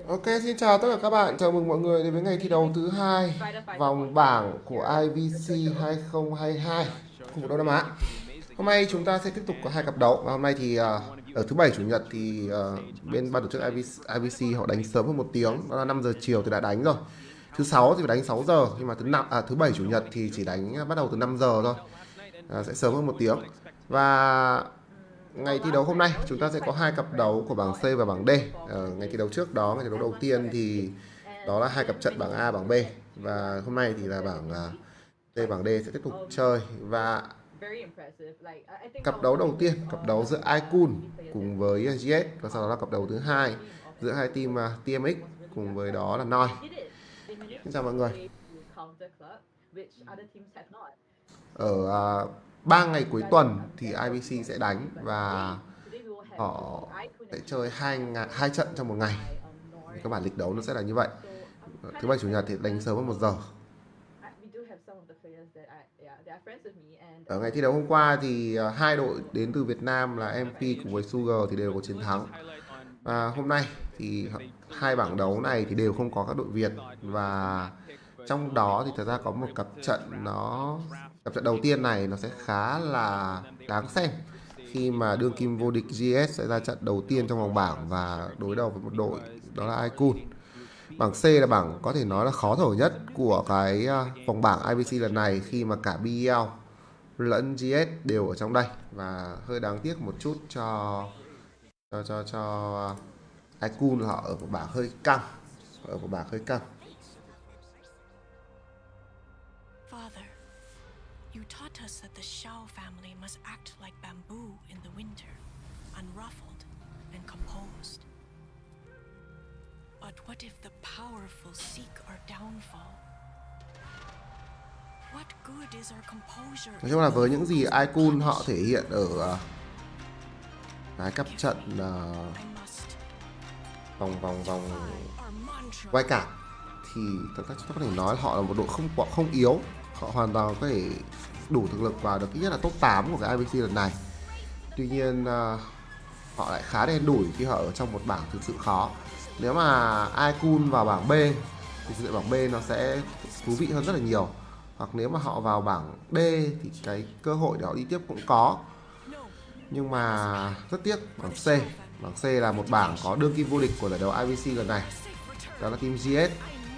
Ok, xin chào tất cả các bạn. Chào mừng mọi người đến với ngày thi đấu thứ hai vòng bảng của IVC 2022 khu vực Đông Nam Á. Hôm nay chúng ta sẽ tiếp tục có hai cặp đấu và hôm nay thì ở thứ bảy chủ nhật thì bên ban tổ chức IVC họ đánh sớm hơn một tiếng, đó là 5 giờ chiều thì đã đánh rồi. Thứ sáu thì phải đánh 6 giờ, nhưng mà thứ bảy chủ nhật thì chỉ đánh bắt đầu từ 5 giờ thôi. Sẽ sớm hơn một tiếng. Và ngày thi đấu hôm nay chúng ta sẽ có hai cặp đấu của bảng C và bảng D. Ngày thi đấu trước đó, ngày thi đấu đầu tiên thì đó là hai cặp trận bảng A bảng B, và hôm nay thì là bảng C bảng D sẽ tiếp tục chơi. Và cặp đấu đầu tiên, cặp đấu giữa iKun cùng với GS, và sau đó là cặp đấu thứ hai giữa hai team TMX cùng với đó là Noi. Xin chào mọi người. Ở 3 ngày cuối tuần thì IBC sẽ đánh và họ sẽ chơi hai trận trong một ngày. Các bản lịch đấu nó sẽ là như vậy. Thứ bảy chủ nhật thì đánh sớm hơn 1 giờ. Ở ngày thi đấu hôm qua thì hai đội đến từ Việt Nam là MP cùng với Sugar thì đều có chiến thắng. Và hôm nay thì hai bảng đấu này thì đều không có các đội Việt, và trong đó thì thật ra có một cặp trận đầu tiên này nó sẽ khá là đáng xem khi mà đương kim vô địch GS sẽ ra trận đầu tiên trong vòng bảng và đối đầu với một đội đó là iKun. Bảng C là bảng có thể nói là khó thở nhất của cái vòng bảng IBC lần này, khi mà cả BEL lẫn GS đều ở trong đây, và hơi đáng tiếc một chút cho iKun họ ở một bảng hơi căng, Father, you taught us that the Shao family must act like bamboo in the winter, unruffled and composed. But what if the powerful seek our downfall? What good is our composure? Nói chung là với những gì iKun họ thể hiện ở cái cặp trận vòng quay card thì thật ra chúng ta có thể nói là họ là một đội không yếu. Họ hoàn toàn có thể đủ thực lực vào được ít nhất là top 8 của cái IBC lần này. Tuy nhiên họ lại khá đen đủi khi họ ở trong một bảng thực sự khó. Nếu mà iKun vào bảng B thì thực sự bảng B nó sẽ thú vị hơn rất là nhiều. Hoặc nếu mà họ vào bảng D thì cái cơ hội để họ đi tiếp cũng có. Nhưng mà rất tiếc, bảng C là một bảng có đương kim vô địch của giải đấu IBC lần này, đó là team GS.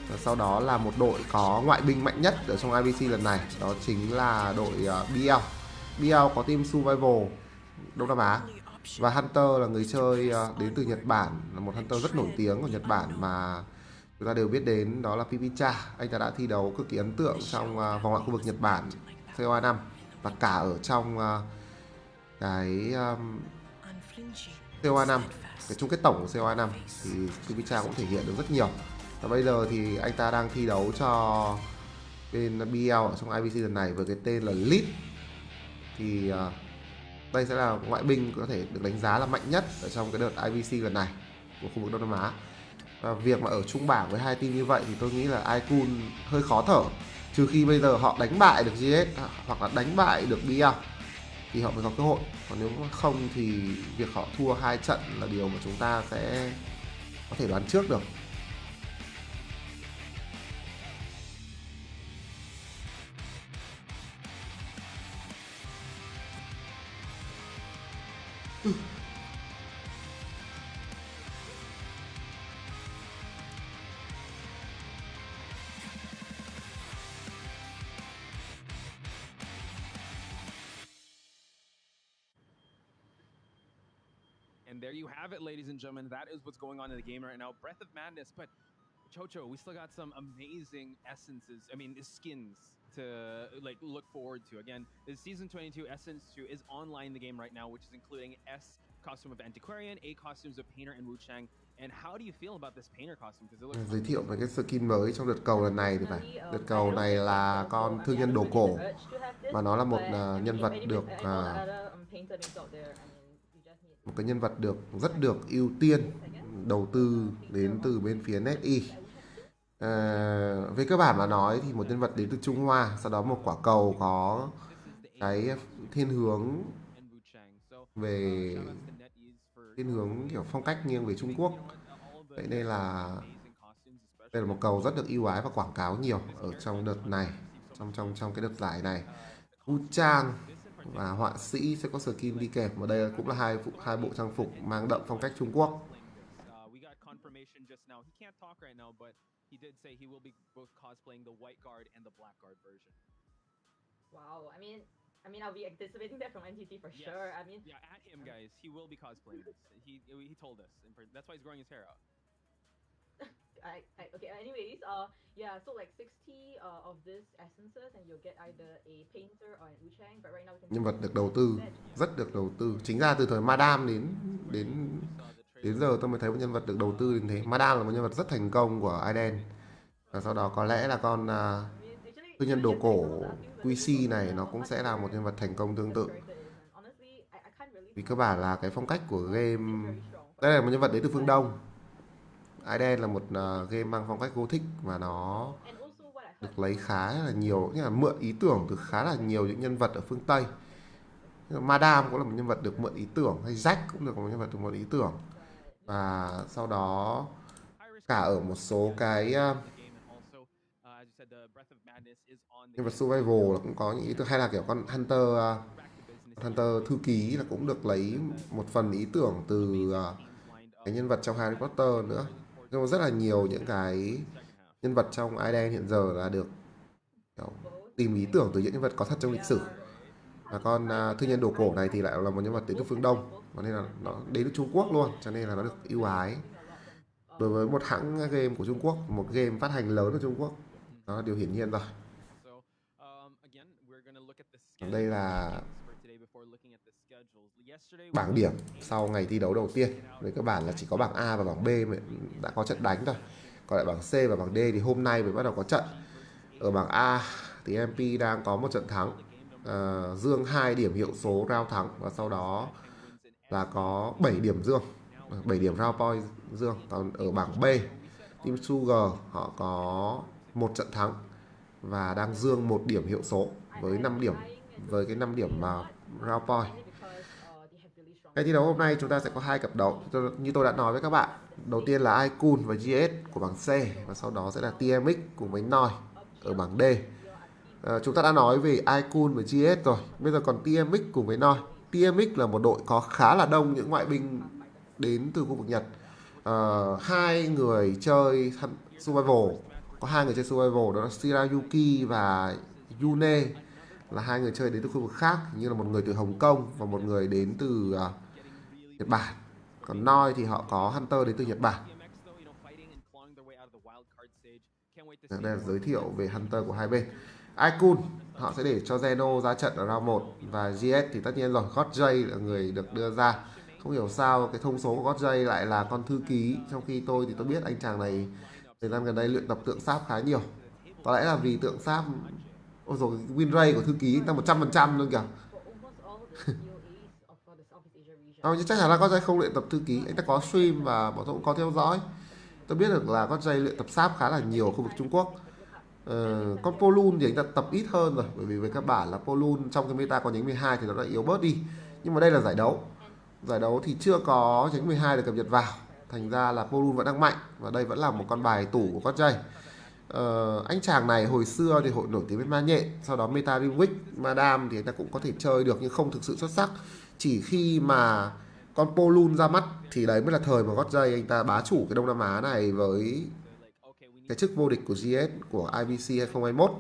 Và sau đó là một đội có ngoại binh mạnh nhất ở trong IBC lần này, đó chính là đội BL. BL có team Survival Đông Nam Á, và Hunter là người chơi đến từ Nhật Bản, là một Hunter rất nổi tiếng của Nhật Bản mà chúng ta đều biết đến, đó là Pipicha. Anh ta đã thi đấu cực kỳ ấn tượng trong vòng loại khu vực Nhật Bản COA5, và cả ở trong cái COA5, cái chung kết tổng của COA5 thì Pipicha cũng thể hiện được rất nhiều. Và bây giờ thì anh ta đang thi đấu cho bên BL ở trong IBC lần này với cái tên là Lead. Thì đây sẽ là ngoại binh có thể được đánh giá là mạnh nhất ở trong cái đợt IBC lần này của khu vực Đông Nam Á. Và việc mà ở chung bảng với hai team như vậy thì tôi nghĩ là iKun hơi khó thở, trừ khi bây giờ họ đánh bại được GS hoặc là đánh bại được BL thì họ mới có cơ hội. Còn nếu không thì việc họ thua hai trận là điều mà chúng ta sẽ có thể đoán trước được. And there you have it, ladies and gentlemen. That is what's going on in the game right now. Breath of Madness, but Chocho, we still got some amazing essences. I mean, skins to like look forward to. Again, the season 22 Essence 2 is online in the game right now, which is including S costume of Antiquarian, A costumes of Painter and Wu Chang. And how do you feel about this Painter costume? Because it looks Giới thiệu về cái skin mới trong đợt cầu lần này thì phải. Đợt cầu này là con thương nhân đồ cổ, và nó là một nhân vật được một cái nhân vật rất được ưu tiên đầu tư đến từ bên phía NetE. Về cơ bản mà nói thì một nhân vật đến từ Trung Hoa, sau đó một quả cầu có cái thiên hướng về thiên hướng kiểu phong cách nghiêng về Trung Quốc. Vậy nên là đây là một cầu rất được ưu ái và quảng cáo nhiều ở trong đợt này, trong cái đợt giải này. Vũ trang và họa sĩ sẽ có skin đi kèm, và đây cũng là hai bộ trang phục mang đậm phong cách Trung Quốc. We got confirmation just now. He can't talk right now, but he did say he will be both cosplaying the white guard and the black guard version. Wow, I mean, I'll be anticipating that from NTT for Yes. sure. I mean, Yeah, at him, guys. He will be cosplaying this. He told us. That's why he's growing his hair out. okay. Anyways, yeah. So like 60 of these essences, and you'll get either a painter or an Wuchang. But right now we can. Nhân vật được đầu tư, rất được đầu tư. Chính ra từ thời Madame đến giờ tôi mới thấy một nhân vật được đầu tư đến thế. Madame là một nhân vật rất thành công của Aiden. Và sau đó có lẽ là con tư nhân đồ cổ QC này nó cũng sẽ là một nhân vật thành công tương tự. Vì cơ bản là cái phong cách của game, đây là một nhân vật đến từ phương Đông. Aiden là một game mang phong cách Gothic và nó được lấy khá là nhiều, như là mượn ý tưởng từ khá là nhiều những nhân vật ở phương Tây. Madame cũng là một nhân vật được mượn ý tưởng, hay Jack cũng được một nhân vật được mượn ý tưởng. Và sau đó cả ở một số cái nhân vật survival là cũng có những ý tưởng, hay là kiểu con Hunter thư ký là cũng được lấy một phần ý tưởng từ cái nhân vật trong Harry Potter nữa. Nhưng mà rất là nhiều những cái nhân vật trong Aiden hiện giờ là được tìm ý tưởng từ những nhân vật có thật trong lịch sử. Và con thư nhân đồ cổ này thì lại là một nhân vật đến từ phương Đông, cho nên là nó đến từ Trung Quốc luôn, cho nên là nó được ưu ái đối với một hãng game của Trung Quốc, một game phát hành lớn ở Trung Quốc. Đó là điều hiển nhiên rồi. Đây là bảng điểm sau ngày thi đấu đầu tiên. Với cơ bản là chỉ có bảng A và bảng B đã có trận đánh thôi. Còn lại bảng C và bảng D thì hôm nay mới bắt đầu có trận. Ở bảng A thì MP đang có một trận thắng, dương 2 điểm hiệu số round thắng, và sau đó là có 7 điểm dương, 7 điểm round point dương. Còn ở bảng B, Team Sugar họ có một trận thắng và đang dương 1 điểm hiệu số với 5 điểm, với cái 5 điểm mà round point. Cái thi đấu hôm nay chúng ta sẽ có 2 cặp đấu như tôi đã nói với các bạn. Đầu tiên là iKun và GS của bảng C, và sau đó sẽ là TMX cùng với Noi ở bảng D. Chúng ta đã nói về iKun và GS rồi, bây giờ còn TMX cùng với Noi. TMX là một đội có khá là đông những ngoại binh đến từ khu vực Nhật. 2 người chơi survival, có 2 người chơi survival, đó là Shirayuki và Yune, là 2 người chơi đến từ khu vực khác, như là một người từ Hồng Kông và một người đến từ Nhật Bản. Còn Noi thì họ có Hunter đến từ Nhật Bản. Đây là giới thiệu về Hunter của hai bên. iKun họ sẽ để cho Zeno ra trận ở round 1, và GS thì tất nhiên rồi, GotJ là người được đưa ra. Không hiểu sao cái thông số của GotJ lại là con thư ký, trong khi tôi biết anh chàng này thời gian gần đây luyện tập tượng sáp khá nhiều. Có lẽ là vì tượng sáp, ôi rồi win rate của thư ký anh ta 100% luôn kìa. Nhưng chắc chắn là GotJ không luyện tập thư ký, anh ta có stream và bọn tôi cũng có theo dõi. Tôi biết được là GotJ luyện tập sáp khá là nhiều ở khu vực Trung Quốc. Con Polun thì anh ta tập ít hơn rồi, bởi vì với các bản là Polun trong cái meta có nhánh 12 thì nó đã yếu bớt đi. Nhưng mà đây là giải đấu thì chưa có nhánh 12 được cập nhật vào, thành ra là Polun vẫn đang mạnh, và đây vẫn là một con bài tủ của GotJ. Anh chàng này hồi xưa thì hội nổi tiếng với ma nhện, sau đó meta Riwick, Madame thì anh ta cũng có thể chơi được nhưng không thực sự xuất sắc. Chỉ khi mà con Polun ra mắt thì đấy mới là thời mà GotJ anh ta bá chủ cái Đông Nam Á này với cái chức vô địch của GS của IBC 2021.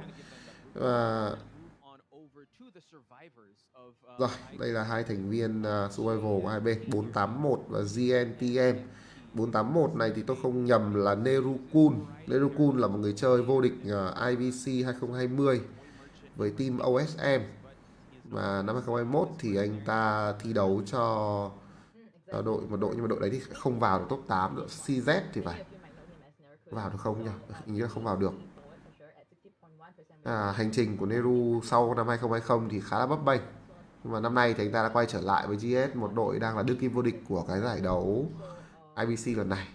Rồi, đây là hai thành viên survival của hai bên, 481 và GNTM. 481 này thì tôi không nhầm là Nerukun. Nerukun là một người chơi vô địch IBC 2020 với team OSM. Và năm 2021 thì anh ta thi đấu cho một đội, nhưng mà đội đấy thì không vào được top 8, đội CZ thì phải. Vào được không nhỉ? Hình như là không vào được. Hành trình của Neru sau năm 2020 thì khá là bấp bênh. Nhưng mà năm nay thì anh ta đã quay trở lại với GS, một đội đang là đương kim vô địch của cái giải đấu IBC lần này.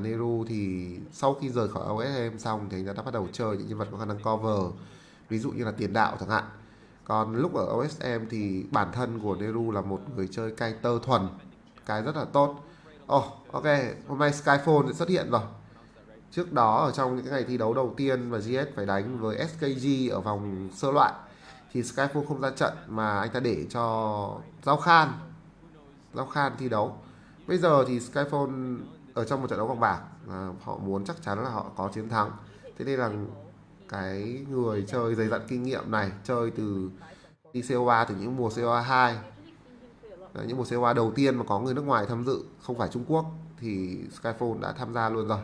Neru thì sau khi rời khỏi OSM xong thì anh ta đã bắt đầu chơi những nhân vật có khả năng cover, ví dụ như là tiền đạo chẳng hạn. Còn lúc ở OSM thì bản thân của Neru là một người chơi caster thuần, cái rất là tốt. Ok, hôm nay Skyfall sẽ xuất hiện rồi. Trước đó ở trong những cái ngày thi đấu đầu tiên và GS phải đánh với SKG ở vòng sơ loại thì Skyfall không ra trận mà anh ta để cho Giao Khan thi đấu. Bây giờ thì Skyfall ở trong một trận đấu vòng bảng họ muốn chắc chắn là họ có chiến thắng. Thế nên là cái người chơi dày dặn kinh nghiệm này chơi từ đi COA từ những mùa COA 2, những mùa COA đầu tiên mà có người nước ngoài tham dự không phải Trung Quốc thì Skyfall đã tham gia luôn rồi.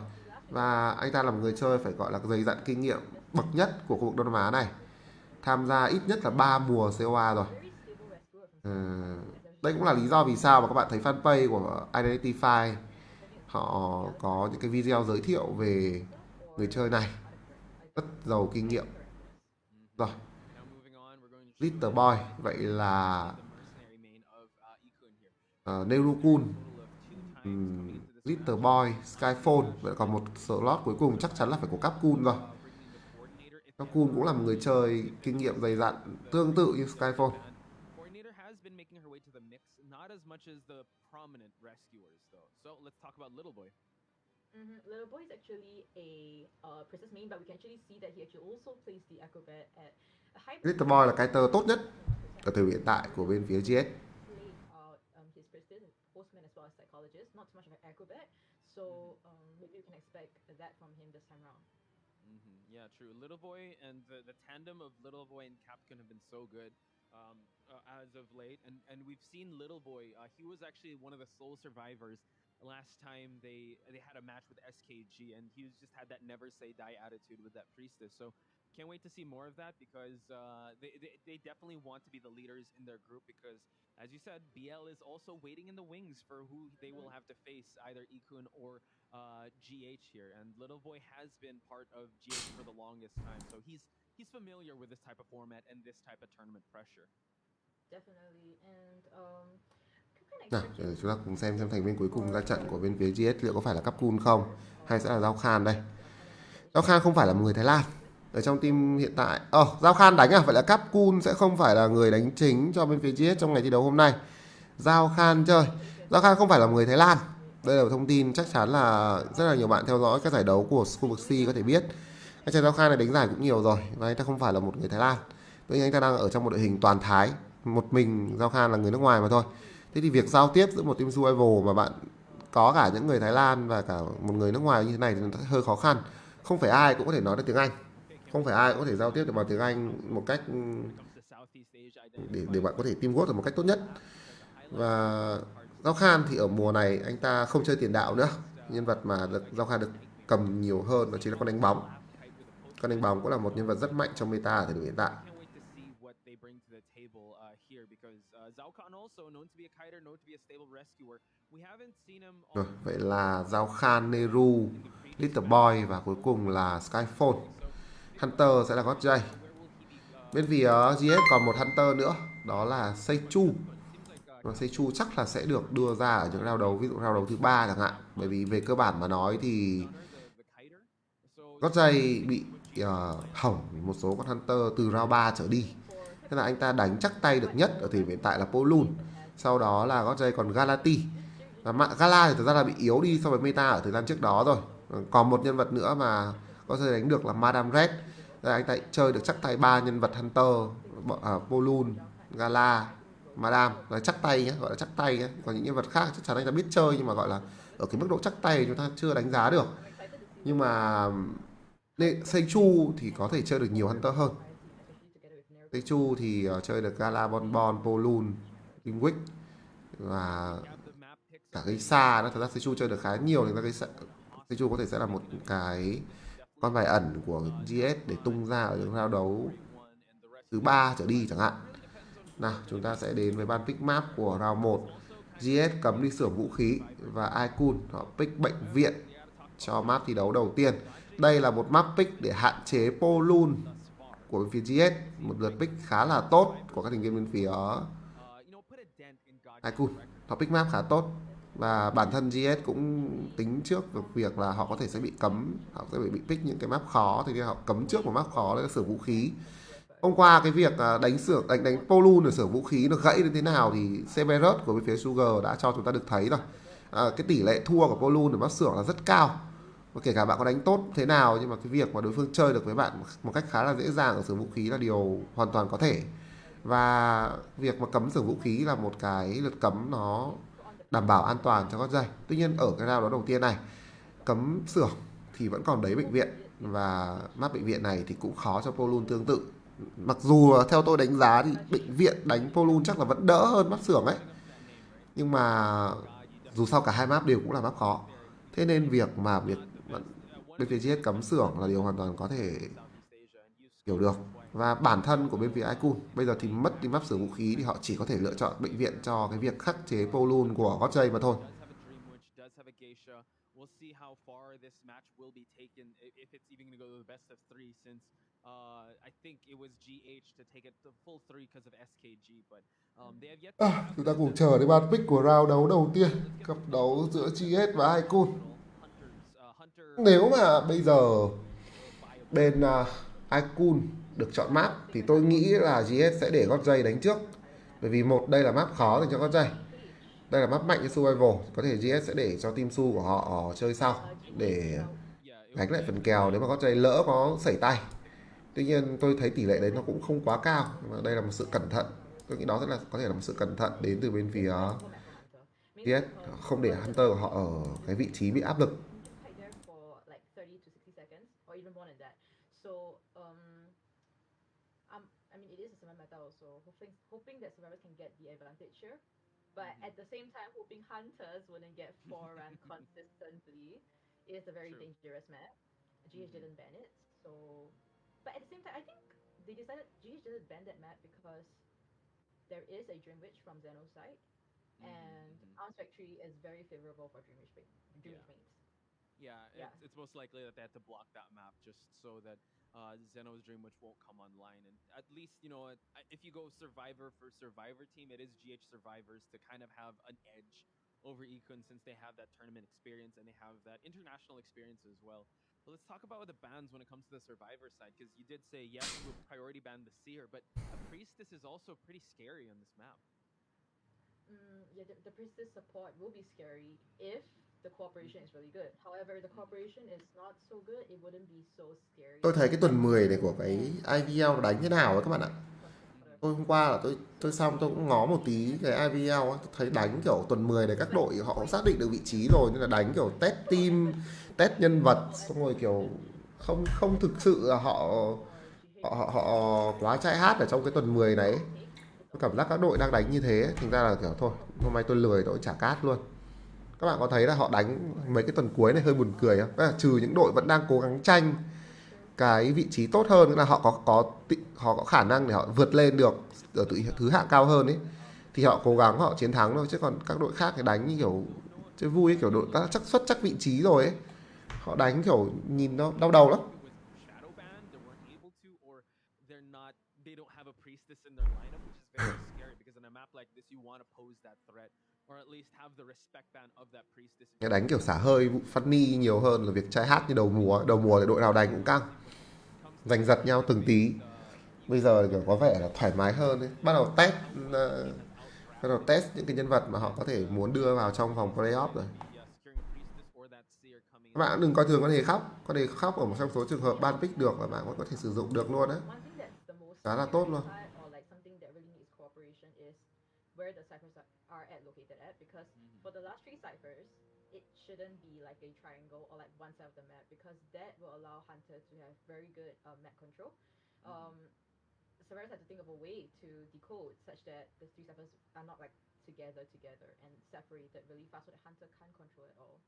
Và anh ta là một người chơi phải gọi là dày dặn kinh nghiệm bậc nhất của khu vực Đông Nam Á này, tham gia ít nhất là 3 mùa COA rồi. Đây cũng là lý do vì sao mà các bạn thấy fanpage của Identify họ có những cái video giới thiệu về người chơi này, rất giàu kinh nghiệm. Rồi, Little Boy, vậy là Nerukun, Little Boy, Skyfall. Vậy còn một slot cuối cùng chắc chắn là phải có Capcom rồi. Capcom cũng là một người chơi kinh nghiệm dày dặn tương tự như Skyfall. Coordinator has been making her way to the mix, not as much as the prominent rescuers though. So let's talk about Little Boy. Little Boy is actually a princess main, but we can actually see that he actually also plays the acrobat at a high. Little Boy là cái tờ tốt nhất ở thời hiện tại của bên phía GS. Played out his priestess, horseman as well as psychologist, not too much of an acrobat. So maybe we can expect that from him this time around. Yeah, true. Little Boy and the tandem of Little Boy and Capcom have been so good as of late, and we've seen Little Boy. He was actually one of the sole survivors last time they had a match with SKG, and he's just had that never say die attitude with that priestess. So can't wait to see more of that because they definitely want to be the leaders in their group because, as you said, BL is also waiting in the wings for who they will have to face, either Ikun or GH here. And Little Boy has been part of GH for the longest time, so he's familiar with this type of format and this type of tournament pressure. Definitely, and Nào, để chúng ta cùng xem thành viên cuối cùng ra trận của bên phía GS liệu có phải là Capcom không hay sẽ là Giao Khan đây. Giao Khan không phải là một người Thái Lan ở trong team hiện tại. Giao Khan đánh à? Vậy là Capcom sẽ không phải là người đánh chính cho bên phía GS trong ngày thi đấu hôm nay. Giao Khan chơi. Giao Khan không phải là một người Thái Lan. Đây là một thông tin chắc chắn là rất là nhiều bạn theo dõi các giải đấu của khu vực C có thể biết. Anh chàng Giao Khan này đánh giải cũng nhiều rồi và anh ta không phải là một người Thái Lan. Tuy nhiên anh ta đang ở trong một đội hình toàn Thái. Một mình Giao Khan là người nước ngoài mà thôi. Thế thì việc giao tiếp giữa một team survival mà bạn có cả những người Thái Lan và cả một người nước ngoài như thế này thì nó hơi khó khăn. Không phải ai cũng có thể nói được tiếng Anh. Không phải ai cũng có thể giao tiếp được bằng tiếng Anh một cách để bạn có thể teamwork được một cách tốt nhất. Và Giao Khan thì ở mùa này anh ta không chơi tiền đạo nữa. Nhân vật mà Giao Khan được cầm nhiều hơn đó chính là con đánh bóng. Con đánh bóng cũng là một nhân vật rất mạnh trong meta ở thời điểm hiện tại. Rồi, vậy là Giao Khan, Neru, Little Boy và cuối cùng là Skyfall. Hunter sẽ là Godjay. Bên phía GS còn một Hunter nữa, đó là Seichu. Và Seichu chắc là sẽ được đưa ra ở những round đấu, ví dụ round đấu thứ 3 chẳng hạn. Bởi vì về cơ bản mà nói thì Godjay bị hỏng một số con Hunter từ round 3 trở đi. Thế là anh ta đánh chắc tay được nhất ở thời điểm hiện tại là Polun. Sau đó là Godjay còn Galati. Và Gala thì thực ra là bị yếu đi so với meta ở thời gian trước đó rồi. Còn một nhân vật nữa mà Godjay đánh được là Madame Red. Anh ta chơi được chắc tay 3 nhân vật Hunter, Polun, Gala, Madame. Nói chắc tay nhé, gọi là chắc tay nhé. Còn những nhân vật khác chắc chắn anh ta biết chơi nhưng mà gọi là ở cái mức độ chắc tay chúng ta chưa đánh giá được. Nhưng mà Seichu thì có thể chơi được nhiều Hunter hơn. Seichu thì chơi được Gala, Bonbon, Polun, Kingwick và cả gây xa đó. Thật ra Seichu chơi được khá nhiều thì gây Seichu có thể sẽ là một cái con bài ẩn của GS để tung ra ở những round đấu thứ 3 trở đi chẳng hạn. Nào, chúng ta sẽ đến với ban pick map của round 1. GS cấm đi xưởng vũ khí và Ikun họ pick bệnh viện cho map thi đấu đầu tiên. Đây là một map pick để hạn chế Polun của bên phía GS, một lượt pick khá là tốt của các thành viên bên phía Ikun. Họ pick map khá tốt và bản thân GS cũng tính trước được việc là họ có thể sẽ bị cấm, họ sẽ bị pick những cái map khó thì họ cấm trước một map khó, đấy là xưởng vũ khí. Hôm qua cái việc đánh Polun ở xưởng vũ khí nó gãy đến thế nào thì Severus của bên phía Sugar đã cho chúng ta được thấy rồi. Cái tỷ lệ thua của Polun ở mắt xưởng là rất cao. Và kể cả bạn có đánh tốt thế nào nhưng mà cái việc mà đối phương chơi được với bạn một cách khá là dễ dàng ở xưởng vũ khí là điều hoàn toàn có thể. Và việc mà cấm xưởng vũ khí là một cái luật cấm nó đảm bảo an toàn cho các dây. Tuy nhiên ở cái round đó đầu tiên này, cấm xưởng thì vẫn còn đấy bệnh viện, và map bệnh viện này thì cũng khó cho Polun tương tự. Mặc dù theo tôi đánh giá thì bệnh viện đánh Polun chắc là vẫn đỡ hơn map xưởng ấy, nhưng mà dù sao cả hai map đều cũng là map khó. Thế nên việc bên phía GS cấm xưởng là điều hoàn toàn có thể hiểu được. Và bản thân của bên phía iQOO bây giờ thì mất đi map xưởng vũ khí thì họ chỉ có thể lựa chọn bệnh viện cho cái việc khắc chế Polun của Gotjay mà thôi. We'll see how far this match will be taken, if it's even going to go to the best of 3, since I think it was GH to take it the full 3 because of SKG, but they have yet to Chúng ta cùng chờ đến ban pick của round đấu đầu tiên, cặp đấu giữa GS và iQOO. Nếu mà bây giờ bên iQOO được chọn map thì tôi nghĩ là GS sẽ để Gotjay đánh trước. Bởi vì một, đây là map khó dành cho Gotjay. Đây là map mạnh cho Survival. Có thể GS sẽ để cho team Su của họ chơi sau để gánh lại phần kèo nếu mà Gotjay lỡ có sẩy tay. Tuy nhiên tôi thấy tỷ lệ đấy nó cũng không quá cao. Mà đây là một sự cẩn thận. Tôi nghĩ đó rất là có thể là một sự cẩn thận đến từ bên phía GS, không để Hunter của họ ở cái vị trí bị áp lực. But at the same time, hoping Hunters wouldn't get 4-run consistently is a very dangerous map. GH didn't ban it, so... But at the same time, I think they decided GH didn't ban that map because there is a Dream Witch from Zeno's side, and Arms Factory is very favorable for Dream Witch mates. Yeah, it's most likely that they had to block that map just so that Zeno's Dream Witch won't come online. And at least, you know, if you go Survivor for Survivor team, it is GH Survivors to kind of have an edge over Econ since they have that tournament experience and they have that international experience as well. But let's talk about the bans when it comes to the Survivor side, because you did say, yes, we'll priority ban the Seer, but a Priestess is also pretty scary on this map. Yeah, the Priestess support will be scary if the cooperation is really good. However, the cooperation is not so good, it wouldn't be so scary. Tôi thấy cái tuần 10 này của cái IVL nó đánh thế nào ấy các bạn ạ. Tôi hôm qua là tôi xong tôi cũng ngó một tí cái IVL ấy, tôi thấy đánh kiểu tuần 10 này các đội họ cũng xác định được vị trí rồi, nên là đánh kiểu test team, test nhân vật, xong rồi kiểu không thực sự là họ quá chạy hát ở trong cái tuần 10 này ấy. Tôi cảm giác các đội đang đánh như thế, thành ra là kiểu thôi hôm nay tôi lười tôi trả cát luôn. Các bạn có thấy là họ đánh mấy cái tuần cuối này hơi buồn cười không? Tức là trừ những đội vẫn đang cố gắng tranh cái vị trí tốt hơn, là họ có khả năng để họ vượt lên được ở thứ hạng cao hơn ấy, thì họ cố gắng họ chiến thắng thôi. Chứ còn các đội khác thì đánh như kiểu chơi vui ấy, kiểu đội đã chắc vị trí rồi ấy, họ đánh kiểu nhìn nó đau đầu lắm. Cái đánh kiểu xả hơi funny nhiều hơn là việc try hard như đầu mùa thì đội nào đánh cũng căng, giành giật nhau từng tí. Bây giờ kiểu có vẻ là thoải mái hơn ấy. Bắt đầu test những cái nhân vật mà họ có thể muốn đưa vào trong vòng playoff rồi. Các bạn đừng coi thường con hề khóc ở một trong số trường hợp ban pick được là bạn vẫn có thể sử dụng được luôn đấy, khá là tốt luôn. Where the ciphers are located at, because for the last 3 ciphers, it shouldn't be like a triangle or like one side of the map, because that will allow hunters to have very good map control. Survivors have to think of a way to decode such that the 3 ciphers are not like together and separated really fast, so the hunter can't control it all.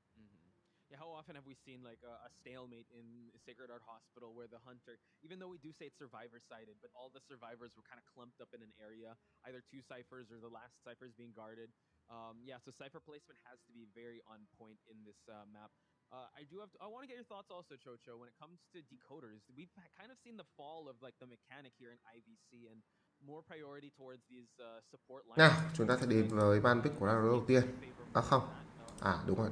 Yeah, how often have we seen like a stalemate in Sacred Heart Hospital where the hunter, even though we do say it's survivor-sided, but all the survivors were kind of clumped up in an area, either 2 ciphers or the last ciphers being guarded. Yeah, so cipher placement has to be very on point in this map. I want to get your thoughts also, Chocho, when it comes to decoders. We've kind of seen the fall of like the mechanic here in IVC and more priority towards these support lines. Nào, chúng ta sẽ đến với ban pick của round đầu tiên. Không. Đúng rồi.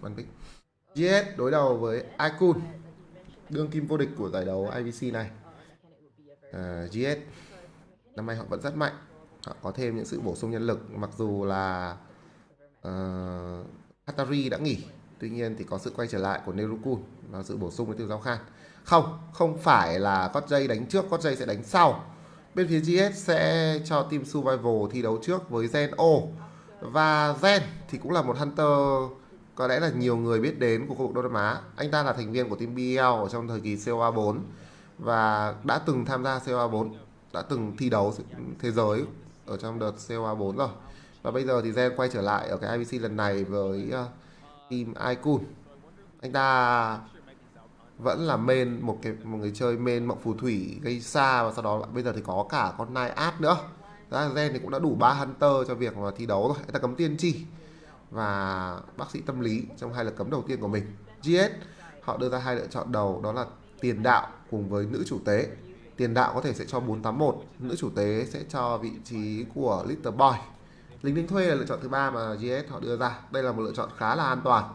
Ban pick. GS đối đầu với iQOO, đương kim vô địch của giải đấu IVC này. GS năm nay họ vẫn rất mạnh. Họ có thêm những sự bổ sung nhân lực, mặc dù là Atari đã nghỉ, tuy nhiên thì có sự quay trở lại của Nerukun và sự bổ sung đến từ Giao Khan. Không phải là Cosjay đánh trước, Cosjay sẽ đánh sau. Bên phía GS sẽ cho team Survival thi đấu trước với Zen-O. Và Zen thì cũng là một Hunter có lẽ là nhiều người biết đến của khu vực Đông Nam Á. Anh ta là thành viên của team BL ở trong thời kỳ COA 4 và đã từng tham gia COA 4, đã từng thi đấu thế giới ở trong đợt COA 4 rồi. Và bây giờ thì Zen quay trở lại ở cái IBC lần này với team iQOO. Anh ta vẫn là main, một người chơi main Mộng Phù Thủy, gây xa, và sau đó bây giờ thì có cả con Nai Át nữa. Zen thì cũng đã đủ 3 Hunter cho việc mà thi đấu rồi. Anh ta cấm tiên tri và bác sĩ tâm lý trong 2 lần cấm đầu tiên của mình. GS họ đưa ra 2 lựa chọn đầu, đó là tiền đạo cùng với nữ chủ tế. Tiền đạo có thể sẽ cho 481, nữ chủ tế sẽ cho vị trí của Little Boy. Lính đánh thuê là lựa chọn thứ 3 mà GS họ đưa ra. Đây là một lựa chọn khá là an toàn.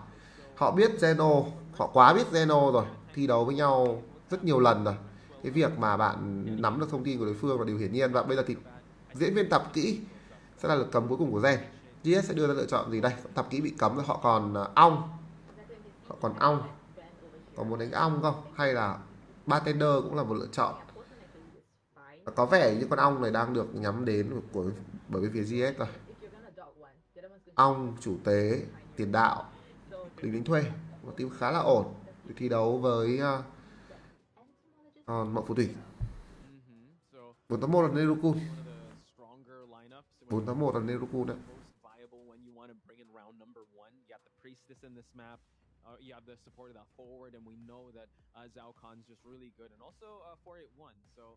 Họ biết Zeno, họ quá biết Zeno rồi, thi đấu với nhau rất nhiều lần rồi. Cái việc mà bạn nắm được thông tin của đối phương là điều hiển nhiên. Và bây giờ thì diễn viên tập kỹ sẽ là lượt cấm cuối cùng của Zen. GS sẽ đưa ra lựa chọn gì đây? Tập kỹ bị cấm rồi, họ còn ong. Họ còn ong. Có muốn đánh ong không? Hay là bartender cũng là một lựa chọn. Và có vẻ như con ong này đang được nhắm đến bởi phía GS rồi. Ong, chủ tế, tiền đạo, lính đánh thuê, một team khá là ổn để thi đấu với Mộng Phù Thủy. 481 là Nerukun. 481 là Nerukun đấy. You have the support of that forward, and we know that Zhao Khan's just really good, and also 481. So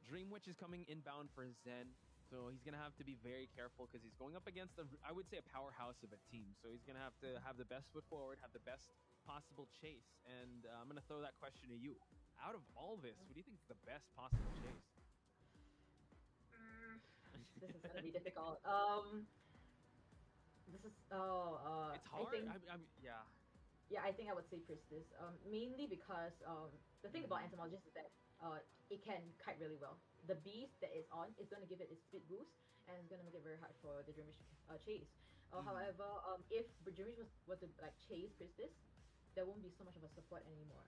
Dream Witch is coming inbound for Zen, so he's gonna have to be very careful because he's going up against I would say a powerhouse of a team. So he's gonna have to have the best foot forward, have the best possible chase, and I'm gonna throw that question to you. Out of all this, what do you think is the best possible chase? This is gonna be difficult. This is It's hard. I think yeah. yeah, I think I would say Priestess. Mainly because the thing about Entomologist is that it can kite really well. The beast that is on is going to give it its speed boost, and it's going to make it very hard for the Dream Witch chase. However, if the Dream Witch was to like chase Priestess, there won't be so much of a support anymore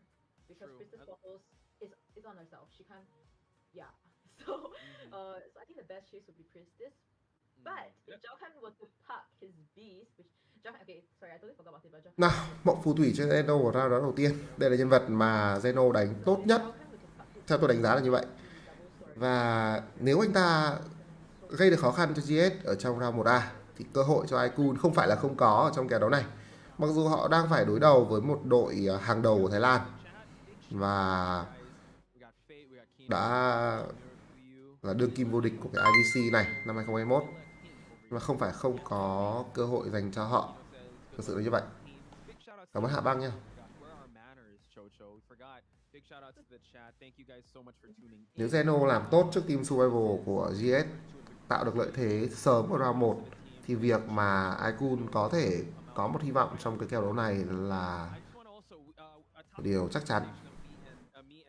because True. Priestess follows is on herself. She can't. Yeah. So so I think the best chase would be Priestess. But if Zhao Khan were to park his beast, which okay, sorry, I totally forgot about it, but Nào, Mộng Phù Thủy trên Zeno của round đầu tiên. Đây là nhân vật mà Zeno đánh tốt nhất, theo tôi đánh giá là như vậy. Và nếu anh ta gây được khó khăn cho GS ở trong round 1A thì cơ hội cho iQOO không phải là không có ở trong kèo đấu này. Mặc dù họ đang phải đối đầu với một đội hàng đầu của Thái Lan và đã là đương kim vô địch của cái IBC này năm 2021, mà không phải không có cơ hội dành cho họ. Thực sự là như vậy. Cảm ơn Hạ Bang nha. Nếu Zeno làm tốt trước team Survival của GS, tạo được lợi thế sớm ở round 1, thì việc mà iQOO có thể có một hy vọng trong cái kèo đấu này là một điều chắc chắn.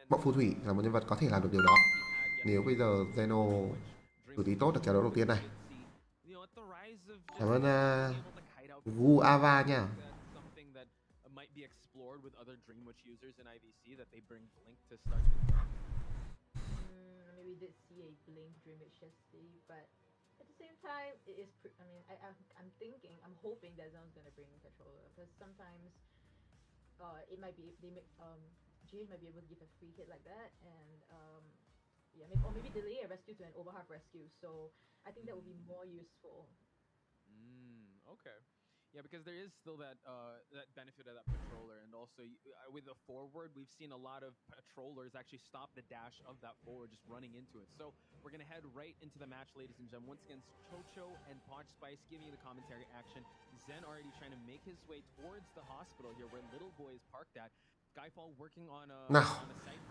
Mộng Phù Thủy là một nhân vật có thể làm được điều đó nếu bây giờ Zeno xử lý tốt được kèo đấu đầu tiên này. Cảm ơn Gu Ava nha. Maybe did see a Blink Dream Witch yesterday, but at the same time, it is. I mean, I'm thinking, I'm hoping that Zone's gonna bring controller because sometimes, it might be Jade might be able to give a free hit like that, and yeah, maybe delay a rescue to an overhalf rescue. So I think that would be more useful. Okay. Yeah, because there is still that that benefit of that patroller, and also with the forward, we've seen a lot of patrollers actually stop the dash of that forward, just running into it. So we're gonna head right into the match, ladies and gentlemen. Once again, Chocho and Podge Spice giving you the commentary action. Zen already trying to make his way towards the hospital here, where Little Boy is parked at. Skyfall working on a. Nào,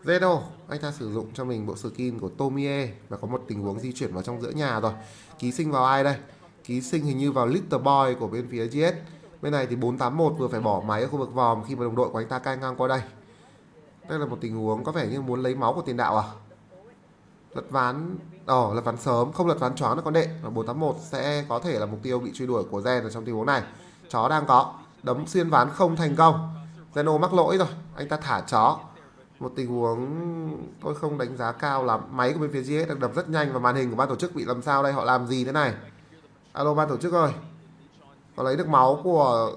Zeno, anh ta sử dụng cho mình bộ skin của Tomie và có một tình huống di chuyển vào trong giữa nhà rồi. Ký sinh vào ai đây? Ký sinh hình như vào Little Boy của bên phía GS. Bên này thì 481 vừa phải bỏ máy ở khu vực vòm khi mà đồng đội của anh ta cai ngang qua đây. Đây là một tình huống có vẻ như muốn lấy máu của tiền đạo à? Lật ván, lật ván sớm, không lật ván choáng được con đệ. Và 481 sẽ có thể là mục tiêu bị truy đuổi của Gen ở trong tình huống này. Chó đang có, đấm xuyên ván không thành công. Zeno mắc lỗi rồi, anh ta thả chó. Một tình huống tôi không đánh giá cao lắm. Máy của bên phía GS đang đập rất nhanh và màn hình của ban tổ chức bị làm sao đây? Họ làm gì thế này? Alo ban tổ chức ơi, có lấy được máu của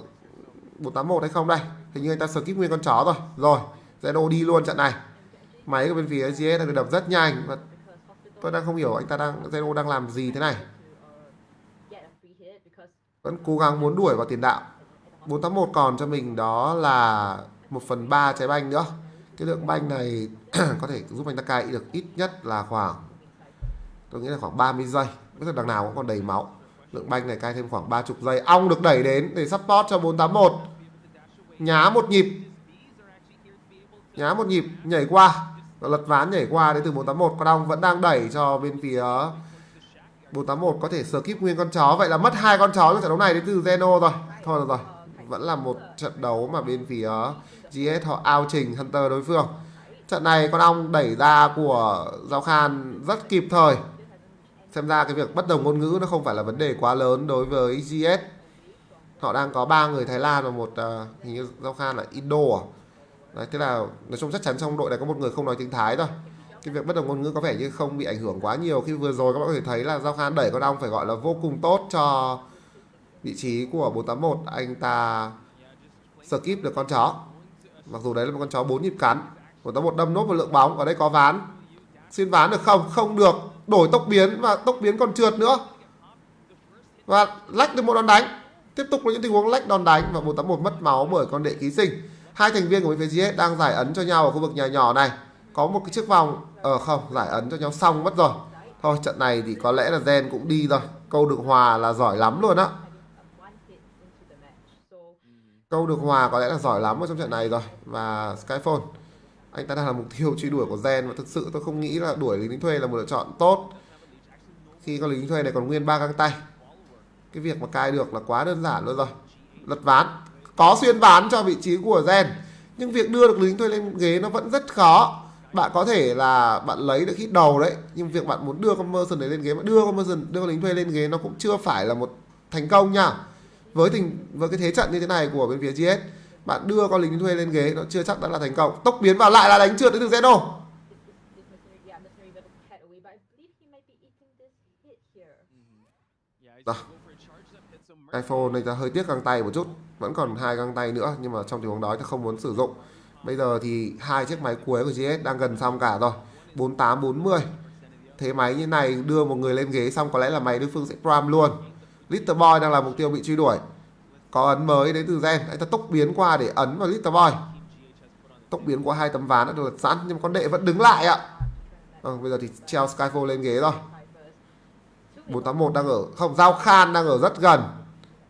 481 hay không đây? Hình như anh ta skip nguyên con chó rồi. Rồi, Zeno đi luôn trận này. Máy của bên phía GS đang được đập rất nhanh và tôi đang không hiểu anh ta Zeno đang làm gì thế này. Vẫn cố gắng muốn đuổi vào tiền đạo. 481 còn cho mình đó là 1/3 trái banh nữa. Cái lượng banh này có thể giúp anh ta cai được ít nhất là khoảng, tôi nghĩ là khoảng 30 giây. Bây giờ đằng nào cũng còn đầy máu. Lượng banh này cai thêm khoảng 30 giây. Ong được đẩy đến để support cho 481. Nhá một nhịp. Nhá một nhịp, nhảy qua. Lật ván nhảy qua đến từ 481. Con ong vẫn đang đẩy cho bên phía 481 có thể skip nguyên con chó. Vậy là mất 2 con chó trong trận đấu này đến từ Zeno rồi. Thôi được rồi. Vẫn là một trận đấu mà bên phía GS họ ao trình Hunter đối phương. Trận này con ong đẩy ra của Giao Khan rất kịp thời. Xem ra cái việc bất đồng ngôn ngữ nó không phải là vấn đề quá lớn đối với GS. Họ đang có 3 người Thái Lan và một hình như Giao Khan là Indo à? Đấy, thế là nói chung chắc chắn trong đội này có một người không nói tiếng Thái thôi. Cái việc bất đồng ngôn ngữ có vẻ như không bị ảnh hưởng quá nhiều. Khi vừa rồi các bạn có thể thấy là Giao Khan đẩy con ong phải gọi là vô cùng tốt cho vị trí của 481. Anh ta skip được con chó. Mặc dù đấy là một con chó 4 nhịp cắn. 481 đâm nốt một lượng bóng. Ở đây có ván. Xuyên ván được không? Không được. Đổi tốc biến và tốc biến còn trượt nữa. Và lách được một đòn đánh. Tiếp tục là những tình huống lách đòn đánh và 481 mất máu bởi con đệ ký sinh. Hai thành viên của bên phía GS đang giải ấn cho nhau ở khu vực nhà nhỏ này. Có một cái chiếc vòng không, giải ấn cho nhau xong mất rồi. Thôi trận này thì có lẽ là Gen cũng đi rồi. Câu được hòa là giỏi lắm luôn á. Câu được hòa có lẽ là giỏi lắm ở trong trận này rồi. Và Skyphone, anh ta đang là mục tiêu truy đuổi của Gen. Và thực sự tôi không nghĩ là đuổi lính thuê là một lựa chọn tốt khi con lính thuê này còn nguyên 3 găng tay. Cái việc mà cai được là quá đơn giản luôn rồi. Lật ván, có xuyên ván cho vị trí của Gen, nhưng việc đưa được lính thuê lên ghế nó vẫn rất khó. Bạn có thể là bạn lấy được hit đầu đấy, nhưng việc bạn muốn đưa con Merson đấy lên ghế, mà đưa con lính thuê lên ghế nó cũng chưa phải là một thành công nha. Với cái thế trận như thế này của bên phía GS, bạn đưa con lính thuê lên ghế nó chưa chắc đã là thành công. Tốc biến vào lại là đánh trượt đến từ Zeno. Rồi. iPhone này ta hơi tiếc găng tay một chút, vẫn còn 2 găng tay nữa nhưng mà trong tình huống đó ta không muốn sử dụng. Bây giờ thì 2 chiếc máy cuối của GS đang gần xong cả rồi. 48 40. Thế máy như này đưa một người lên ghế xong có lẽ là máy đối phương sẽ pram luôn. Little Boy đang là mục tiêu bị truy đuổi. Có ấn mới đến từ Gen, anh ta tốc biến qua để ấn vào Little Boy. Tốc biến qua 2 tấm ván đã được lật sẵn nhưng mà con đệ vẫn đứng lại ạ. Bây giờ thì treo Skyfall lên ghế rồi. 481 đang ở, không, Giao Khan đang ở rất gần.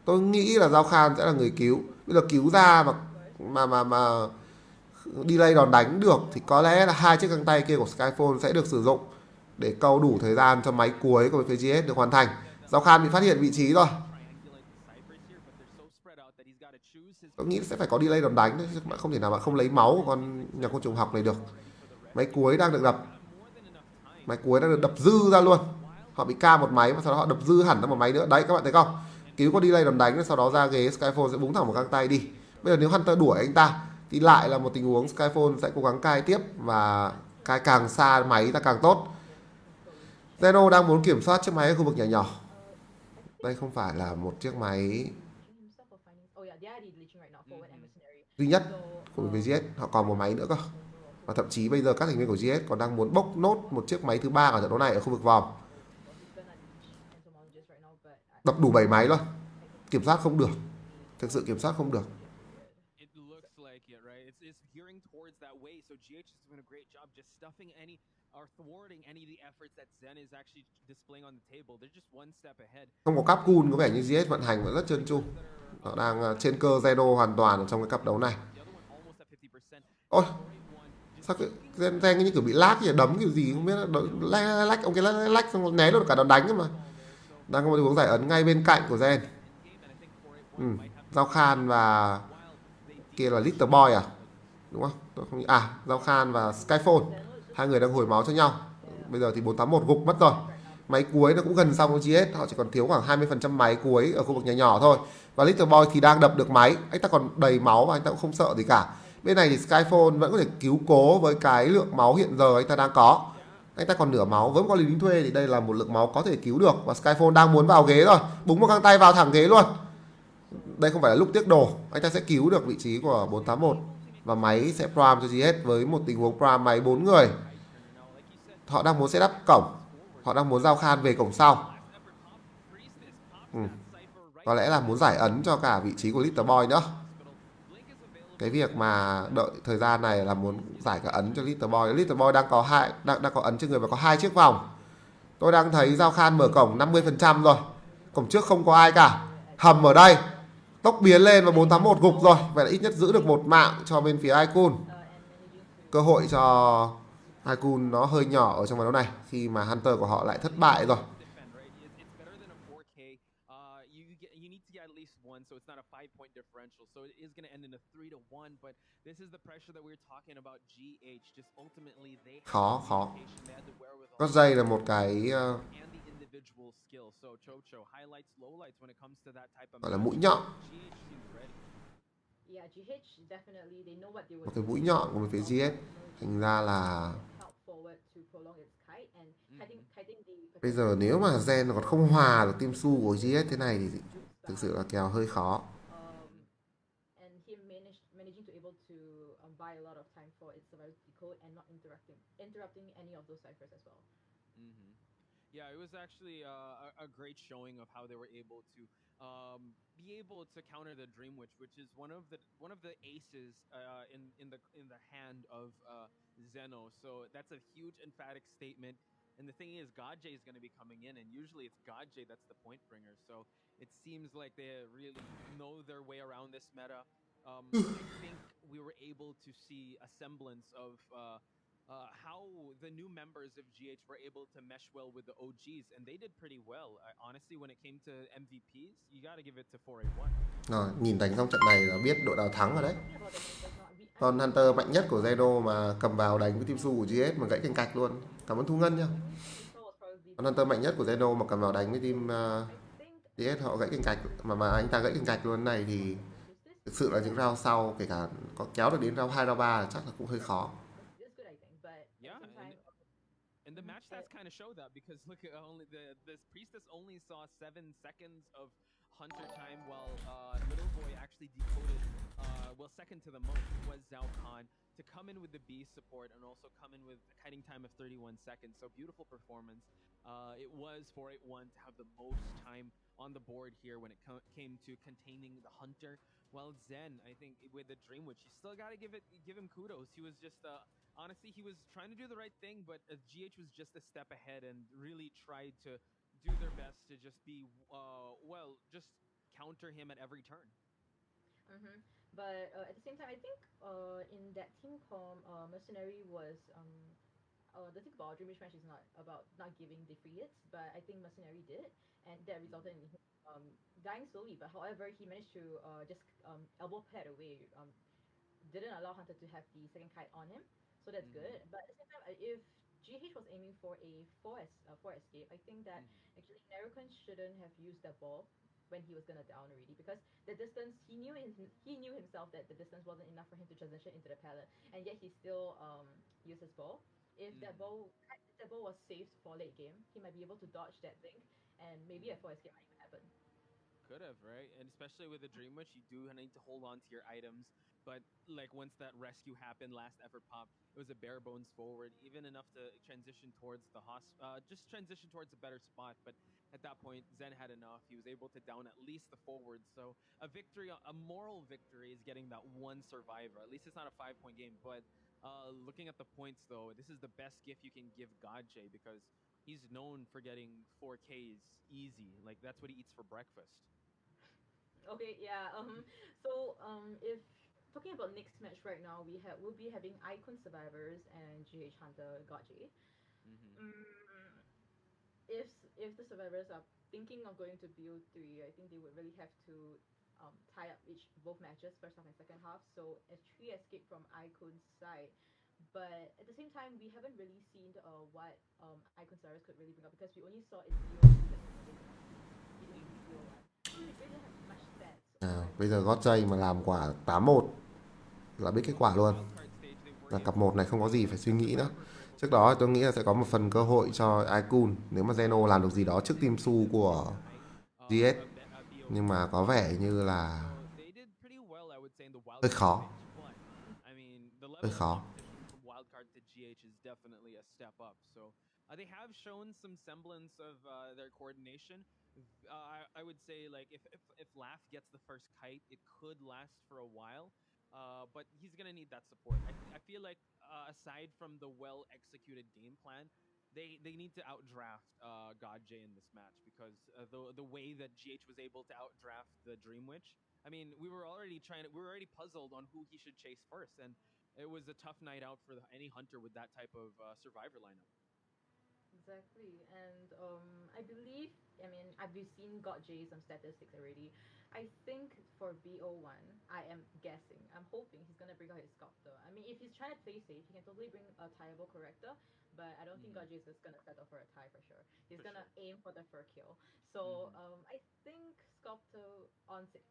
Tôi nghĩ là Giao Khan sẽ là người cứu. Bây giờ cứu ra mà delay đòn đánh được thì có lẽ là 2 chiếc găng tay kia của Skyphone sẽ được sử dụng để câu đủ thời gian cho máy cuối của phía GS được hoàn thành. Giao Khan bị phát hiện vị trí rồi. Tôi nghĩ sẽ phải có delay đòn đánh đấy, chứ không thể nào bạn không lấy máu của con nhà côn trùng học này được. Máy cuối đang được đập. Máy cuối đang được đập dư ra luôn. Họ bị ca một máy và sau đó họ đập dư hẳn ra một máy nữa. Đấy các bạn thấy không? Cứu có delay đòn đánh, sau đó ra ghế Skyphone sẽ búng thẳng một găng tay đi. Bây giờ nếu Hunter đuổi anh ta thì lại là một tình huống Skyphone sẽ cố gắng cai tiếp và cai càng xa máy ta càng tốt. Zeno đang muốn kiểm soát chiếc máy ở khu vực nhỏ nhỏ. Đây không phải là một chiếc máy duy nhất của VGS, họ còn một máy nữa cơ. Và thậm chí bây giờ các thành viên của GS còn đang muốn bốc nốt một chiếc máy thứ 3 ở trận đấu này ở khu vực vòm. Đập đủ 7 máy luôn. Kiểm soát không được. Thực sự kiểm soát không được. Không có cáp cool, có vẻ như GS vận hành vẫn rất trơn tru. Họ đang trên cơ Zeno hoàn toàn ở trong cái cặp đấu này. Ôi, sao cái Gen như kiểu bị lag thì đấm kiểu gì không biết, lách ông cái lách xong né luôn cả đòn đánh mà. Đang có một tình huống giải ấn ngay bên cạnh của Gen. Giao Khan và kia là Little Boy à, đúng không? Tôi không... Giao Khan và Skyphone, hai người đang hồi máu cho nhau. Bây giờ thì 481 gục mất rồi. Máy cuối nó cũng gần xong với GS, họ chỉ còn thiếu khoảng 20% máy cuối ở khu vực nhỏ nhỏ thôi. Và Little Boy thì đang đập được máy, anh ta còn đầy máu và anh ta cũng không sợ gì cả. Bên này thì Skyfall vẫn có thể cứu cố với cái lượng máu hiện giờ anh ta đang có. Anh ta còn nửa máu, với một con lính thuê thì đây là một lượng máu có thể cứu được. Và Skyfall đang muốn vào ghế rồi, búng một găng tay vào thẳng ghế luôn. Đây không phải là lúc tiếc đồ, anh ta sẽ cứu được vị trí của 481. Và máy sẽ prime cho GS với một tình huống prime máy 4 người. Họ đang muốn setup cổng, họ đang muốn giao Khan về cổng sau. Có lẽ là muốn giải ấn cho cả vị trí của Little Boy nữa. Cái việc mà đợi thời gian này là muốn giải cả ấn cho Little Boy. Little Boy đang có ấn trên người và có 2 chiếc vòng. Tôi đang thấy Giao Khan mở cổng 50% rồi. Cổng trước không có ai cả. Hầm ở đây, tốc biến lên và 481 gục rồi. Vậy là ít nhất giữ được một mạng cho bên phía Icon. Cơ hội cho Icon nó hơi nhỏ ở trong ván đấu này khi mà Hunter của họ lại thất bại rồi. So it's not a 5-point differential. So it is going to end in a 3-1. But this is the pressure that we were talking about. GH just ultimately they Khó. they had the wherewithal. Có dây là một cái And the individual skill. So Chocho highlights, lowlights when it comes to that type of. gọi là mũi nhọn. GH seems ready. Yeah, GH definitely they know what they were Một cái mũi nhọn của phía GS. Thành ra là help forward to prolong its kite and kiting the. bây giờ nếu mà Gen còn không hòa được team Su của GS thế này thì thực sự là kèo hơi khó. And him managing to able to buy a lot of time for its survival decode and not interrupting any of those ciphers as well. Yeah, it was actually a great showing of how they were able to be able to counter the Dream Witch, which is one of the aces in the hand of Zeno. So that's a huge emphatic statement. And the thing is, Godjay is going to be coming in, and usually it's Godjay that's the point bringer. So it seems like they really know their way around this meta. I think we were able to see a semblance of how the new members of GH were able to mesh well with the OGs, and they did pretty well. Honestly, when it came to MVPs, you got to give it to 481. Rồi, nhìn đánh xong trận này là biết đội nào thắng rồi đấy. Còn Hunter mạnh nhất của Zeno mà cầm vào đánh với team Su của GS mà gãy cành cạch luôn. Cảm ơn Thu Ngân nha. Còn Hunter mạnh nhất của Zeno mà cầm vào đánh với team GS họ gãy cành cạch mà anh ta gãy cành cạch luôn này thì thực sự là những round sau kể cả có kéo được đến round 2, round 3 chắc là cũng hơi khó. Yeah, and the match stats kind of show that because look at only this priestess only saw 7 seconds of Hunter time while Little Boy actually decoded second to the most was Zhao Khan to come in with the B support and also come in with a kiting time of 31 seconds. So beautiful performance. It was 481 to have the most time on the board here when it came to containing the Hunter. Well, Zen, I think with the Dream Witch, you still got to give him kudos. He was just honestly, he was trying to do the right thing, but GH was just a step ahead and really tried to do their best to just be just counter him at every turn. But at the same time, I think in that team com, Mercenary was the thing about Dream Witch match is not about not giving the free hits, but I think Mercenary did, and that resulted in him dying slowly. But however, he managed to just elbow pad away, didn't allow Hunter to have the second kite on him, so that's good. But at the same time, if GH was aiming for a 4 escape, I think that actually Narukon shouldn't have used that ball when he was gonna down already, because the distance he knew himself that the distance wasn't enough for him to transition into the pallet, and yet he still used his ball. If that ball was saved for late game, he might be able to dodge that thing, and maybe a 4 escape might even happen. Could have, right? And especially with the Dream Witch, you do need to hold on to your items. But like once that rescue happened, last effort pop, it was a bare bones forward, even enough to transition towards the just transition towards a better spot. But at that point, Zen had enough. He was able to down at least the forward. So a victory, a moral victory, is getting that one survivor. At least it's not a 5-point game. But looking at the points, though, this is the best gift you can give Godjay because he's known for getting 4Ks easy. Like that's what he eats for breakfast. Okay, yeah. So if talking about next match right now, we'll be having Icon Survivors and GH Hunter Godjay. If the survivors are thinking of going to BO3, I think they would really have to tie up both matches, first half and second half. So a 3 escape from Icon's side. But at the same time, we haven't really seen what Icon Cyrus could really bring up because we only saw it really didn't have much stats. Bây giờ gót dây mà làm quả 8-1 là biết kết quả luôn. Là cặp 1 này không có gì phải suy nghĩ nữa. Trước đó tôi nghĩ là sẽ có một phần cơ hội cho Icon nếu mà Zeno làm được gì đó trước team Su của GS. Nhưng mà có vẻ như là hơi khó. Hơi khó. They have shown some semblance of their coordination. I would say like if Laugh gets the first kite, it could last for a while. But he's gonna need that support. I feel like aside from the well-executed game plan, they need to outdraft GODJ in this match because the way that GH was able to outdraft the Dream Witch. I mean, we were already puzzled on who he should chase first, and it was a tough night out for any hunter with that type of survivor lineup. Exactly, and I believe, I mean, we've seen GODJ some statistics already. I think for BO1, I am guessing, I'm hoping he's gonna bring out his Sculptor. I mean, if he's trying to play safe, he can totally bring a tieable corrector, but I don't think GODJ is just gonna settle for a tie for sure. He's gonna aim for the fur kill. So I think Sculptor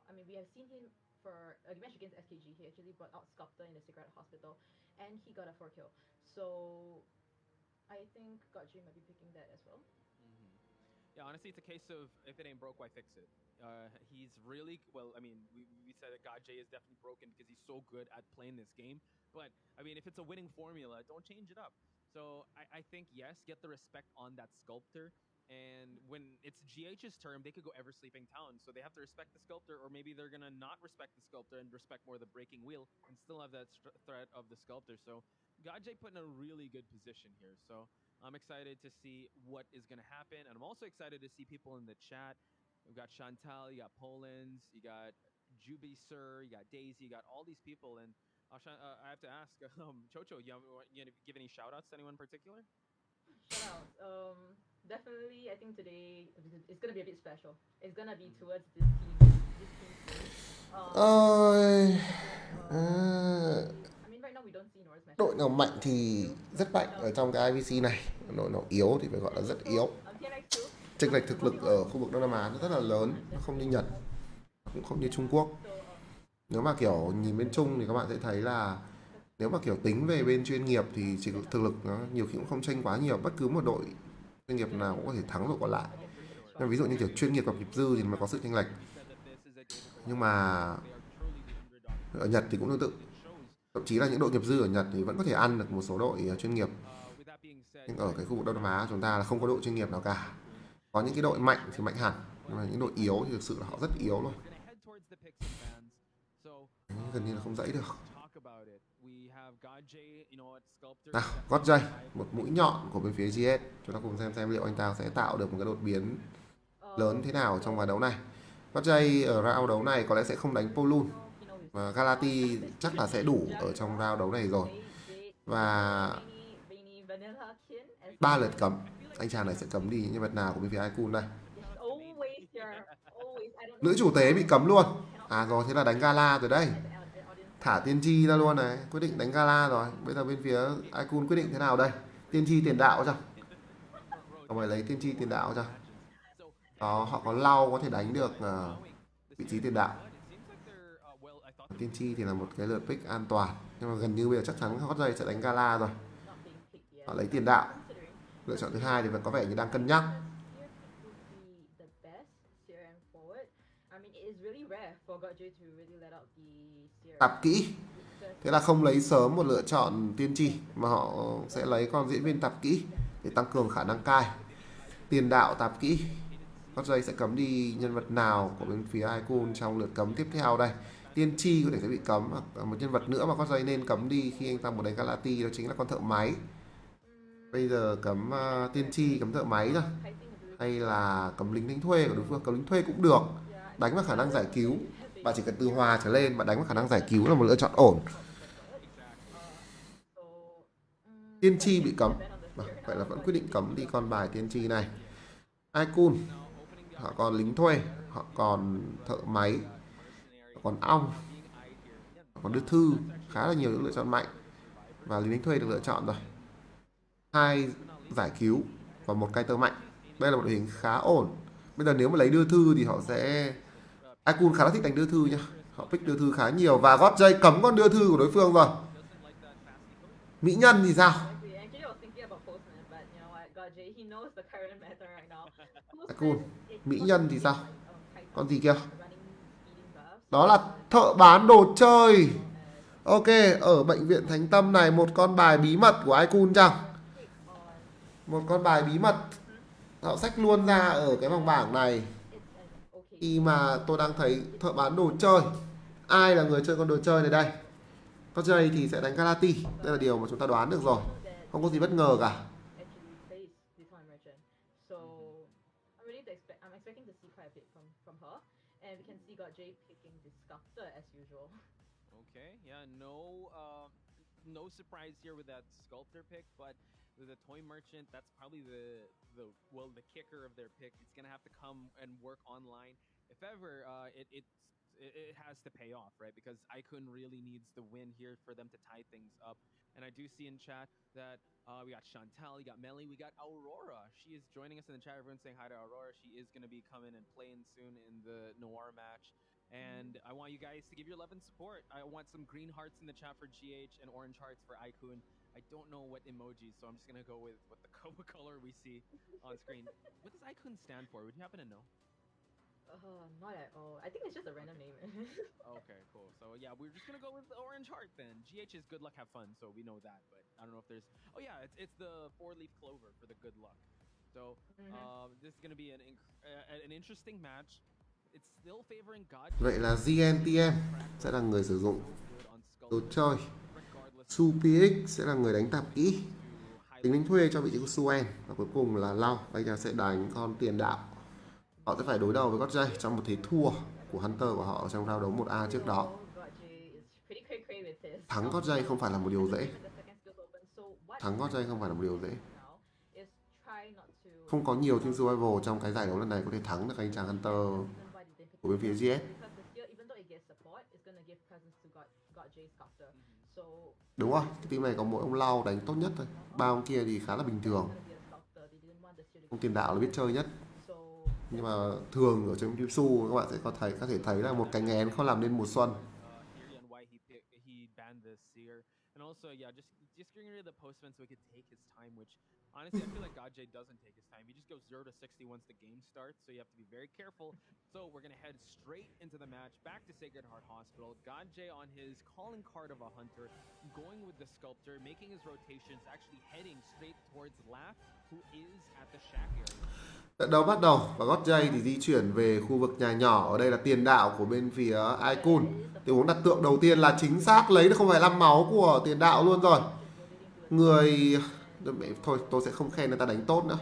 I mean, we have seen him for a match against SKG. He actually brought out Sculptor in the Secret Hospital, and he got a 4 kill. So I think GODJ might be picking that as well. Yeah, honestly, it's a case of if it ain't broke, why fix it? He's really well. I mean, we said that GODJ is definitely broken because he's so good at playing this game. But I mean, if it's a winning formula, don't change it up. So I think yes, get the respect on that Sculptor. And when it's GH's turn, they could go Ever Sleeping Town. So they have to respect the Sculptor, or maybe they're gonna not respect the Sculptor and respect more the Breaking Wheel and still have that threat of the Sculptor. So GODJ put in a really good position here. So I'm excited to see what is going to happen. And I'm also excited to see people in the chat. We've got Chantal, you got Polens, you got Juby Sir, you got Daisy, you got all these people. And I have to ask, Chocho, you gonna give any shout outs to anyone in particular? Shout out. Definitely, I think today it's going to be a bit special. It's going to be towards this team. I mean, right now we don't see Norris match. Đội nào mạnh thì rất mạnh ở trong cái IVC này. Đội nào yếu thì phải gọi là rất yếu. Chênh lệch thực lực ở khu vực Đông Nam Á nó rất là lớn. Nó không như Nhật, cũng không như Trung Quốc. Nếu mà kiểu nhìn bên Trung thì các bạn sẽ thấy là nếu mà kiểu tính về bên chuyên nghiệp thì chỉ thực lực nó nhiều khi cũng không chênh quá nhiều. Bất cứ một đội chuyên nghiệp nào cũng có thể thắng đội còn lại. Nhưng ví dụ như kiểu chuyên nghiệp gặp nghiệp dư thì mới có sự chênh lệch. Nhưng mà ở Nhật thì cũng tương tự. Thậm chí là những đội nghiệp dư ở Nhật thì vẫn có thể ăn được một số đội chuyên nghiệp. Nhưng ở cái khu vực Đông Nam Á chúng ta là không có đội chuyên nghiệp nào cả. Có những cái đội mạnh thì mạnh hẳn, nhưng mà những đội yếu thì thực sự là họ rất yếu luôn. Gần như là không dãy được. Nào, GODJ, một mũi nhọn của bên phía GS. Chúng ta cùng xem liệu anh ta sẽ tạo được một cái đột biến lớn thế nào trong ván đấu này. GODJ ở round đấu này có lẽ sẽ không đánh Polun. Và Galati chắc là sẽ đủ ở trong round đấu này rồi. Và 3 lượt cấm. Anh chàng này sẽ cấm đi những nhân vật nào của bên phía Icon đây. Nữ chủ tế bị cấm luôn. À rồi, thế là đánh Gala rồi đây. Thả Tiên Tri ra luôn này. Quyết định đánh Gala rồi. Bây giờ bên phía Icon quyết định thế nào đây? Tiên Tri tiền đạo cho. Ông phải lấy Tiên Tri tiền đạo cho. Đó, họ có lau có thể đánh được vị trí tiền đạo. Tiên Tri thì là một cái lượt pick an toàn. Nhưng mà gần như bây giờ chắc chắn GODJ sẽ đánh Gala rồi. Họ lấy tiền đạo. Lựa chọn thứ hai thì vẫn có vẻ như đang cân nhắc. Tạp kỹ. Thế là không lấy sớm một lựa chọn Tiên Tri, mà họ sẽ lấy con diễn viên tạp kỹ để tăng cường khả năng cai. Tiền đạo tạp kỹ. GODJ sẽ cấm đi nhân vật nào của bên phía Icon trong lượt cấm tiếp theo đây. Tiên Tri có thể sẽ bị cấm. Một nhân vật nữa mà GODJ nên cấm đi khi anh ta muốn đánh Galati đó chính là con thợ máy. Bây giờ cấm Tiên Tri, cấm thợ máy thôi. Hay là cấm lính đánh thuê của đối phương. Cấm lính thuê cũng được. Đánh vào khả năng giải cứu. Bạn chỉ cần từ hòa trở lên, bạn đánh vào khả năng giải cứu là một lựa chọn ổn. Tiên Tri bị cấm. Vậy là vẫn quyết định cấm đi con bài Tiên Tri này. Icon, họ còn lính thuê, họ còn thợ máy, họ còn ong, họ còn đưa thư. Khá là nhiều những lựa chọn mạnh. Và lính đánh thuê được lựa chọn rồi. 2 giải cứu và một Kaiter mạnh. Đây là một đội hình khá ổn. Bây giờ nếu mà lấy đưa thư thì họ sẽ... Icon khá là thích đánh đưa thư nha. Họ pick đưa thư khá nhiều và Godjay cấm con đưa thư của đối phương rồi. Mỹ Nhân thì sao? Actually, I was thinking about Postman, but you know what, God J, he knows the current meta right now. Icon, Postman Mỹ is Nhân thì sao? Kaito Con gì kia? running speeding buffs. Đó là thợ bán đồ chơi. Ok, ở bệnh viện Thánh Tâm này một con bài bí mật của Icon chăng? Một con bài bí mật. Họ xách luôn ra ở cái vòng bảng này. Khi mà tôi đang thấy thợ bán đồ chơi. Ai là người chơi con đồ chơi này đây? Godjay thì sẽ đánh Galati. Đây là điều mà chúng ta đoán được rồi. Không có gì bất ngờ cả. Actually plays this one merchant, so I'm expecting to see quite a bit from her, and we can see God J picking the sculptor as usual. Okay, yeah, no surprise here with that sculptor pick, but with the toy merchant, that's probably the kicker of their pick. It's gonna have to come and work online. If ever, it has to pay off, right? Because Icon really needs the win here for them to tie things up. And I do see in chat that we got Chantal, we got Melly, we got Aurora. She is joining us in the chat. Everyone's saying hi to Aurora. She is going to be coming and playing soon in the Noir match. And I want you guys to give your love and support. I want some green hearts in the chat for GH and orange hearts for Icon. I don't know what emojis, so I'm just going to go with what the color we see on screen. What does Icon stand for? Would you happen to know? Not at all. I think it's just a random name. Okay, cool. So yeah, we're just gonna go with the orange heart then. GH is good luck, have fun, so we know that. But I don't know if there's. Oh yeah, it's the 4-leaf clover for the good luck. So this is gonna be an interesting match. It's still favoring God. Vậy là GNTM sẽ là người sử dụng đồ chơi. SuPX sẽ là người đánh tạp kỹ. Tính lính thuê cho vị trí của Suen. Và cuối cùng là Lau. Bây giờ sẽ đánh con tiền đạo. Họ sẽ phải đối đầu với Godjay trong một thế thua của Hunter của họ trong round đấu 1A trước đó. Thắng Godjay không phải là một điều dễ. Thắng Godjay không phải là một điều dễ. Không có nhiều team survival trong cái giải đấu lần này có thể thắng được anh chàng Hunter của bên phía GS. Đúng rồi, cái team này có mỗi ông Lau đánh tốt nhất thôi. Ba ông kia thì khá là bình thường. Ông tiền đạo là biết chơi nhất. Nhưng mà thường ở trong Team Su các bạn sẽ có thể thấy là một cái nghén không làm nên mùa xuân. Honestly, I feel like God J doesn't take his time. He just goes 0 to 60 once the game starts, so you have to be very careful. So we're going to head straight into the match, back to Sacred Heart Hospital. God J on his calling card of a hunter, going with the sculptor, making his rotations, actually heading straight towards Laugh, who is at the shack area. Trận đấu bắt đầu và Godjay thì di chuyển về khu vực nhà nhỏ. Ở đây là tiền đạo của bên phía Icon. Tình huống đặt tượng đầu tiên là chính xác, lấy được 0,5 máu của tiền đạo luôn rồi. Thôi tôi sẽ không khen người ta đánh tốt nữa.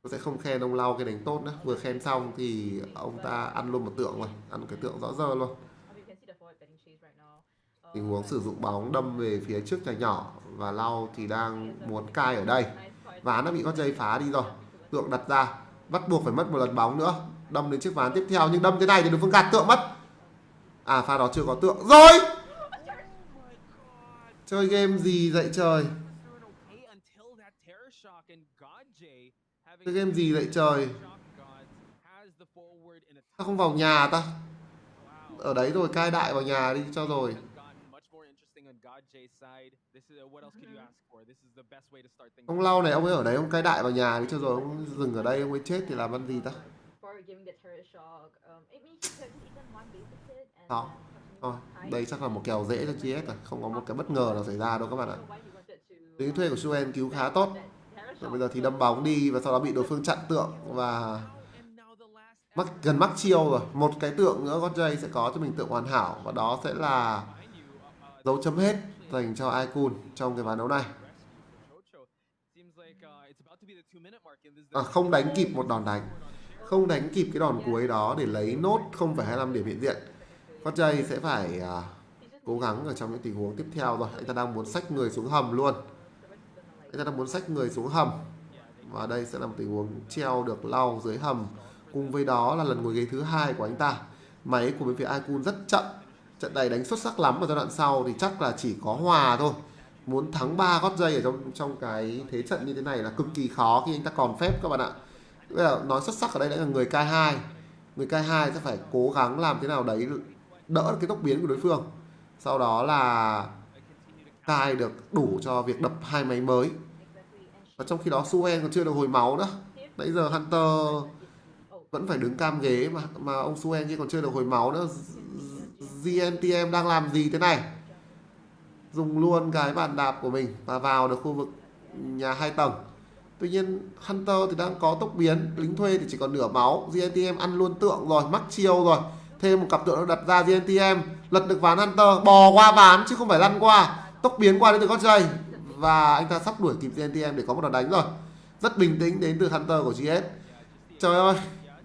Tôi sẽ không khen ông Lau cái đánh tốt nữa. Vừa khen xong thì ông ta ăn luôn một tượng rồi. Ăn cái tượng rõ rơ luôn. Tình huống sử dụng bóng đâm về phía trước nhà nhỏ. Và Lau thì đang muốn cai ở đây. Ván đã bị Godjay phá đi rồi. Tượng đặt ra, bắt buộc phải mất một lần bóng nữa. Đâm đến chiếc ván tiếp theo, nhưng đâm thế này thì đối phương gạt tượng mất. À, pha đó chưa có tượng. Rồi! Chơi game gì vậy trời? Chơi game gì vậy trời? Sao không vào nhà ta? Ở đấy rồi, cai đại vào nhà đi cho rồi. Ông Lau này, ông ấy ở đấy, ông cai đại vào nhà đi cho rồi. Ông dừng ở đây, ông ấy chết thì làm ăn gì ta? Đó. Thôi, đây chắc là một kèo dễ cho GS rồi. Không có một cái bất ngờ nào xảy ra đâu các bạn ạ. Tính thuê của Suen cứu khá tốt. Rồi bây giờ thì đâm bóng đi và sau đó bị đối phương chặn tượng và gần mắc chiêu rồi. Một cái tượng nữa Godjay sẽ có cho mình tượng hoàn hảo và đó sẽ là dấu chấm hết dành cho Icon trong cái ván đấu này. Không đánh kịp một đòn đánh. Không đánh kịp cái đòn cuối đó để lấy nốt 0,25 điểm hiện diện. Godjay sẽ phải cố gắng ở trong những tình huống tiếp theo rồi. Anh ta đang muốn xách người xuống hầm luôn. Và đây sẽ là một tình huống treo được Lau dưới hầm. Cùng với đó là lần ngồi ghế thứ 2 của anh ta. Máy của bên phía Icon rất chậm. Trận này đánh xuất sắc lắm ở giai đoạn sau thì chắc là chỉ có hòa thôi. muốn thắng 3 gót dây ở trong cái thế trận như thế này là cực kỳ khó khi anh ta còn phép các bạn ạ. Bây giờ nói xuất sắc ở đây là người K2. Người K2 sẽ phải cố gắng làm thế nào đấy đỡ cái tốc biến của đối phương. Sau đó là cai được đủ cho việc đập hai máy mới. Và trong khi đó Suen còn chưa được hồi máu nữa. Nãy giờ Hunter vẫn phải đứng cam ghế mà ông Suen kia còn chưa được hồi máu nữa. GNTM đang làm gì thế này? Dùng luôn cái bàn đạp của mình và vào được khu vực nhà 2 tầng. Tuy nhiên Hunter thì đang có tốc biến, lính thuê thì chỉ còn nửa máu. GNTM ăn luôn tượng rồi, mắc chiêu rồi. Thêm một cặp tượng đặt ra, GNTM lật được ván Hunter, bò qua ván chứ không phải lăn qua. Tốc biến qua đến từ gót giày và anh ta sắp đuổi kịp GNTM để có một đòn đánh rồi. Rất bình tĩnh đến từ Hunter của GS. Trời ơi,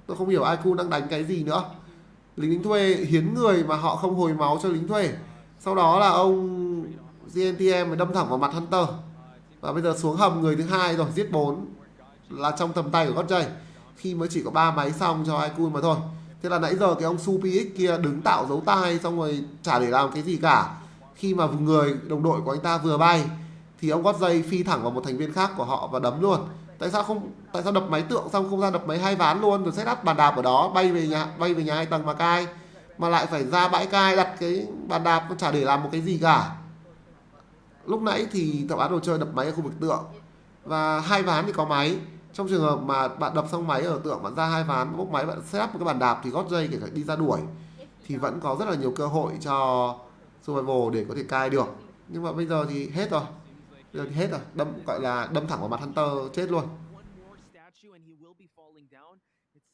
tôi không hiểu IQ đang đánh cái gì nữa. Lính thuê hiến người mà họ không hồi máu cho lính thuê. Sau đó là ông GNTM mới đâm thẳng vào mặt Hunter. Và bây giờ xuống hầm người thứ hai rồi, giết 4 là trong tầm tay của gót giày. Khi mới chỉ có 3 máy xong cho IQ mà thôi. Thế là nãy giờ cái ông SuPX kia đứng tạo dấu tay xong rồi chả để làm cái gì cả. Khi mà người đồng đội của anh ta vừa bay thì ông gót giày phi thẳng vào một thành viên khác của họ và đấm luôn. Tại sao đập máy tượng xong không ra đập máy 2 ván luôn rồi set up bàn đạp ở đó bay về nhà 2 tầng mà cai, mà lại phải ra bãi cai đặt cái bàn đạp chả để làm một cái gì cả. Lúc nãy thì thợ bán đồ chơi đập máy ở khu vực tượng và 2 ván thì có máy. Trong trường hợp mà bạn đập xong máy ở tượng, bạn ra 2 ván bốc máy, bạn set up một cái bàn đạp thì gót dây kể cả đi ra đuổi thì vẫn có rất là nhiều cơ hội cho survival để có thể cai được. Nhưng mà bây giờ thì hết rồi. Bây giờ thì hết rồi, gọi là đâm thẳng vào mặt Hunter chết luôn.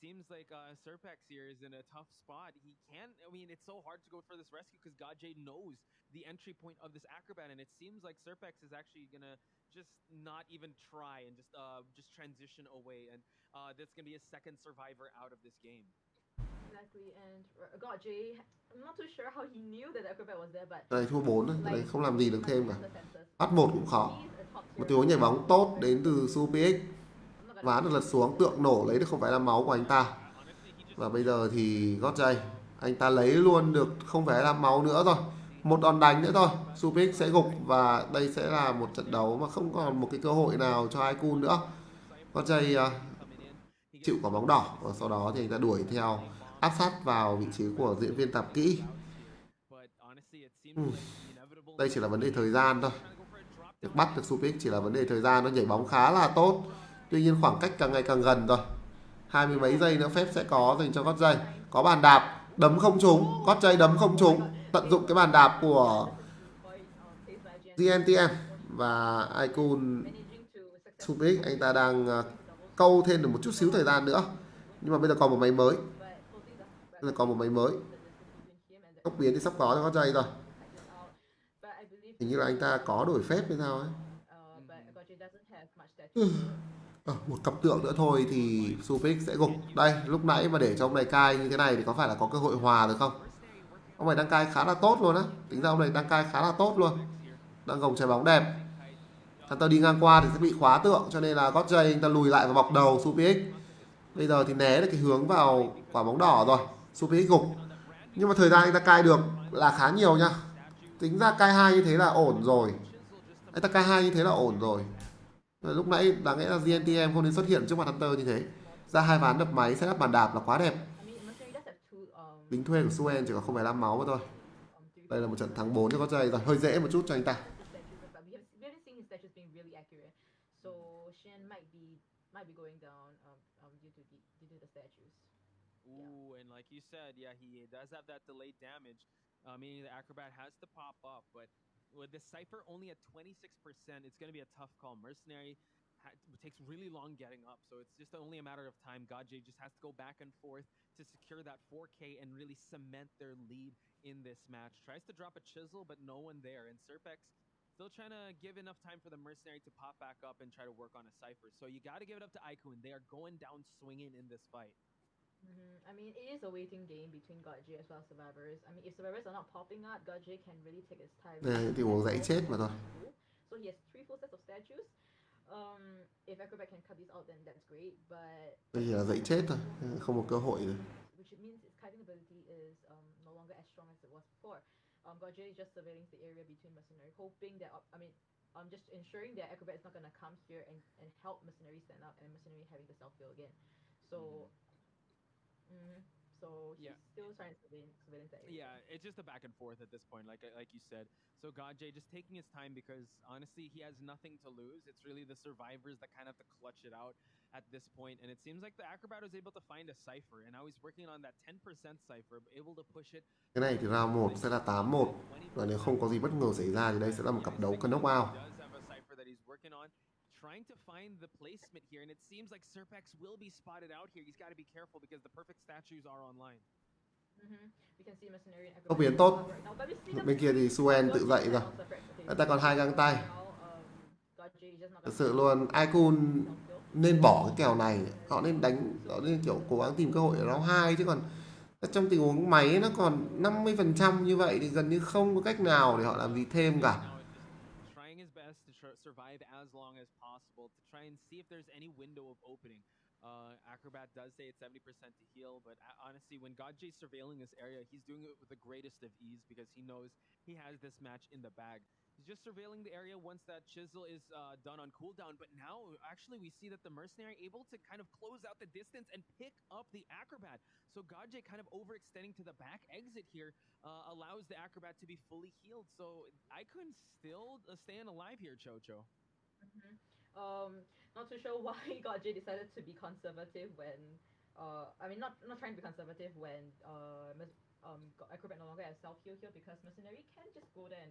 Seems like Serpex here is in a tough spot. He can't, I mean, it's so hard to go for this rescue because Godjay knows the entry point of this acrobat, and it seems like Serpex is actually gonna just not even try and just transition away, and that's gonna be a second survivor out of this game. Exactly, and Godjay, I'm not too sure how he knew that the acrobat was there, but Đây thua 4 đây, không làm gì được thêm cả. Bắt 1 cũng khó. Một tình huống nhảy bóng tốt đến từ SuPX. Ván được lật xuống, tượng nổ lấy được 0,5 máu của anh ta. Và bây giờ thì gót giày, anh ta lấy luôn được 0,5 máu nữa rồi. Một đòn đánh nữa thôi, SuPX sẽ gục và đây sẽ là một trận đấu mà không còn một cái cơ hội nào cho IQ nữa. Gót giày chịu quả bóng đỏ và sau đó thì anh ta đuổi theo áp sát vào vị trí của diễn viên tạp kỹ. Đây chỉ là vấn đề thời gian thôi. Được bắt được SuPX chỉ là vấn đề thời gian, nó nhảy bóng khá là tốt. Tuy nhiên khoảng cách càng ngày càng gần rồi. 20 mấy giây nữa phép sẽ có dành cho gót giày. Có bàn đạp, đấm không trúng, gót giày đấm không trúng. Tận dụng cái bàn đạp của GNTM và Icon SuPX, anh ta đang câu thêm được một chút xíu thời gian nữa. Nhưng mà bây giờ còn một máy mới. Bây giờ còn một máy mới. Tốc biến thì sắp có cho gót giày rồi. Hình như là anh ta có đổi phép hay sao ấy. Một cặp tượng nữa thôi thì SuPX sẽ gục. Đây, lúc nãy mà để cho ông này cai như thế này thì có phải là có cơ hội hòa được không? Ông này đang cai khá là tốt luôn á. Tính ra ông này đang cai khá là tốt luôn. Đang gồng trái bóng đẹp. Hunter đi ngang qua thì sẽ bị khóa tượng, cho nên là gót giày anh ta lùi lại và bọc đầu SuPX. Bây giờ thì né được cái hướng vào quả bóng đỏ rồi. SuPX gục. Nhưng mà thời gian anh ta cai được là khá nhiều nha. Tính ra cai 2 như thế là ổn rồi. Anh ta cai 2 như thế là ổn rồi. Lúc nãy đáng lẽ là GNTM không nên xuất hiện trước mặt Hunter như thế. Ra 2 ván đập máy, setup bàn đạp là quá đẹp. Lính thuê của Suen chỉ có 0,5 máu mà thôi. Đây là một trận thắng 4 cho gót giày rồi, hơi dễ một chút cho anh ta. Ooh, and like you said, yeah, he does have that delayed damage, meaning the acrobat has to pop up, but with the Cypher only at 26%, it's going to be a tough call. Mercenary takes really long getting up, so it's just only a matter of time. Godjay just has to go back and forth to secure that 4K and really cement their lead in this match. Tries to drop a chisel, but no one there, and Serpex still trying to give enough time for the Mercenary to pop back up and try to work on a Cypher. So you got to give it up to Icon. They are going down swinging in this fight. I mean, it is a waiting game between Godjay as well as Survivors. I mean, if Survivors are not popping out, Godjay can really take his time. Đây, những tình huống dãy chết mà thôi. So he has 3 full sets of statues. If Acrobat can cut these out, then that's great. But đây là dãy chết thôi, không có cơ hội rồi. Which means its kiting ability is no longer as strong as it was before. Gojira is just surveilling the area between Mercenary, hoping that just ensuring that Acrobat is not gonna come here and help Mercenary stand up and Mercenary having the self heal again. So so he's Yeah. still trying to surveillance that area. Yeah, it's just a back and forth at this point, like you said. So Godjay just taking his time because honestly he has nothing to lose. It's really the survivors that kind of have to clutch it out at this point. And it seems like the Acrobat was able to find a cipher, and now he's working on that 10% cipher, able to push it. Cái này thì round 1 sẽ là 8-1, và nếu không có gì bất ngờ xảy ra thì đây sẽ là một cặp đấu cân knockout. Does have a cipher that he's working on, trying to find the placement here, and it seems like Serpex will be spotted out here. He's got to be careful because the perfect statues are online. We can see Mercenary and Tốc Acrobat biến tốt. right now, but we see the Bên kia thì Suen tự dậy rồi. Người ta còn 2 găng tay. Gojira is just not Thật gonna sự luôn, Icon nên bỏ cái kèo này, họ nên kiểu cố gắng tìm cơ hội ở round 2, chứ còn trong tình huống máy nó còn 50% như vậy thì gần như không có cách nào để họ làm gì thêm cả. Now just trying his best to survive as long as possible to try and see if there's any window of opening. Acrobat does say it's 70% to heal, but honestly, when Godjay's surveilling this area, he's doing it with the greatest of ease because he knows he has this match in the bag. He's just surveilling the area once that chisel is done on cooldown, but now actually we see that the Mercenary able to kind of close out the distance and pick up the Acrobat. So Godjay kind of overextending to the back exit here allows the Acrobat to be fully healed. So Icon still staying alive here, Chocho. Not too sure why Gojira decided to be conservative when not trying to be conservative when Acrobat no longer has self heal here, because Mercenary can just go there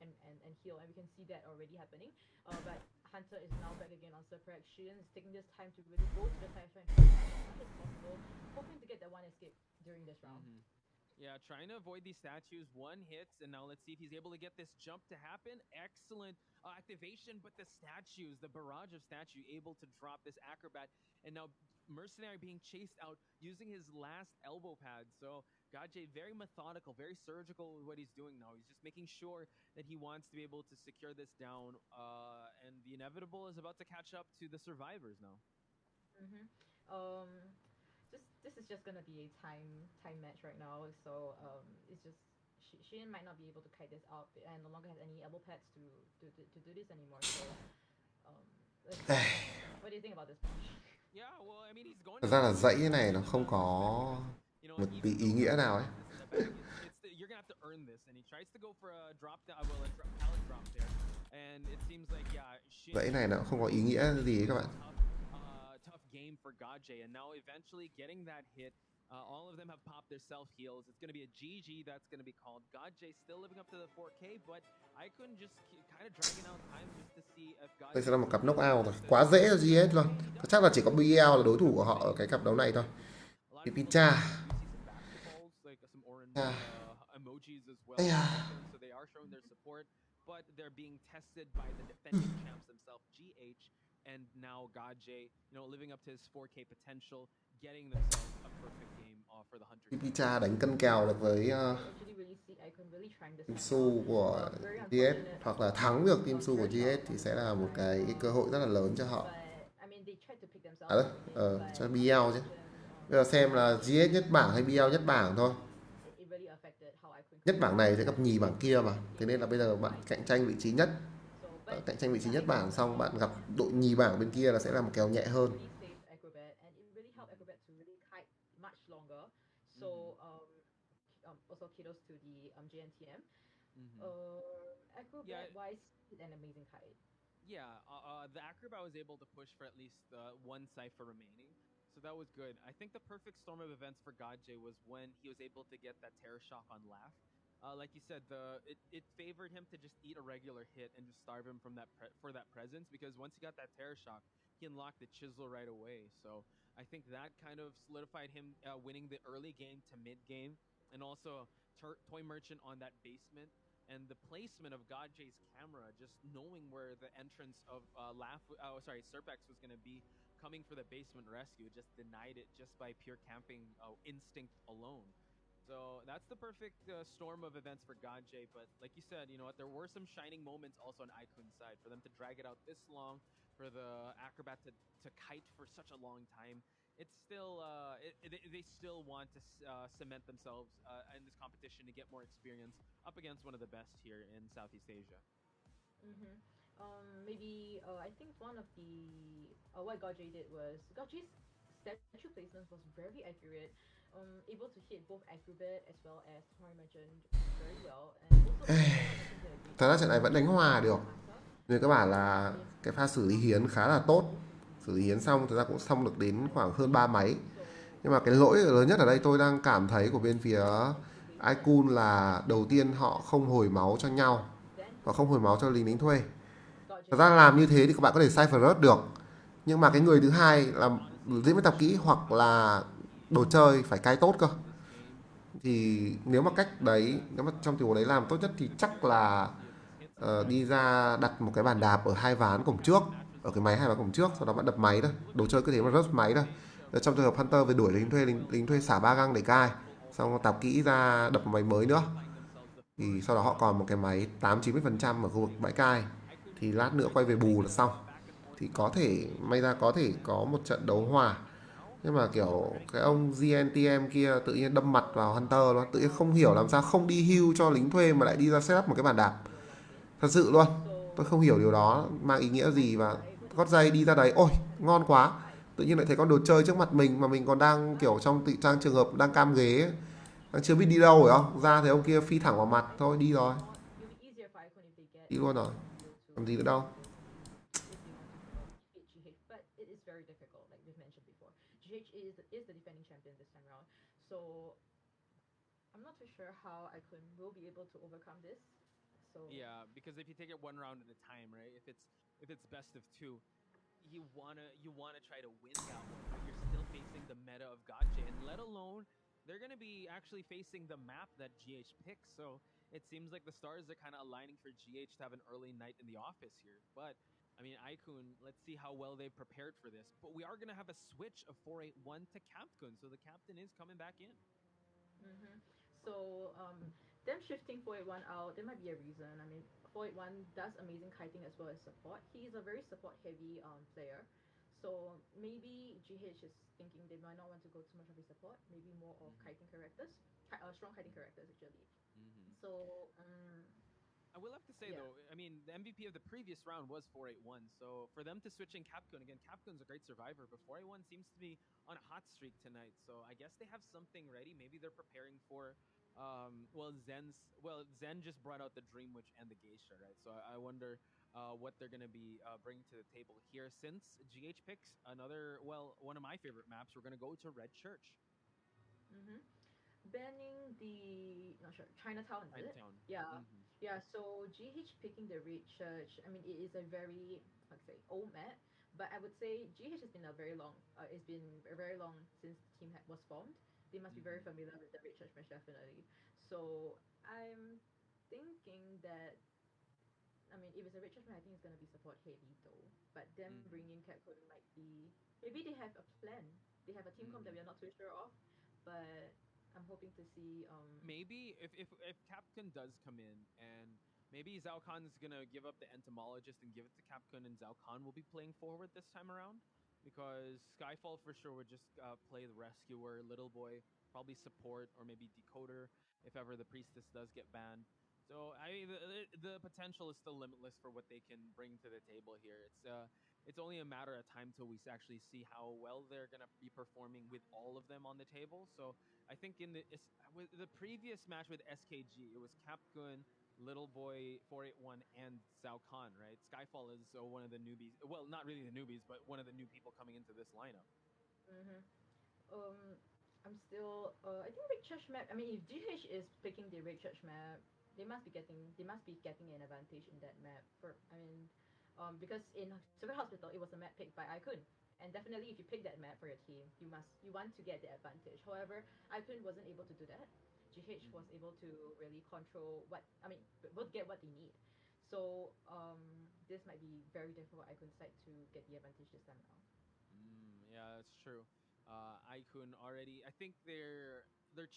and heal, and we can see that already happening. But Hunter is now back again on Serpex. Shion is taking this time to really go to the cipher and try as much as possible, hoping to get that one escape during this round. Yeah, trying to avoid these statues. One hits, and now let's see if he's able to get this jump to happen. Excellent activation, but the statues, the barrage of statue, able to drop this Acrobat. And now Mercenary being chased out using his last elbow pad. So Godjay very methodical, very surgical with what he's doing now. He's just making sure that he wants to be able to secure this down. And the inevitable is about to catch up to the survivors now. This is just gonna be a time match right now. So it's just Shion might not be able to kite this up and no longer has any elbow pads to do this anymore. So what do you think about this match? Yeah, well, I mean, he's going. Thật ra là dãy cái này nó không có một tí ý nghĩa nào ấy. You're gonna have to earn this, and he tries to go for a drop down, a pallet drop there, and it seems like Dãy này nó không có ý nghĩa gì ấy các bạn. Tough game for Godjay, and now eventually getting that hit. All of them have popped their self heals. It's going to be a GG that's going to be called. Godjay still living up to the 4K, but Icon just kind of dragging out time just to see if Godjay. Đây sẽ là một cặp knockout rồi, quá dễ cho GS luôn. Chắc là chỉ có BL là đối thủ của họ ở cái cặp đấu này thôi. Pipita. Emojis as well. So they are showing their support, but they're being tested by the defending champs themselves, GH. And now Godjay, living up to his 4K potential, getting themselves a perfect game for the Hunter. Pipita đánh cân kèo được với Team Su của GS, hoặc là thắng được Team Su của GS thì sẽ là một cái cơ hội rất là lớn cho họ. Cho BL chứ. Bây giờ xem là GS nhất bảng hay BL nhất bảng thôi. Nhất bảng này sẽ gặp nhì bảng kia mà. Thế nên là bây giờ bạn cạnh tranh vị trí nhất. Cạnh tranh vị trí nhất bảng xong bạn gặp đội nhì bảng bên kia là sẽ là một kèo nhẹ hơn. Also kudos to the JNTM. Acrobat wise, did an amazing kite. Yeah, the Acrobat was able to push for at least one cipher remaining, so that was good. I think the perfect storm of events for Godjay was when he was able to get that Terror Shock on Laugh. Like you said, it favored him to just eat a regular hit and just starve him from that presence, because once he got that Terror Shock, he unlocked the chisel right away. So I think that kind of solidified him winning the early game to mid game, and also Toy Merchant on that basement, and the placement of Godjay's camera, just knowing where the entrance of Serpex was going to be coming for the basement rescue, just denied it just by pure camping instinct alone. So that's the perfect storm of events for Godjay. But like you said, there were some shining moments also on Ikun's side. For them to drag it out this long, for the Acrobat to kite for such a long time, it's still they still want to cement themselves in this competition to get more experience up against one of the best here in Southeast Asia. Mm-hmm. Maybe I think one of the what Gajay did was Gajay's statue placement was very accurate. Able to hit both Acrobat as well as Tori mentioned very well, and also Tori mentioned did a great Thật ra job trận này vẫn đánh with hòa được. Masa. Như các bạn Yeah, là against cái pha Masa. xử lý hiến khá là tốt. Xử lý hiến xong thực ra cũng xong được đến khoảng hơn 3 máy. So Nhưng mà cái lỗi lớn nhất ở đây tôi đang cảm thấy của bên phía Icon là đầu tiên họ không hồi máu cho nhau và không hồi máu cho lính đánh thuê. Thật ra làm như thế thì các bạn có thể cipher rớt được. Nhưng mà cái người thứ hai là diễn với tập kỹ hoặc là đồ chơi phải cai tốt cơ. Thì nếu mà cách đấy, nếu mà trong tình huống đấy làm tốt nhất thì chắc là đi ra đặt một cái bàn đạp ở hai ván cổng trước, ở cái máy hai ván cổng trước, sau đó bạn đập máy thôi, đồ chơi cứ thế mà rớt máy thôi. Trong trường hợp Hunter về đuổi lính thuê xả 3 găng để cai, xong tạp kỹ ra đập một máy mới nữa, thì sau đó họ còn một cái máy 8-90% ở khu vực bãi cai, thì lát nữa quay về bù là xong, thì có thể may ra có thể có một trận đấu hòa. Nhưng mà kiểu cái ông GNTM kia tự nhiên đâm mặt vào Hunter luôn, tự nhiên không hiểu làm sao không đi heal cho lính thuê mà lại đi ra setup một cái bàn đạp. Thật sự luôn, tôi không hiểu điều đó mang ý nghĩa gì. Và gót giày đi ra đấy, ôi ngon quá, tự nhiên lại thấy con đồ chơi trước mặt mình mà mình còn đang kiểu trong trang trường hợp đang cam ghế ấy, đang chưa biết đi đâu rồi không, ra thấy ông kia phi thẳng vào mặt thôi đi rồi, it'll be easier for Icon if they get đi luôn rồi, heal to làm gì nữa đâu. if they want to hit GH, but it is very difficult, like we've mentioned before. GH is the defending champion this time around, so I'm not too sure how Icon will be able to overcome this. So Yeah, because if you take it one round at a time, right? If it's best of two, you wanna try to win that one, but you're still facing the meta of Gotcha, and let alone they're gonna be actually facing the map that GH picks. So it seems like the stars are kind of aligning for GH to have an early night in the office here. But I mean, Icon, let's see how well they've prepared for this. But we are gonna have a switch of 481 to Capcom, so the captain is coming back in. mm-hmm. So them shifting 481 out, there might be a reason. I mean, 481 does amazing kiting as well as support. He is a very support heavy player. So maybe GH is thinking they might not want to go too much of his support, maybe more of kiting characters, strong kiting characters actually. Mm-hmm. So I will have to say yeah. though, I mean, the MVP of the previous round was 481. So for them to switch in Capcom again, Capcom's a great survivor, but 481 seems to be on a hot streak tonight. So I guess they have something ready. Maybe they're preparing for Zen just brought out the Dream Witch and the Geisha, right? So I wonder what they're gonna be bringing to the table here. Since GH picks another, well, one of my favorite maps, we're gonna go to Red Church. Mm-hmm. Banning the not sure Chinatown, is it? Chinatown. Yeah, Mm-hmm. yeah. So GH picking the Red Church. I mean, it is a very like say old map, but I would say GH has been a very long. It's been a very long since the team was formed. They must be very Mm-hmm. familiar with the Red Church match definitely. So I'm thinking that I mean, if it's a Red Church match, I think it's gonna be support heavy though. But them Mm-hmm. bringing Capcom might be maybe they have a plan. They have a team comp that we Mm-hmm. are not too sure of, but I'm hoping to see Maybe if Capcom does come in and maybe Zhao Kahn is gonna give up the entomologist and give it to Capcom, and Zhao Kahn will be playing forward this time around, because Skyfall for sure would just play the rescuer, little boy, probably support or maybe decoder if ever the priestess does get banned. So the potential is still limitless for what they can bring to the table here. It's only a matter of time till we actually see how well they're gonna be performing with all of them on the table. So I think with the previous match with SKG, it was Capgun, Little Boy 481, and Zhao Kahn, right? Skyfall is one of the newbies. Well, not really the newbies, but one of the new people coming into this lineup. mm-hmm. um I'm still I think Red Church map. I mean, if GH is picking the Red Church map, they must be getting an advantage in that map. For I mean, because in Super Hospital it was a map picked by Icon, and definitely if you pick that map for your team, you want to get the advantage. However, Icon wasn't able to do that. GH was Mm-hmm. able to really control what I mean, both get what they need. So this might be very difficult for Icon side to get the advantage this time around. Yeah, that's true. Icon already. I think their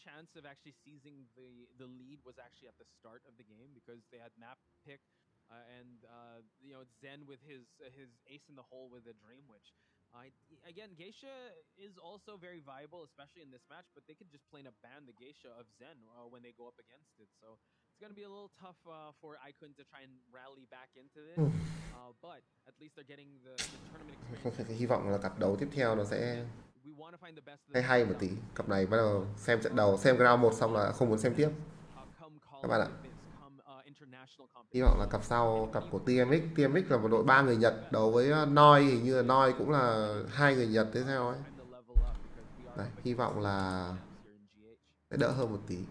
chance of actually seizing the lead was actually at the start of the game, because they had map pick and Zen with his ace in the hole with the Dream Witch. Again, Geisha is also very viable, especially in this match. But they could just plain up ban the Geisha of Zen when they go up against it. So it's gonna be a little tough for Icon to try and rally back into this. But at least they're getting the tournament experience. Hy vọng là cặp đấu tiếp theo nó sẽ We want to find the best of hay the hay best một tí. out. Cặp này bắt đầu xem trận đầu, xem cái round 1 xong là không muốn xem tiếp. Các bạn ạ. Hy vọng là cặp sau, cặp của TMX. TMX là một đội 3 người Nhật đấu với Noi, hình như là Noi cũng là 2 người Nhật thế sao ấy. Đấy, hy vọng là sẽ đỡ hơn một tí. Like,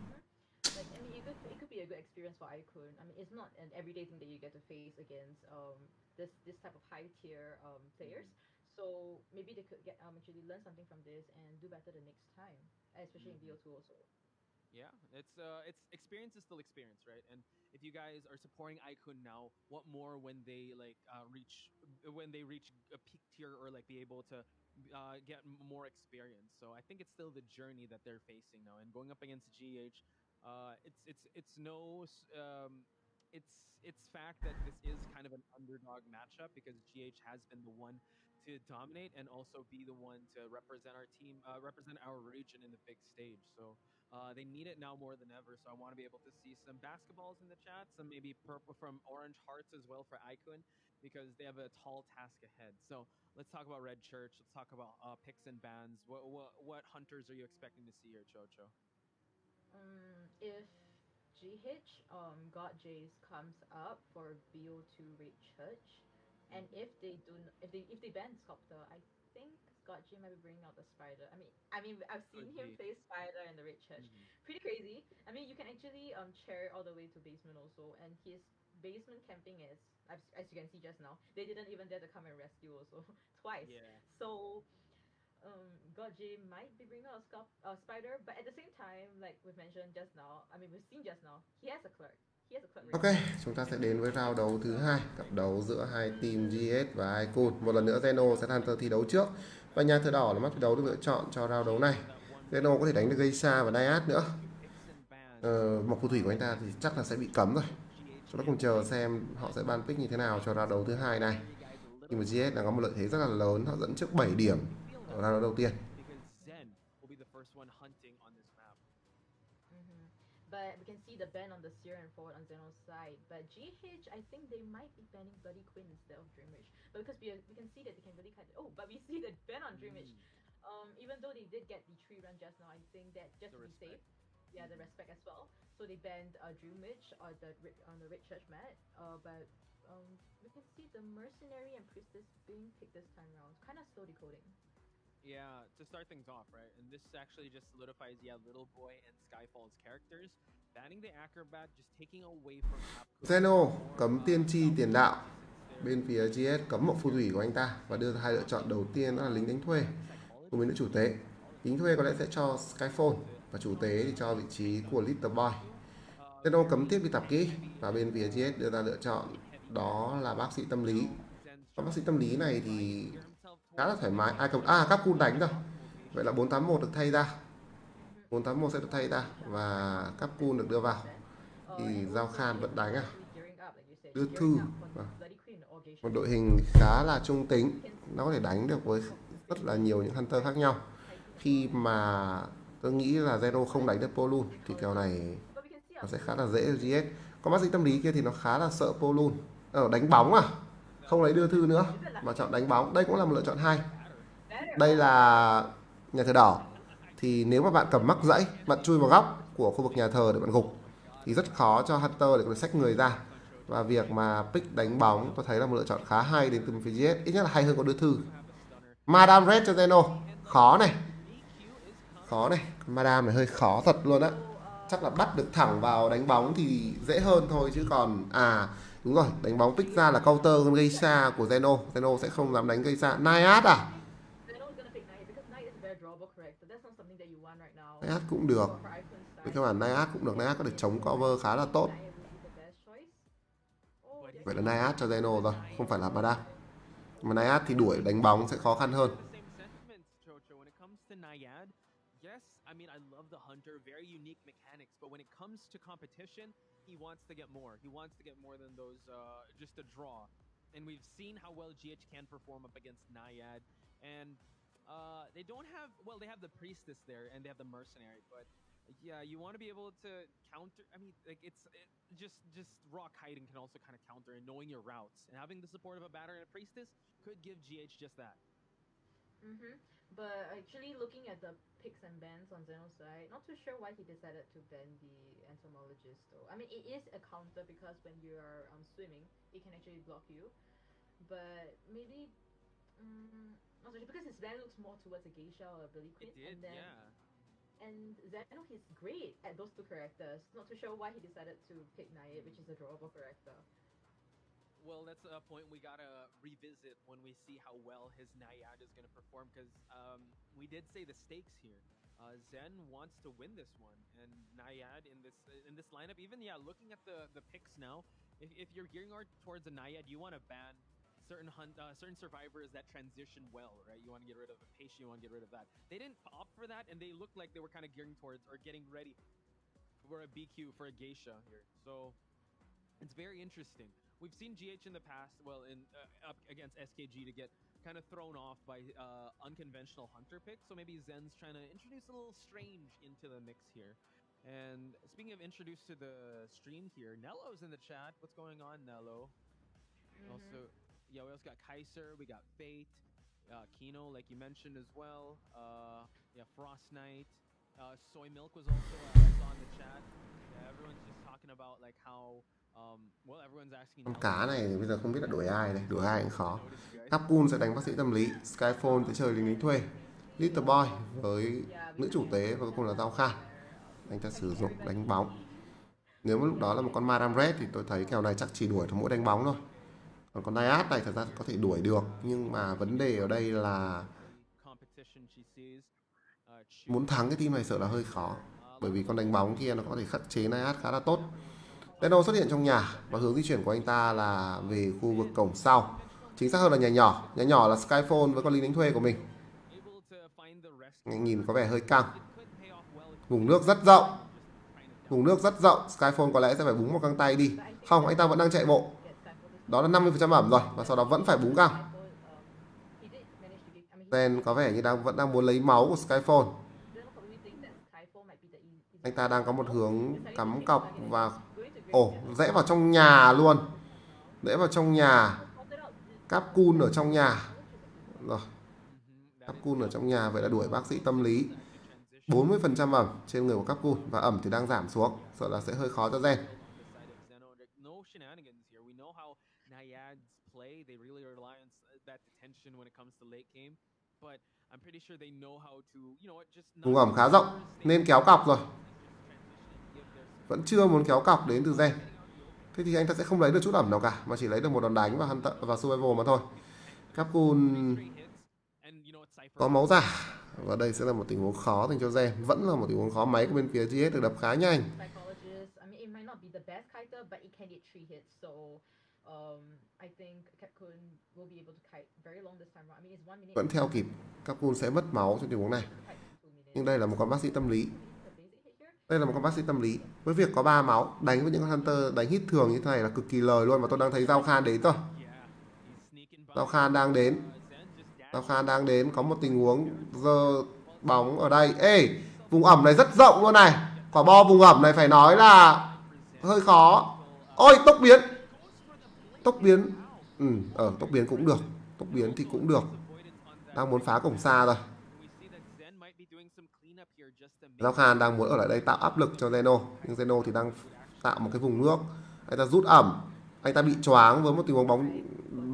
I mean, it could be a good experience for Icon. I mean, it's not an everyday thing that you get to face against this type of high tier players. So maybe they could get actually learn something from this and do better the next time, especially in BO2 also. Yeah, it's experience is still experience, right? And if you guys are supporting Icon now, what more when they reach a peak tier or like be able to get more experience. So I think it's still the journey that they're facing now, and going up against GH, it's no it's fact that this is kind of an underdog matchup because GH has been the one to dominate and also be the one to represent our team, represent our region in the big stage. So they need it now more than ever. So I want to be able to see some basketballs in the chat, some maybe purple from Orange Hearts as well for Icon because they have a tall task ahead. So let's talk about Red Church. Let's talk about picks and bans. What hunters are you expecting to see here, Chocho? If GH God Jays comes up for BO2 Red Church, and if they ban Sculptor, I think Scott J might be bringing out the Spider. I mean, I've seen him play Spider in the Red Church. Pretty crazy. I mean, you can actually chair all the way to basement also, and his basement camping is, as you can see just now, they didn't even dare to come and rescue also twice. Yeah. So God J might be bringing out a Spider, but at the same time, like we've mentioned just now, I mean we've seen just now, he has a clerk. Ok, chúng ta sẽ đến với round đấu thứ hai, cặp đấu giữa hai team GS và Icon. Một lần nữa Zeno sẽ Hunter thi đấu trước và nhà thờ đỏ là mắt thi đấu được lựa chọn cho round đấu này. Zeno có thể đánh được Geisha và Naiad nữa. Một phù thủy của anh ta thì chắc là sẽ bị cấm rồi. Chúng ta cùng chờ xem họ sẽ ban pick như thế nào cho round đấu thứ hai này. Nhưng mà GS đang có một lợi thế rất là lớn, họ dẫn trước 7 điểm ở round đấu đầu tiên. But we can see the ban on the Syrian forward on Zeno's side. But GH, I think they might be banning Bloody Queen instead of Dream Witch. But because we can see that they can really kind of... Oh, but we see the ban on Dream Witch. Even though they did get the 3 run just now, I think that just to be safe, yeah, the respect as well. So they banned Dream Witch on the Red Church mat. But we can see the Mercenary and Priestess being picked this time around. Kind of slow decoding. Yeah, to start things off, right? And this actually just solidifies, Little Boy and Skyfall's characters. Banning the Acrobat, just taking away from Zeno cấm tiên tri tiền đạo. Bên phía GS cấm một phù thủy của anh ta và đưa ra hai lựa chọn đầu tiên, đó là lính đánh thuê cùng với nữ chủ tế. Lính thuê có lẽ sẽ cho Skyfall và chủ tế thì cho vị trí của Little Boy. Zeno cấm tiếp đi tập kỹ và bên phía GS đưa ra lựa chọn đó là bác sĩ tâm lý. Và bác sĩ tâm lý này thì khá là thoải mái. Ai cầm Capcom đánh rồi. Vậy là 481 được thay ra. 481 sẽ được thay ra và Capcom được đưa vào. Thì Giao Khan vẫn đánh đưa thư. Một đội hình khá là trung tính, nó có thể đánh được với rất là nhiều những Hunter khác nhau. Khi mà tôi nghĩ là Zeno không đánh được Polun thì kèo này nó sẽ khá là dễ cho GS. Còn bác sĩ tâm lý kia thì nó khá là sợ Polun. Đánh bóng không lấy đưa thư nữa mà chọn đánh bóng. Đây cũng là một lựa chọn hay. Đây là nhà thờ đỏ. Thì nếu mà bạn cầm mắc dãy, bạn chui vào góc của khu vực nhà thờ để bạn gục thì rất khó cho Hunter để có thể xách người ra. Và việc mà pick đánh bóng tôi thấy là một lựa chọn khá hay đến từ phía GS. Ít nhất là hay hơn có đưa thư. Madame Red cho Zeno. Khó này. Madame này hơi khó thật luôn á. Chắc là bắt được thẳng vào đánh bóng thì dễ hơn thôi chứ còn... đúng rồi, đánh bóng pick ra là counter con Geisha của Zeno. Zeno sẽ không dám đánh Geisha. Naiad Naiad cũng được. Với các bạn Naiad cũng được. Naiad có thể chống cover khá là tốt. Vậy là Naiad cho Zeno rồi, không phải là Madame. Mà Naiad thì đuổi đánh bóng sẽ khó khăn hơn. Yes, I mean, I love the Hunter, very unique mechanics, but when it comes to competition, he wants to get more. He wants to get more than those, just a draw. And we've seen how well GH can perform up against Naiad. And they don't have, well, they have the priestess there and they have the mercenary, but yeah, you want to be able to counter. I mean, like just rock hiding can also kind of counter, and knowing your routes and having the support of a batter and a priestess could give GH just that. But actually, looking at the picks and bans on Zeno's side, not too sure why he decided to ban the entomologist though. I mean, it is a counter because when you are swimming, it can actually block you. But maybe, not so sure because his ban looks more towards a geisha or a Billy Queen. It did, and then, yeah. And Zeno, he's great at those two characters. Not too sure why he decided to pick Nayade, which is a drawable character. Well, that's a point we gotta revisit when we see how well his Nayade is gonna perform, because we did say the stakes here. Zen wants to win this one, and Nayade in this lineup, even looking at the picks now, if you're gearing towards a Nayade, you want to ban certain survivors that transition well, right? You want to get rid of a patient, you want to get rid of that. They didn't opt for that, and they looked like they were kind of gearing towards or getting ready for a BQ for a geisha here. So it's very interesting. We've seen GH in the past, well, in up against SKG, to get kind of thrown off by unconventional hunter picks. So maybe Zen's trying to introduce a little strange into the mix here. And speaking of introduced to the stream here, Nello's in the chat. What's going on, Nello? Also, we also got Kaiser, we got Fate, Kino, like you mentioned as well. Frost Knight. Soy Milk was also I saw in the chat. Yeah, everyone's just talking about like how well, everyone's asking. Con cá này bây giờ không biết là đuổi ai đây, đuổi ai cũng khó. Capcom sẽ đánh bác sĩ tâm lý, Skyfall sẽ chơi lính thuê, Little Boy với nữ chủ tế và cuối cùng là Giao Khan. Anh ta sử dụng đánh bóng. Nếu mà lúc đó là một con Madame Red thì tôi thấy kèo này chắc chỉ đuổi mỗi đánh bóng thôi. Còn con Nayade này thật ra có thể đuổi được, nhưng mà vấn đề ở đây là muốn thắng cái team này sợ là hơi khó, bởi vì con đánh bóng kia nó có thể khắc chế Nayade khá là tốt. Zeno xuất hiện trong nhà và hướng di chuyển của anh ta là về khu vực cổng sau, chính xác hơn là nhà nhỏ. Nhà nhỏ là Skyfall với con lính đánh thuê của mình. Anh nhìn có vẻ hơi căng. Vùng nước rất rộng, Skyfall có lẽ sẽ phải búng một găng tay đi. Không, anh ta vẫn đang chạy bộ. Đó là 50% ẩm rồi, và sau đó vẫn phải búng găng. Zen có vẻ như vẫn đang muốn lấy máu của Skyfall. Anh ta đang có một hướng cắm cọc và rẽ vào trong nhà luôn. Capcom ở trong nhà. Rồi. Capcom ở trong nhà, vậy là đuổi bác sĩ tâm lý. 40% ẩm trên người của Capcom, và ẩm thì đang giảm xuống, sợ là sẽ hơi khó cho Zen. Vùng ẩm khá rộng nên kéo cọc rồi. Vẫn chưa muốn kéo cọc đến từ Zen. Thế thì anh ta sẽ không lấy được chút ẩm nào cả, mà chỉ lấy được một đòn đánh và survival mà thôi. Capcom có máu giả, và đây sẽ là một tình huống khó dành cho Zen. Vẫn là một tình huống khó, máy của bên phía GH được đập khá nhanh. Vẫn theo kịp, Capcom sẽ mất máu trong tình huống này. Nhưng đây là một con bác sĩ tâm lý. Với việc có 3 máu, đánh với những con Hunter đánh hit thường như thế này là cực kỳ lời luôn. Và tôi đang thấy Giao Khan đến rồi. Giao Khan đang đến, có một tình huống giơ bóng ở đây. Ê, vùng ẩm này rất rộng luôn này. Quả bo vùng ẩm này phải nói là hơi khó. Ôi, tốc biến. Tốc biến cũng được. Tốc biến thì cũng được. Đang muốn phá cổng xa rồi. Giao Khan đang muốn ở lại đây tạo áp lực cho Zeno, nhưng Zeno thì đang tạo một cái vùng nước. Anh ta rút ẩm, anh ta bị choáng với một tình huống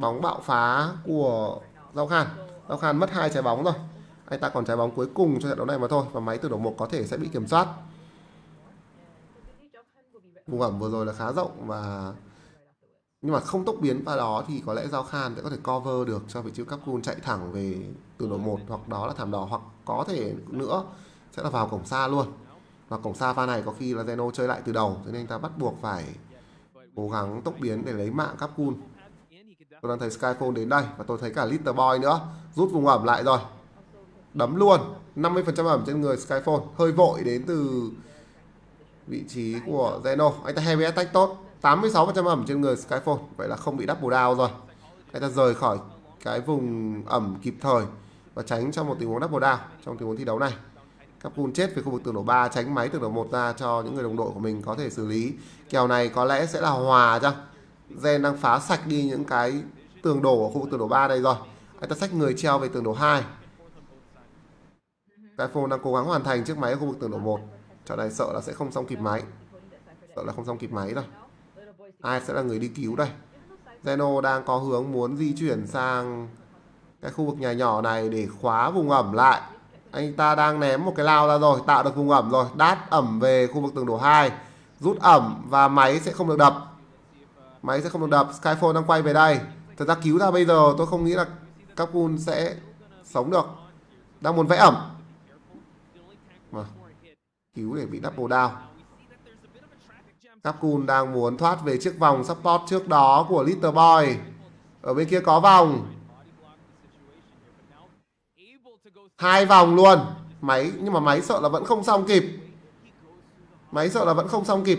bóng bạo phá của Giao Khan. Giao Khan mất 2 trái bóng rồi. Anh ta còn trái bóng cuối cùng cho trận đấu này mà thôi, và máy từ độ 1 có thể sẽ bị kiểm soát. Vùng ẩm vừa rồi là khá rộng, nhưng mà không tốc biến vào đó thì có lẽ Giao Khan sẽ có thể cover được cho vị trí Capcom chạy thẳng về từ độ 1, hoặc đó là thảm đỏ, hoặc có thể nữa sẽ là vào cổng xa luôn. Và cổng xa pha này có khi là Zeno chơi lại từ đầu, cho nên anh ta bắt buộc phải cố gắng tốc biến để lấy mạng Capcom. Tôi đang thấy Skyfall đến đây, và tôi thấy cả Little Boy nữa. Rút vùng ẩm lại rồi, đấm luôn. 50% ẩm trên người Skyfall, hơi vội đến từ vị trí của Zeno. Anh ta heavy attack tốt, 86% ẩm trên người Skyfall, vậy là không bị double down rồi. Anh ta rời khỏi cái vùng ẩm kịp thời. và tránh trong một tình huống double down trong tình huống thi đấu này. Capcom chết về khu vực tường đổ 3, tránh máy tường đổ 1 ra cho những người đồng đội của mình có thể xử lý. Kèo này có lẽ sẽ là hòa chăng? Gen đang phá sạch đi những cái tường đổ ở khu vực tường đổ 3 đây rồi. Anh ta xách người treo về tường đổ 2. Skyfall đang cố gắng hoàn thành chiếc máy ở khu vực tường đổ 1. Trận này sợ là sẽ không xong kịp máy. Sợ là không xong kịp máy rồi. Ai sẽ là người đi cứu đây? Zeno đang có hướng muốn di chuyển sang cái khu vực nhà nhỏ này để khóa vùng ẩm lại. Anh ta đang ném một cái lao ra rồi, tạo được vùng ẩm rồi. Đát ẩm về khu vực tường đổ 2. Rút ẩm và máy sẽ không được đập. Máy sẽ không được đập. Skyfall đang quay về đây. Thật ra cứu ra bây giờ tôi không nghĩ là Capcom sẽ sống được. Đang muốn vẽ ẩm mà. Cứu để bị double down. Capcom đang muốn thoát về chiếc vòng support trước đó của Little Boy. Ở bên kia có vòng. 2 vòng luôn. Máy, nhưng mà máy sợ là vẫn không xong kịp. Máy sợ là vẫn không xong kịp.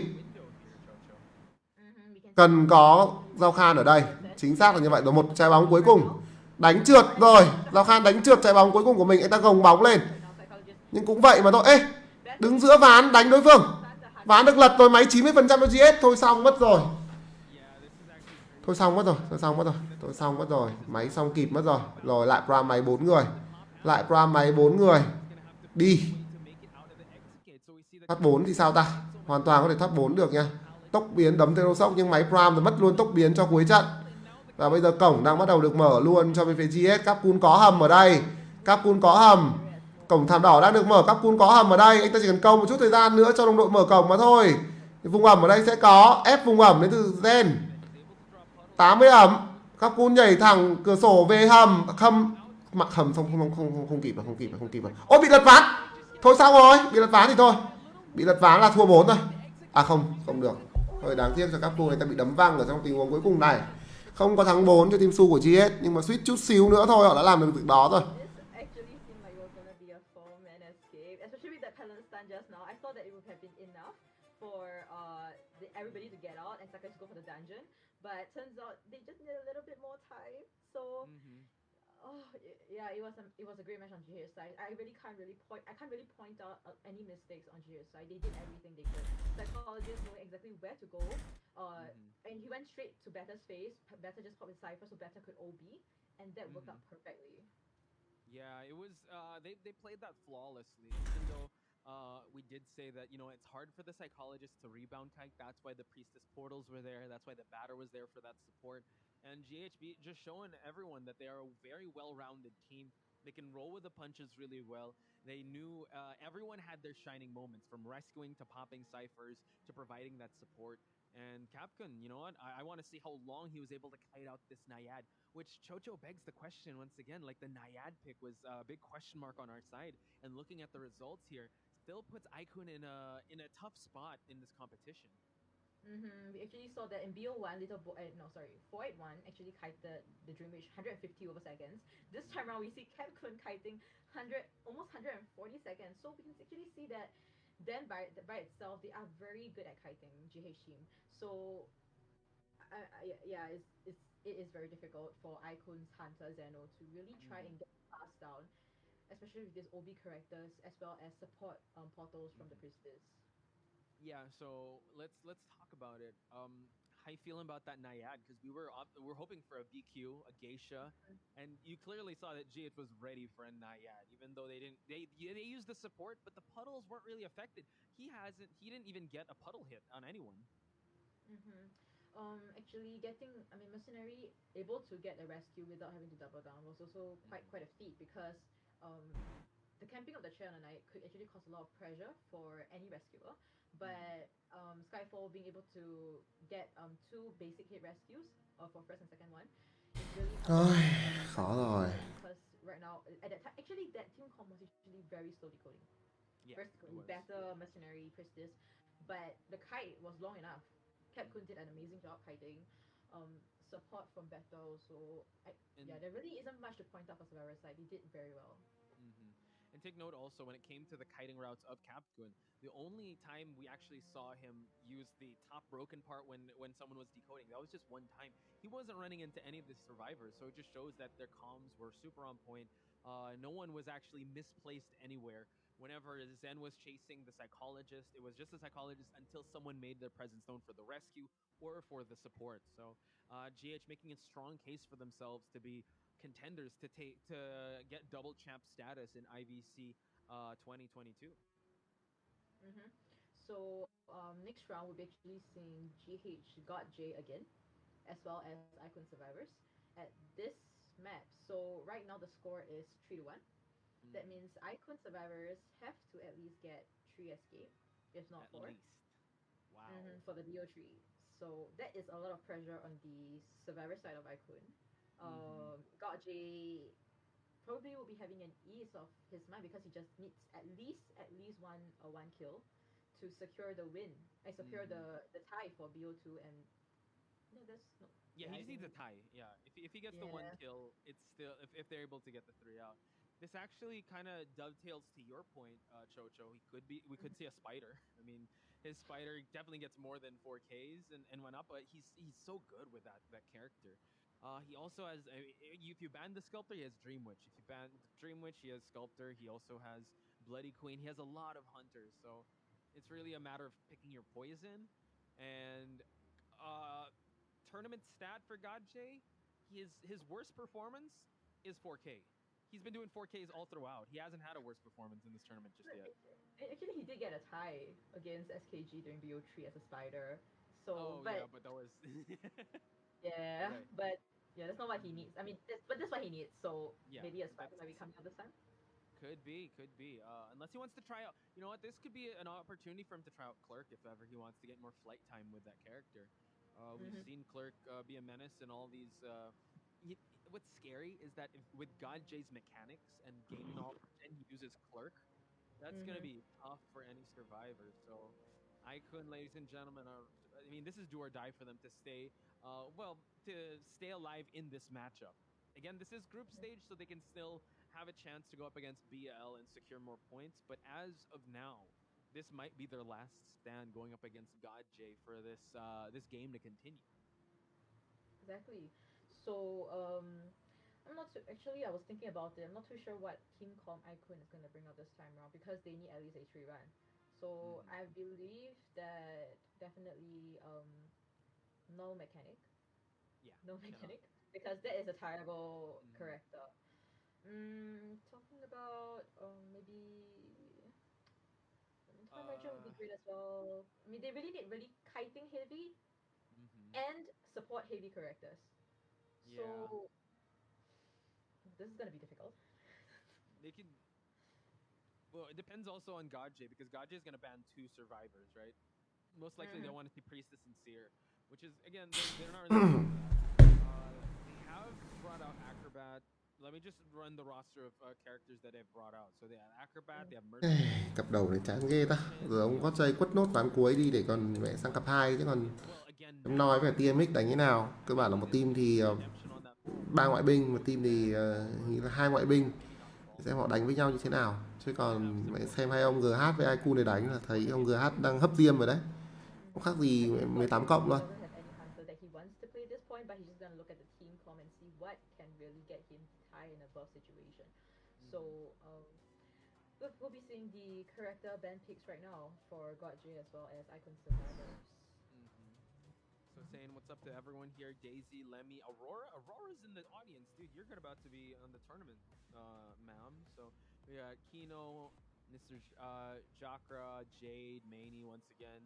Cần có Giao Khan ở đây. Chính xác là như vậy. Rồi một trái bóng cuối cùng. Đánh trượt rồi. Giao Khan đánh trượt trái bóng cuối cùng của mình. Anh ta gồng bóng lên. Nhưng cũng vậy mà thôi. Ê, đứng giữa ván đánh đối phương. Ván được lật rồi, máy 90% cho GS. Thôi xong mất rồi. Thôi xong mất rồi. Máy xong kịp mất rồi. Rồi lại Pram máy 4 người. Lại Pram máy 4 người. Đi. Thoát 4 thì sao ta? Hoàn toàn có thể thoát 4 được nha. Tốc biến đấm Tero Sốc nhưng máy Pram rồi mất luôn tốc biến cho cuối trận. Và bây giờ cổng đang bắt đầu được mở luôn cho bên phía GS. Capcom có hầm ở đây. Capcom có hầm. Cổng thảm đỏ đang được mở. Capcom có hầm ở đây. Anh ta chỉ cần câu một chút thời gian nữa cho đồng đội mở cổng mà thôi. Vùng ẩm ở đây sẽ có. Ép vùng ẩm đến từ Gen. 80 ẩm. Capcom nhảy thẳng cửa sổ về hầm. Mặc hầm không kịp rồi. Ôi bị lật ván. Thôi xong rồi. Bị lật ván thì thôi. Bị lật ván là thua 4 rồi. À không được. Thôi đáng tiếc cho Capcom này ta bị đấm văng ở trong tình huống cuối cùng này. Không có thắng 4 cho team Su của GS. Nhưng mà suýt chút xíu nữa thôi họ đã làm được việc đó rồi. Everybody to get out and Sakai to go for the dungeon, but turns out they just need a little bit more time. So, yeah, it was a great match on GH's side. I can't really point out any mistakes on GH's side. They did everything they could. Psychologist knowing exactly where to go. And he went straight to Better's face. Better just popped his Cypher so Better could OB, and that worked out perfectly. Yeah, it was. They played that flawlessly, even though. We did say that, you know, it's hard for the psychologist to rebound kite. That's why the priestess portals were there. That's why the batter was there for that support. And GHB just showing everyone that they are a very well-rounded team. They can roll with the punches really well. They knew everyone had their shining moments, from rescuing to popping ciphers to providing that support. And Capcom, you know what? I want to see how long he was able to kite out this Naiad, which Chocho begs the question once again. Like, the Naiad pick was a big question mark on our side. And looking at the results here, still puts Icon in a tough spot in this competition. We actually saw that in BO1, 481 actually kited the Dream Witch 150 over seconds. This time around, we see Capcom kiting almost 140 seconds. So we can actually see that then by itself, they are very good at kiting, GH team. So, yeah, it is very difficult for Icon's Hunter Zeno to really try and get passed down, especially with these OB characters as well as support portals from the Priestess. Yeah, so let's talk about it. How you feeling about that Naiad? Because we were hoping for a BQ, a Geisha, and you clearly saw that GH was ready for a Naiad, even though they used the support, but the puddles weren't really affected. He didn't even get a puddle hit on anyone. Actually Mercenary able to get a rescue without having to double down was also quite a feat, because the camping of the chair on the night could actually cause a lot of pressure for any rescuer. But Skyfall being able to get 2 basic hit rescues for first and second one is really khó rồi. Because right now at that time, actually that team comp was actually very slow decoding. Yeah, first Better, Mercenary, Priestess, but the kite was long enough. Capcom did an amazing job kiting. Support from Better also. There really isn't much to point out for Solaris side. They did very well. And take note also, when it came to the kiting routes of Capcom, the only time we actually saw him use the top broken part when someone was decoding, that was just one time. He wasn't running into any of the survivors, so it just shows that their comms were super on point. No one was actually misplaced anywhere. Whenever Zen was chasing the psychologist, it was just the psychologist until someone made their presence known for the rescue or for the support. So GH making a strong case for themselves to be contenders to get double champ status in IVC 2022. Mm-hmm. So next round we'll be actually seeing GH God J again, as well as Icon Survivors at this map. So right now the score is 3-1. That means Icon Survivors have to at least get 3 escape, if not At 4, least. Wow. for the BO3. So that is a lot of pressure on the Survivor side of Icon. God J probably will be having an ease of his mind because he just needs at least one kill to secure the win. I secure the tie for BO2, and no, that's no. Yeah, he I just needs think a tie. Yeah, if he gets the one yeah. kill, it's still if they're able to get the three out. This actually kind of dovetails to your point, Chocho. We could see a spider. I mean, his spider definitely gets more than 4Ks and went up, but he's so good with that character. He also has if you ban the sculptor, he has Dream Witch. If you ban Dream Witch, he has sculptor. He also has Bloody Queen. He has a lot of hunters, so it's really a matter of picking your poison. And tournament stat for GodJ, his worst performance is 4K. He's been doing 4Ks all throughout. He hasn't had a worse performance in this tournament just yet. Actually, he did get a tie against SKG during BO3 as a spider. So, Oh but yeah, but that was yeah, right. but yeah, that's not what he needs. I mean, but that's what he needs. So Yeah, maybe a spider that's might be coming out this time. could be, could be. Unless he wants to try out, you know what? This could be an opportunity for him to try out Clerk if ever he wants to get more flight time with that character. We've Mm-hmm. seen Clerk be a menace in all these. What's scary is that if, with God J's mechanics and game knowledge, and he uses Clerk, that's gonna Mm-hmm. be tough for any survivor. So, Icon, ladies and gentlemen, are. I mean, this is do or die for them to stay. To stay alive in this matchup. Again, this is group stage, so they can still have a chance to go up against BL and secure more points. But as of now, this might be their last stand going up against God J for this game to continue. Exactly. So I'm not too, actually I was thinking about it. I'm not too sure what Team Com Icon is gonna bring out this time around because they need at least a 3 run. So Mm-hmm. I believe that definitely no mechanic, Yeah, no cannot. mechanic, because that is a terrible Mm-hmm. character. Talking about maybe Time Ranger would Uh, be great as well. I mean, they really need really kiting heavy mm-hmm. and support heavy characters. Yeah, So this is gonna be difficult. they can. Well, it depends also on God J because God J is gonna ban two survivors, right? Most likely they Mm-hmm. want to see Priestess and Seer, which is again they're not really looking for that. They have brought out Acrobat. Let me just run the roster of characters that they've brought out. So they have Acrobat, they have Ê, Merchant, cặp đầu này chán ghê ta. Merchant. Giờ ông có dây quất nốt ván cuối đi để còn mẹ sang cặp 2 chứ còn Well, again em now nói về TMX đánh thế nào. Cơ bản là một team thì redemption on that phone. ba ngoại binh, một team thì hình là hai ngoại binh. Xem họ đánh với nhau như thế nào. Chứ còn mẹ xem hai ông GH với Aikun này đánh là thấy ông GH đang hấp diêm rồi đấy. Không khác I gì think God 18 J cộng luôn. doesn't have any hunter that he wants to play at this point, but he's just gonna look at the team com and see what can really get him high and above situation. So we'll be seeing the character band picks right now for God J as well as Icon Survivors. Mm-hmm. So saying what's up to everyone here, Daisy, Lemmy, Aurora. Aurora's in the audience, dude. You're about to be on the tournament, ma'am. So we got Kino, Mr. Jakra, Jade, Maney once again,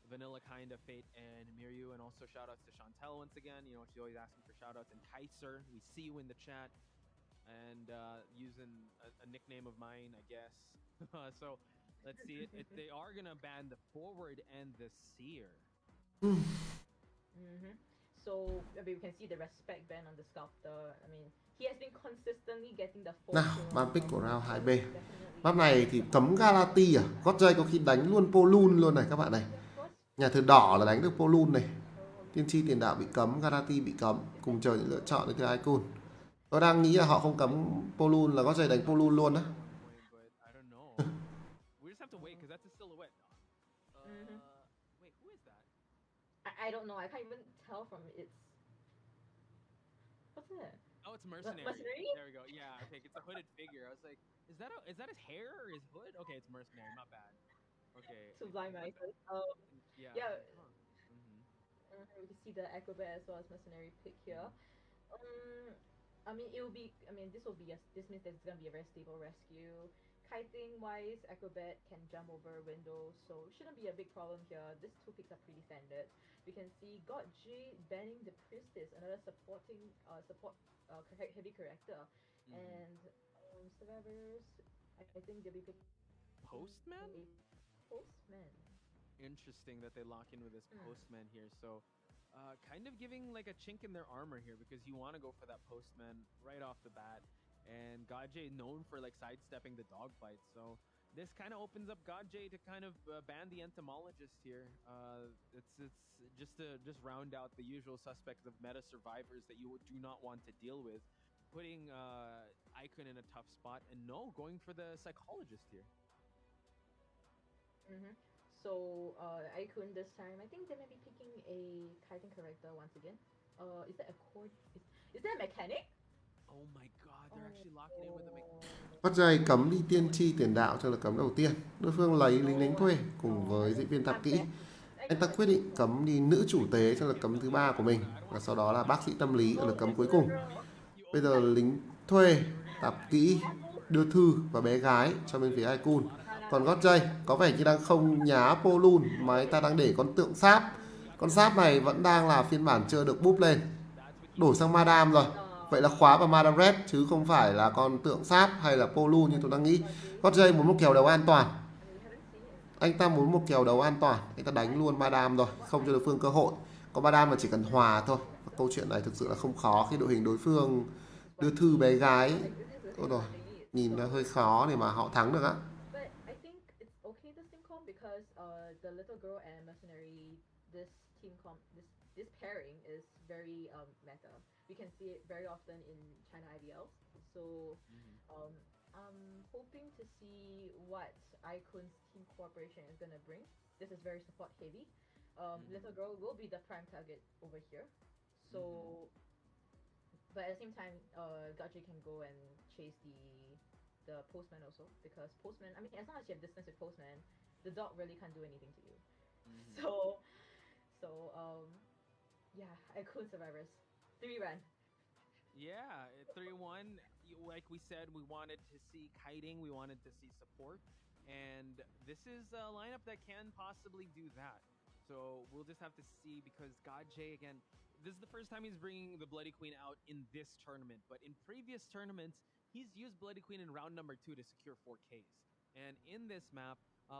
Vanilla Kinda, Fate, and Miryu, and also shout outs to Chantel once again. You know she's always asking for shout outs. And Tyser, we see you in the chat, and using a nickname of mine, I guess. So let's see it. They are gonna ban the forward and the seer. So I mean, we can see the respect band on the sculptor. I mean, he has been consistently getting the 4 Nào, kill on ban the pick của sculptor. round So 2B. definitely Map này thì cấm Galati à? Godjay có khi đánh luôn Polun luôn này các bạn này. yeah, of course. Nhà thờ đỏ là đánh được Polun này. Tiên tri tiền đạo bị cấm, Galati bị cấm. Cùng chờ những lựa chọn từ Aikun. Tôi đang nghĩ là họ không cấm Polun là Godjay đánh Polun luôn á. But I don't know. We just have to wait because that's a silhouette. Wait, who is that? I don't know. I can't even tell from its. What's that? Oh, it's mercenary. Mercenary? There we go. Yeah, okay, it's a hooded figure. I was like, is that his hair or his hood? Okay, it's mercenary. Not bad. Okay. Sublime But Isis. yeah. Yeah, Huh. Mm-hmm. we can see the acrobat as well as mercenary pick here. I mean, it will be. I mean, this will be a. This means that it's gonna be a very stable rescue. Kiting wise, acrobat can jump over windows, so shouldn't be a big problem here. These two picks are pretty standard. We can see God J banning the priestess, another supporting heavy character, Mm-hmm. and survivors. I think they'll be picking Postman? a postman. Interesting that they lock in with this Hmm. postman here. So, kind of giving like a chink in their armor here because you want to go for that postman right off the bat. And Godjay known for like sidestepping the dogfight. So this kind of opens up Godjay to kind of ban the entomologist here. It's just round out the usual suspects of meta survivors that you do not want to deal with, putting Icon in a tough spot. And no, going for the psychologist here. So Icon this time, I think they may be picking a kiting character once again. Is that a cord? Is that a mechanic? Oh my god, they're actually locking in with a Hot J cấm đi tiên tri tiền đạo cho là cấm đầu tiên. Đối phương lấy lính đánh thuê cùng với diễn viên tạp kỹ. Anh ta quyết định cấm đi nữ chủ tế cho là cấm thứ 3 của mình. Và sau đó là bác sĩ tâm lý ở là cấm cuối cùng. Bây giờ lính thuê, tạp kỹ, đưa thư và bé gái cho bên phía Icon. Còn God J có vẻ như đang không nhá Polun mà anh ta đang để con tượng sáp. Con sáp này vẫn đang là phiên bản chưa được búp lên. Đổi sang Madame rồi. Vậy là khóa vào Madame Red chứ không phải là con tượng sáp hay là Polun như tôi đang nghĩ. God J muốn một kèo đấu an toàn. Anh ta muốn một kèo đấu an toàn. Anh ta đánh luôn Madame rồi, không cho đối phương cơ hội. Có Madame mà chỉ cần hòa thôi. Và câu chuyện này thực sự là không khó khi đội hình đối phương đưa thư bé gái. Thôi rồi, nhìn nó hơi khó để mà họ thắng được á. But I think it's okay this team comp because the little girl and mercenary this pairing is very meta. We can see it very often in China IVL. So I'm hoping to see what Icon's team cooperation is gonna bring. This is very support heavy. Little girl will be the prime target over here. So but at the same time, Gachi can go and chase the postman also because postman. I mean, as long as you have distance with postman, the dog really can't do anything to you. So yeah, Icon survivors 3-run. Yeah, 3-1. Like we said, we wanted to see kiting, we wanted to see support, and this is a lineup that can possibly do that. So we'll just have to see because Godjay again. This is the first time he's bringing the Bloody Queen out in this tournament, but in previous tournaments, he's used Bloody Queen in round number 2 to secure 4Ks. And in this map,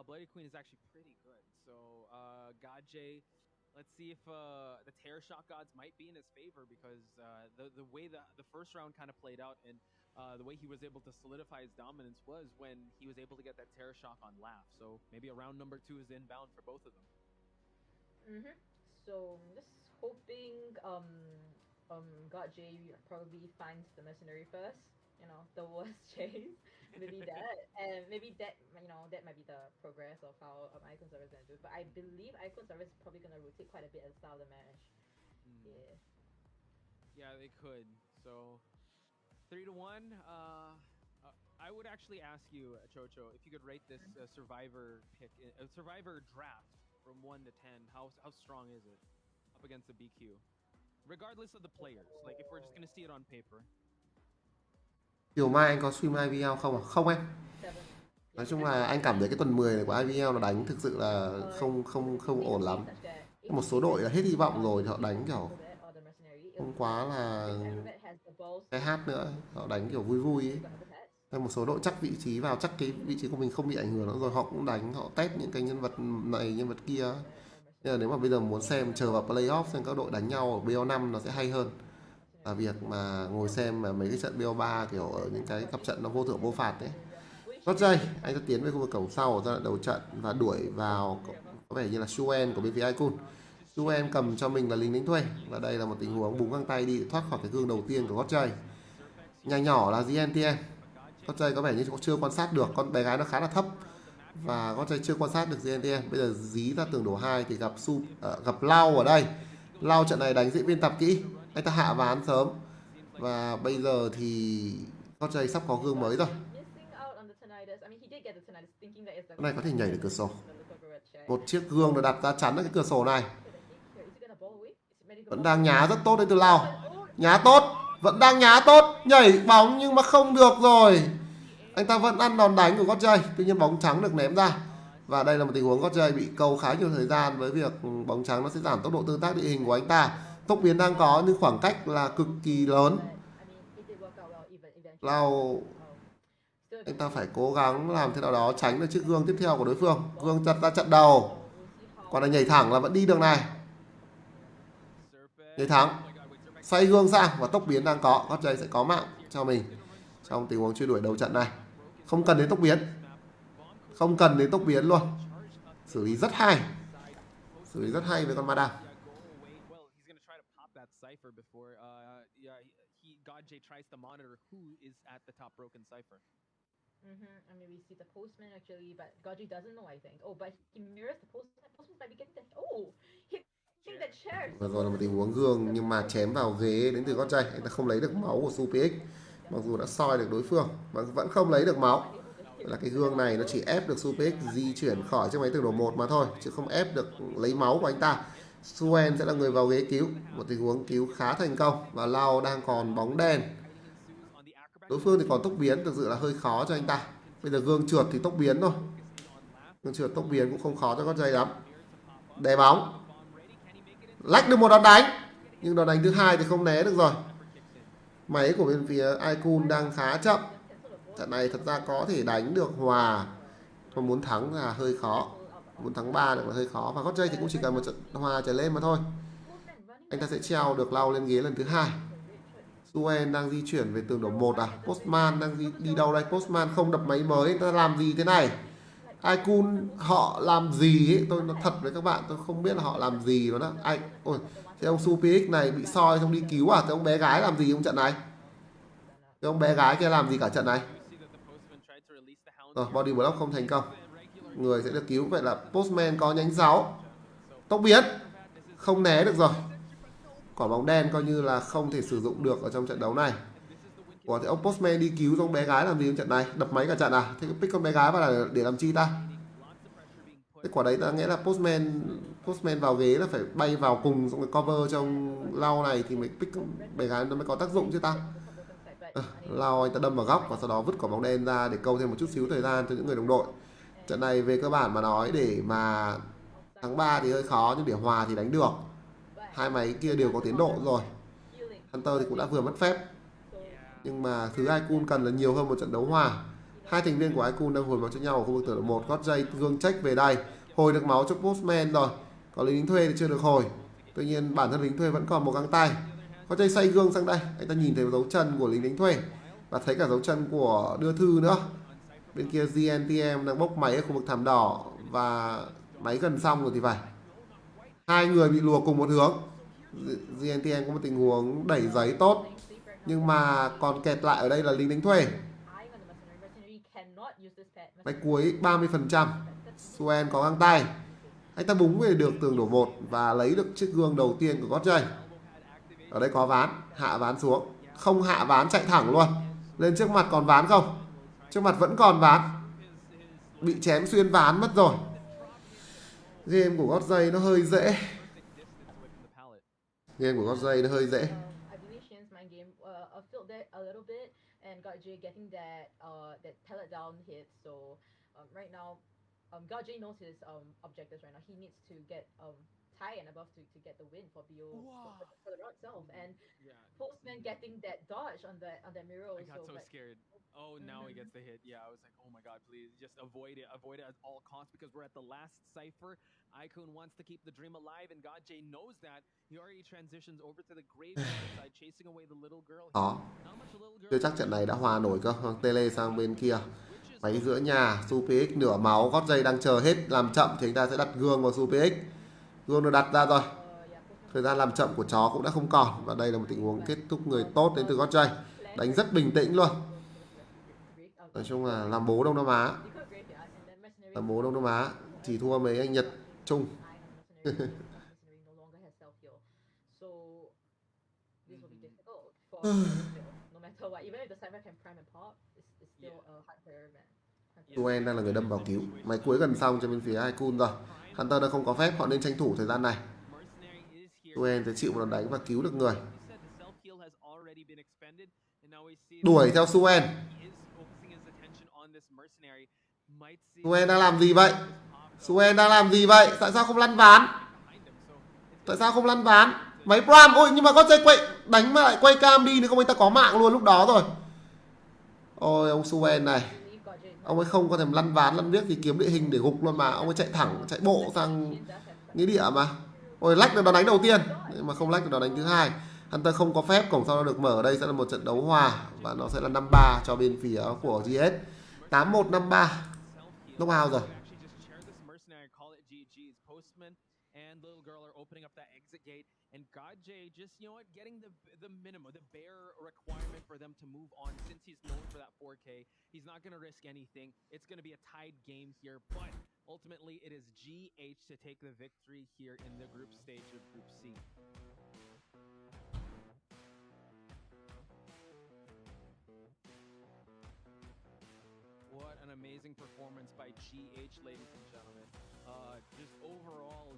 Bloody Queen is actually pretty good. So, Godjay, let's see if the Terror Shock gods might be in his favor because the way the first round kind of played out and the way he was able to solidify his dominance was when he was able to get that Terror Shock on Laugh. So maybe a round number 2 is inbound for both of them. So just hoping Godjay probably finds the mercenary first. You know, the worst chase. Maybe that, and maybe that, you know, that might be the progress of how Icon Service is gonna do it. But I believe Icon Service is probably gonna rotate quite a bit at the start of the match. Yeah, they could. So 3-1. I would actually ask you, Chocho, if you could rate this survivor pick, survivor draft from 1 to 10. How strong is it up against the BQ, regardless of the players? Like if we're just gonna see it on paper. Chiều mai anh có stream IVL không à? Không em. Nói chung là anh cảm thấy cái tuần 10 này của IVL nó đánh thực sự là không ổn lắm. Một số đội là hết hy vọng rồi thì họ đánh kiểu không quá là cái hát nữa, họ đánh kiểu vui vui ấy. Hay một số đội chắc vị trí vào, chắc cái vị trí của mình không bị ảnh hưởng nữa rồi họ cũng đánh, họ test những cái nhân vật này nhân vật kia. Nên là nếu mà bây giờ muốn xem chờ vào playoff xem các đội đánh nhau ở BO5 nó sẽ hay hơn là việc mà ngồi xem mà mấy cái trận BO3 kiểu ở những cái cặp trận nó vô thưởng vô phạt đấy. God J, anh sẽ tiến về khu vực cổng sau ở giai đoạn đầu trận và đuổi vào có vẻ như là Xuen của bên phía Icon. Xuen cầm cho mình là lính đánh thuê và đây là một tình huống búng găng tay đi để thoát khỏi cái gương đầu tiên của God J. Nhà nhỏ là GNTN. God J có vẻ như chưa quan sát được, con bé gái nó khá là thấp và God J chưa quan sát được GNTN. Bây giờ dí ra tường đổ 2 thì gặp Lau ở đây. Lau trận này đánh diễn viên tạp kỹ, anh ta hạ ván sớm Và bây giờ thì Godjay sắp có gương mới rồi. Missing out on the tinnitus. I mean, he did get the tinnitus, thinking that it's the Cái này có thể nhảy được cửa sổ. the look over at check. Một chiếc gương được đặt ra chắn ở cái cửa sổ này. Okay, the hit here. Is he gonna ball away? Is he ready to Vẫn ball đang away? nhá rất tốt đấy từ Lao. Oh, Nhá tốt, vẫn đang nhá tốt, nhảy bóng nhưng mà không được rồi. Anh ta vẫn ăn đòn đánh của Godjay, tuy nhiên bóng trắng được ném ra. Và đây là một tình huống Godjay bị câu khá nhiều thời gian với việc bóng trắng nó sẽ giảm tốc độ tương tác địa hình của anh ta. Tốc biến đang có nhưng khoảng cách là cực kỳ lớn. but, I mean, it did work out well eventually. Lao Still a anh bit ta phải cố gắng làm thế nào đó tránh được chiếc gương tiếp theo của đối phương. Gương chặt ra chặn đầu. we'll see how Còn là nhảy thẳng là vẫn đi đường này. Serpent. Nhảy thẳng. Oh my God, wait, Serpent. Xoay gương sang và tốc biến đang có. Godjay sẽ có mạng cho mình trong tình huống truy đuổi đầu trận này. Không cần đến tốc biến. Không cần đến tốc biến luôn. Xử lý rất hay. Xử lý rất hay với con Madame. Yeah, go away. Well, he's gonna try to pop that cipher before yeah, Godjay tries to monitor who is at the top broken cipher. I mean, we see the postman actually, but Godji doesn't know, I think. Oh, but he mirrors the postman. Postman might be getting that. Oh, hitting that chair. Vừa rồi là một tình huống gương nhưng mà chém vào ghế đến từ Godjay. Anh ta không lấy được máu của SuPX. Mặc dù đã soi được đối phương mà vẫn không lấy được máu. Vậy là cái gương này nó chỉ ép được SuPX di chuyển khỏi chiếc máy tường đổ 1 mà thôi, chứ không ép được lấy máu của anh ta. Suen sẽ là người vào ghế cứu. Một tình huống cứu khá thành công. Và Lau đang còn bóng đen. Đối phương thì còn tốc biến, thực sự là hơi khó cho anh ta. Bây giờ gương trượt thì tốc biến thôi. Gương trượt tốc biến cũng không khó cho Godjay lắm. Đè bóng. Lách được một đòn đánh. Nhưng đòn đánh thứ hai thì không né được rồi. Máy của bên phía Icon đang khá chậm. Trận này thật ra có thể đánh được hòa. Còn muốn thắng là hơi khó. Muốn thắng 3 được là hơi khó. Và Godjay thì cũng chỉ cần một trận hòa trở lên mà thôi. Anh ta sẽ treo được Lau lên ghế lần thứ hai. Suen đang di chuyển về tường đổ 1 à? Postman đang đi đâu đây? Postman không đập máy mới, anh ta làm gì thế này? Icon họ làm gì ấy? Tôi nói thật với các bạn, tôi không biết là họ làm gì đó. Ôi, thế ông SuPX này bị soi xong đi cứu à? Thế ông bé gái làm gì trong trận này? Thế ông bé gái kia làm gì cả trận này? Rồi, body block không thành công. Người sẽ được cứu. Vậy là Postman có nhánh 6. Tốc biến. Không né được rồi. Quả bóng đen coi như là không thể sử dụng được ở trong trận đấu này. Ủa, thế ông Postman đi cứu ông bé gái làm gì trong trận này? Đập máy cả trận à? Thế pick con bé gái vào là để làm chi ta? Cái quả đấy ta nghĩa là Postman vào ghế là phải bay vào cùng trong cái cover trong Lau này thì mới pick bé gái nó mới có tác dụng chứ ta. Lau anh ta đâm vào góc và sau đó vứt quả bóng đen ra để câu thêm một chút xíu thời gian cho những người đồng đội. Trận này về cơ bản mà nói để mà thắng 3 thì hơi khó nhưng để hòa thì đánh được. Hai máy kia đều có tiến độ rồi. Hunter thì cũng đã vừa mất phép. Nhưng mà thứ Icon cần là nhiều hơn một trận đấu hòa. Hai thành viên của Icon đang hồi máu cho nhau ở khu vực tường độ 1. Godjay gương check về đây. Hồi được máu cho Postman rồi. Còn lính thuê thì chưa được hồi. Tuy nhiên bản thân lính thuê vẫn còn một găng tay. Godjay xoay gương sang đây. Anh ta nhìn thấy dấu chân của lính đánh thuê. Và thấy cả dấu chân của đưa thư nữa. Bên kia GNTM đang bốc máy ở khu vực thảm đỏ. Và máy gần xong rồi thì phải. Hai người bị lùa cùng một hướng. GNTM có một tình huống đẩy giấy tốt. Nhưng mà còn kẹt lại ở đây là lính đánh thuê. Máy cuối 30%. Suen có găng tay. Anh ta búng về được tường đổ 1 và lấy được chiếc gương đầu tiên của Godjay. Ở đây có ván. Hạ ván xuống. Không hạ ván chạy thẳng luôn. Lên trước mặt còn ván không? Trước mặt vẫn còn ván. Bị chém xuyên ván mất rồi. Game của Godjay nó hơi dễ. Game của Godjay nó hơi dễ. I believe Shen's mind game filled that a little bit, and Godjay getting that pellet down hit. So right now, Godjay knows his objectives right now. He needs to get tie and above to get the win for BO for the round itself. And Postman getting that dodge on that mirror. I got so but scared. Oh, now he gets the hit. Yeah, I was like, oh my god, please just avoid it at all costs because we're at the last cipher. Icon wants to keep the dream alive, and Godjay knows that. He already transitions over to the graveyard side, chasing away the little girl. Đó. Chưa chắc trận này đã hòa nổi cơ. Tele sang bên kia. Máy giữa nhà. SuPX nửa máu. Godjay đang chờ hết. Làm chậm thì anh ta sẽ đặt gương vào SuPX. Gương được đặt ra rồi. Thời gian làm chậm của chó cũng đã không còn. Và đây là một tình huống kết thúc người tốt đến từ Godjay. Đánh rất bình tĩnh luôn. Nói chung là làm bố Đông Nam Á. Làm bố Đông Nam Á. Chỉ thua mấy anh Nhật Trung. still, no matter what, even if the Cypher can prime and pop, it's still a Hunter man. Suen đang là người đâm vào cứu. Máy cuối gần xong cho bên phía Haikun rồi. Hunter đã không có phép, họ nên tranh thủ thời gian này. Suen sẽ chịu một đòn đánh và cứu được người. Đuổi theo Suen. Suen đang làm gì vậy? Suen đang làm gì vậy? Tại sao không lăn ván? Tại sao không lăn ván? Máy Pram, ôi nhưng mà có dây quay đánh mà lại quay cam đi nữa, không anh ta có mạng luôn lúc đó rồi. Ôi ông Suen này, ông ấy không có thèm lăn ván lăn viết thì kiếm địa hình để gục luôn mà, ông ấy chạy thẳng chạy bộ sang nghĩa địa mà. Ôi lách được đòn đánh đầu tiên nhưng mà không lách được đòn đánh thứ hai. Hunter không có phép, cổng sau nó được mở, đây sẽ là một trận đấu hòa và nó sẽ là 5-3 cho bên phía của GS. 8-1 5-3. Knockout rồi. And little girl are opening up that exit gate, and GodJ just, you know what, getting the minimum, the bare requirement for them to move on. Since he's known for that 4K, he's not going to risk anything. It's going to be a tied game here, but ultimately it is GH to take the victory here in the group stage of Group C. What an amazing performance by GH, ladies and gentlemen. Just overall,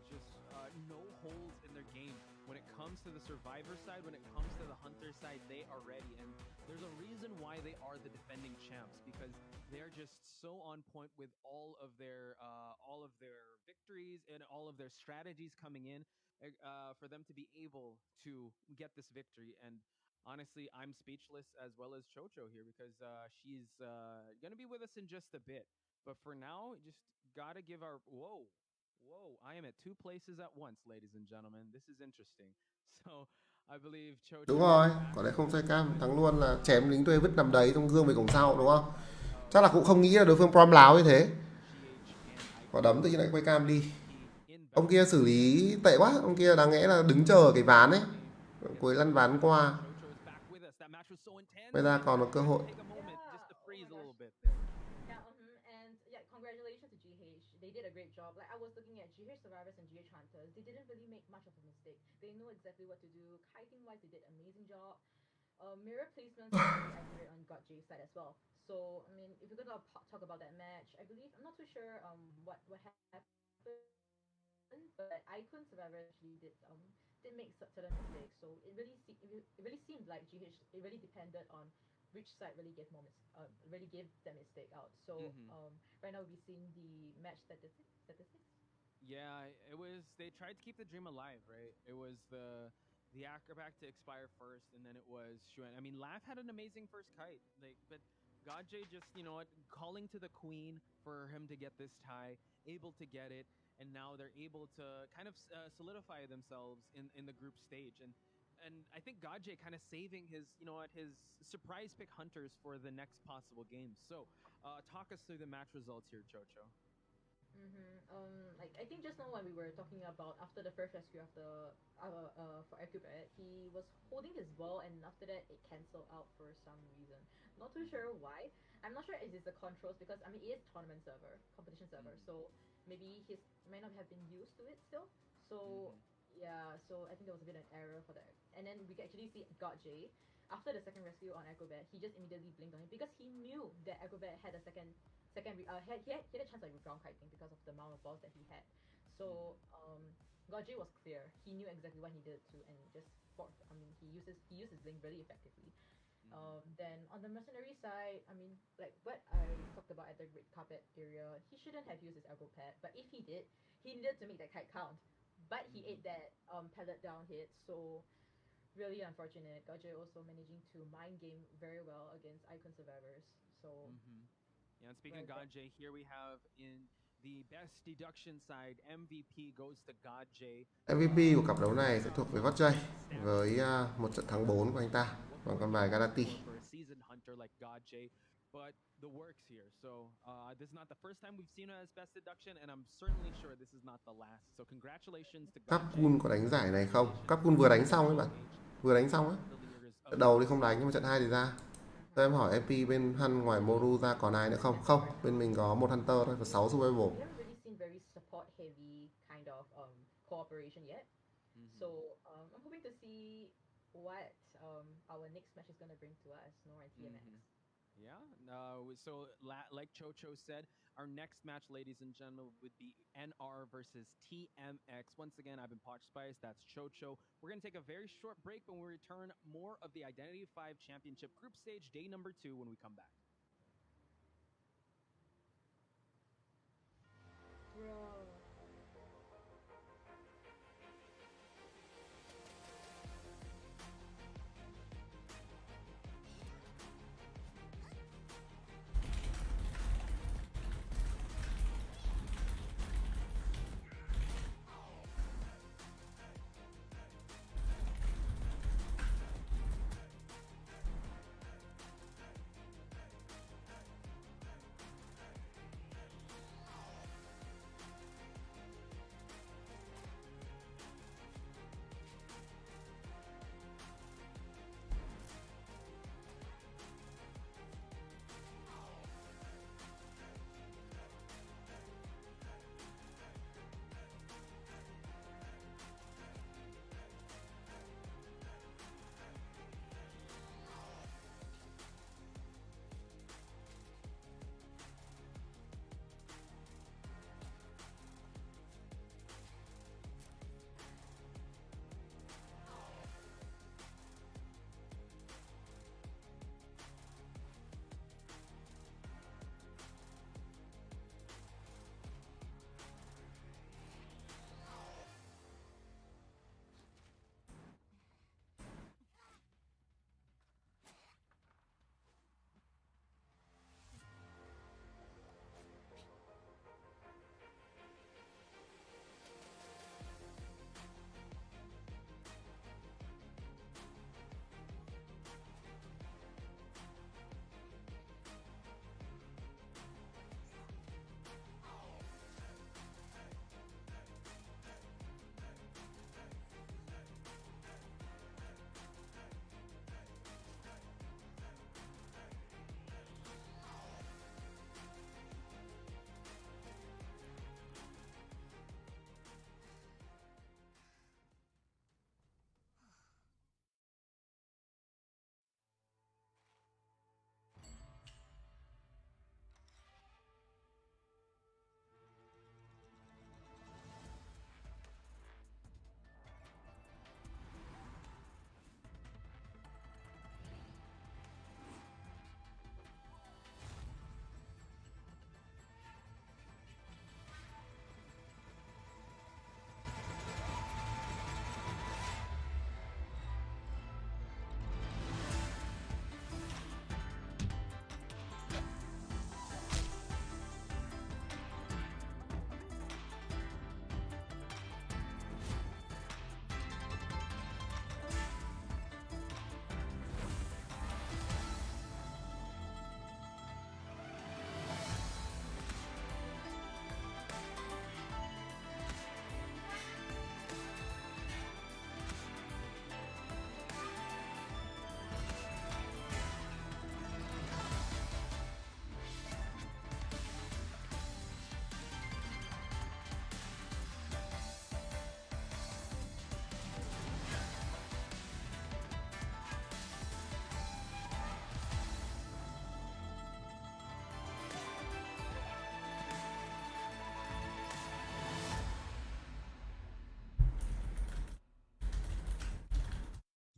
no holes in their game. When it comes to the Survivor side, when it comes to the Hunter side, they are ready. And there's a reason why they are the defending champs, because they're just so on point with all of their victories and all of their strategies coming in for them to be able to get this victory. And honestly, I'm speechless as well as Chocho here, because she's going to be with us in just a bit. But for now, just gotta give our... Whoa, I am at two places at once, ladies and gentlemen. This is interesting. So, I believe Chocho... Đúng rồi, quả đấy không xoay cam, thắng luôn là chém lính thuê vứt nằm đấy trong gương về cổng sau, đúng không? Chắc là cũng không nghĩ là đối phương prom láo như thế. Quả đấm tự nhiên lại quay cam đi. Ông kia xử lý tệ quá, ông kia đáng lẽ là đứng chờ cái ván ấy, cuối lăn ván qua. Bây giờ còn có cơ hội. Congratulations to GH. They did a great job. Like I was looking at GH Survivors and GH Hunters. They didn't really make much of a mistake. They know exactly what to do. Kiting wise, they did an amazing job. Mirror placements were really accurate on GOT-J's side as well. So I mean, if we're gonna talk about that match, I believe I'm not too sure what happened, but Icon Survivor actually did make certain mistakes. So it really seemed like GH, it really depended on which side really gave really gave their mistake out. So right now we've seen the match statistics. Yeah, it was, they tried to keep the dream alive, right? It was the acrobat to expire first, and then it was Shuen. I mean, Laugh had an amazing first kite, like, but GodJ just, you know what, calling to the queen for him to get this tie, able to get it, and now they're able to kind of solidify themselves in the group stage. And I think GodJ kind of saving his, you know what, his surprise pick Hunters for the next possible games. So, talk us through the match results here, Chocho. Like I think just now when we were talking about after the first rescue of the for Acrobat, he was holding his ball, and after that it cancelled out for some reason. Not too sure why. I'm not sure if it's the controls, because I mean it is tournament server, competition server, so maybe he might not have been used to it still. So yeah, so I think there was a bit of an error for that. And then we can actually see GodJ after the second rescue on Acrobat, he just immediately blinked on it because he knew that Acrobat had a he had a chance of ground kiting because of the amount of balls that he had. So GodJ was clear. He knew exactly what he did to, and he used his blink really effectively. Then on the mercenary side, I mean, like what I talked about at the red carpet area, he shouldn't have used his ergo pad, but if he did, he needed to make that kite count. But he ate that pellet down hit, so really unfortunate. GodJ also managing to mind game very well against Icon Survivors. So yeah, and speaking of GodJ, here we have in the best deduction side, MVP goes to GodJ. MVP của cặp đấu này sẽ thuộc về GodJ với một trận thắng 4 của anh ta bằng con bài Galati. But the works here. So this is not the first time we've seen her as best deduction, and I'm certainly sure this is not the last. So congratulations to GodJ. Capcom có đánh giải này không? Capcom vừa đánh xong ấy bạn, vừa đánh xong á. Trận đầu thì không đánh nhưng mà trận 2 thì ra. Tôi em hỏi MP bên Hun ngoài Moru ra còn ai nữa không? Không, bên mình có một Hunter thôi và 6 survival. We haven't really seen very support heavy kind of cooperation yet. So I'm hoping to see what our next match is gonna bring to us, Nor and TMX. Yeah. No. So, like Chocho said, our next match, ladies and gentlemen, would be NR versus TMX. Once again, I've been Poch Spice. That's Chocho. We're going to take a very short break, but when we return, more of the Identity 5 Championship Group Stage, day number 2, when we come back. Bro.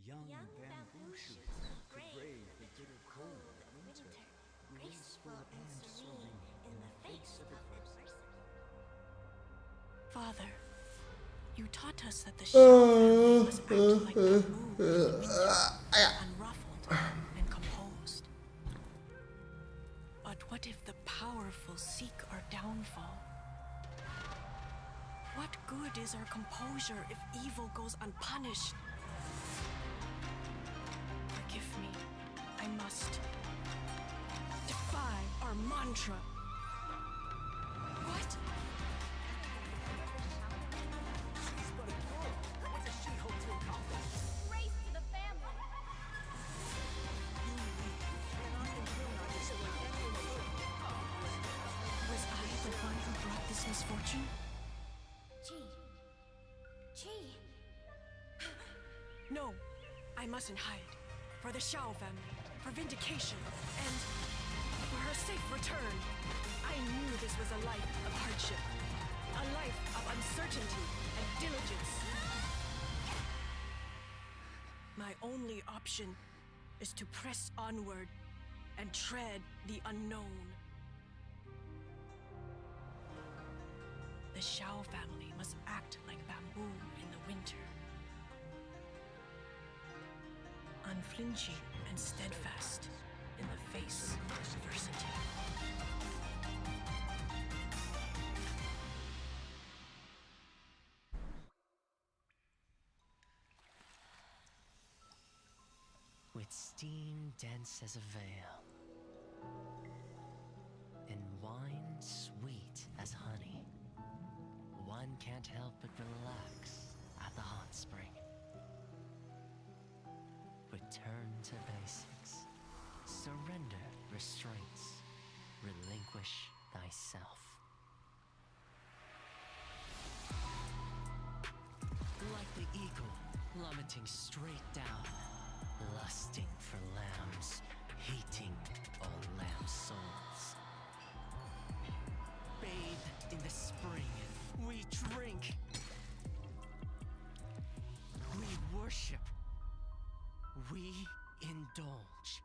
Young bamboo shoots could brave the bitter cold of winter, graceful and serene in the face of adversity. Father, you taught us that the Shao family must act like bamboo in the winter, unruffled and composed. But what if the powerful seek our downfall? What good is our composure if evil goes unpunished? Forgive me. I must defy our mantra. What? Race to the family. Was I the one who brought this misfortune? Chi. No, I mustn't hide. for the Shao family, for vindication, and for her safe return. I knew this was a life of hardship, a life of uncertainty and diligence. My only option is to press onward and tread the unknown. The Shao family must act like bamboo in the winter. Unflinching and steadfast in the face of adversity. With steam dense as a veil, and wine sweet as honey, one can't help but relax at the hot spring. Return to basics. Surrender restraints. Relinquish thyself. Like the eagle, plummeting straight down, lusting for lambs, hating all lamb souls. Bathe in the spring, we drink. We worship. We indulge.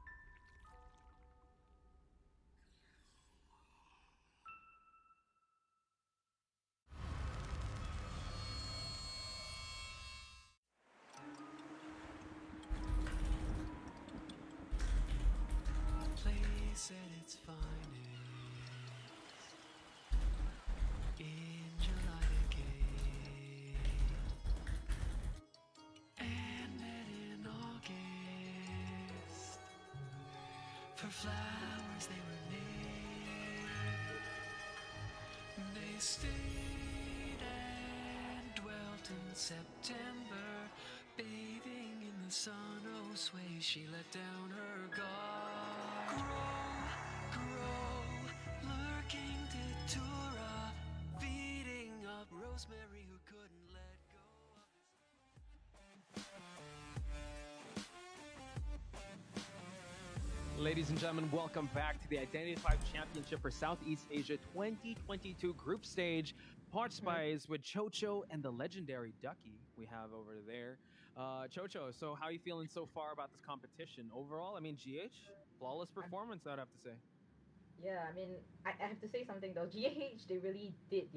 Place at its finest in July decay, and then in August for flowers they were made. They stayed and dwelt in September, bathing in the sun. Oh, sway, she let down her guard. Grow, lurking datura, feeding up Rosemary who couldn't let go of his. Ladies and gentlemen, welcome back to the Identity 5 Championship for Southeast Asia 2022 group stage. Pot Spies with Chocho and the legendary Ducky we have over there. Chocho, so how are you feeling so far about this competition? Overall, I mean, GH, flawless performance, I'd have to say. Yeah, I mean, I have to say something though. GH, they really did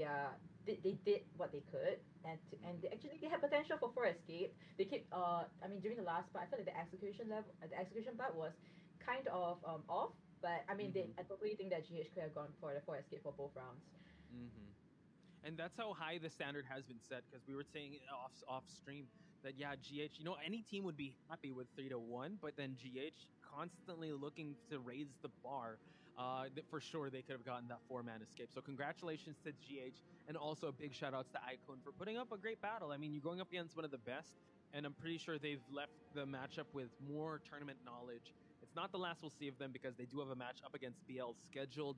they did what they could, and they had potential for escape. They kept I mean, during the last part, I felt like the execution part was kind of off, but I mean, I totally think that GH could have gone for the 4 escape for both rounds. And that's how high the standard has been set, because we were saying off stream that GH, any team would be happy with 3-1, but then GH constantly looking to raise the bar. For sure they could have gotten that 4-man escape. So congratulations to GH, and also a big shout outs to Icon for putting up a great battle. I mean, you're going up against one of the best, and I'm pretty sure they've left the matchup with more tournament knowledge. It's not the last we'll see of them, because they do have a match up against BL scheduled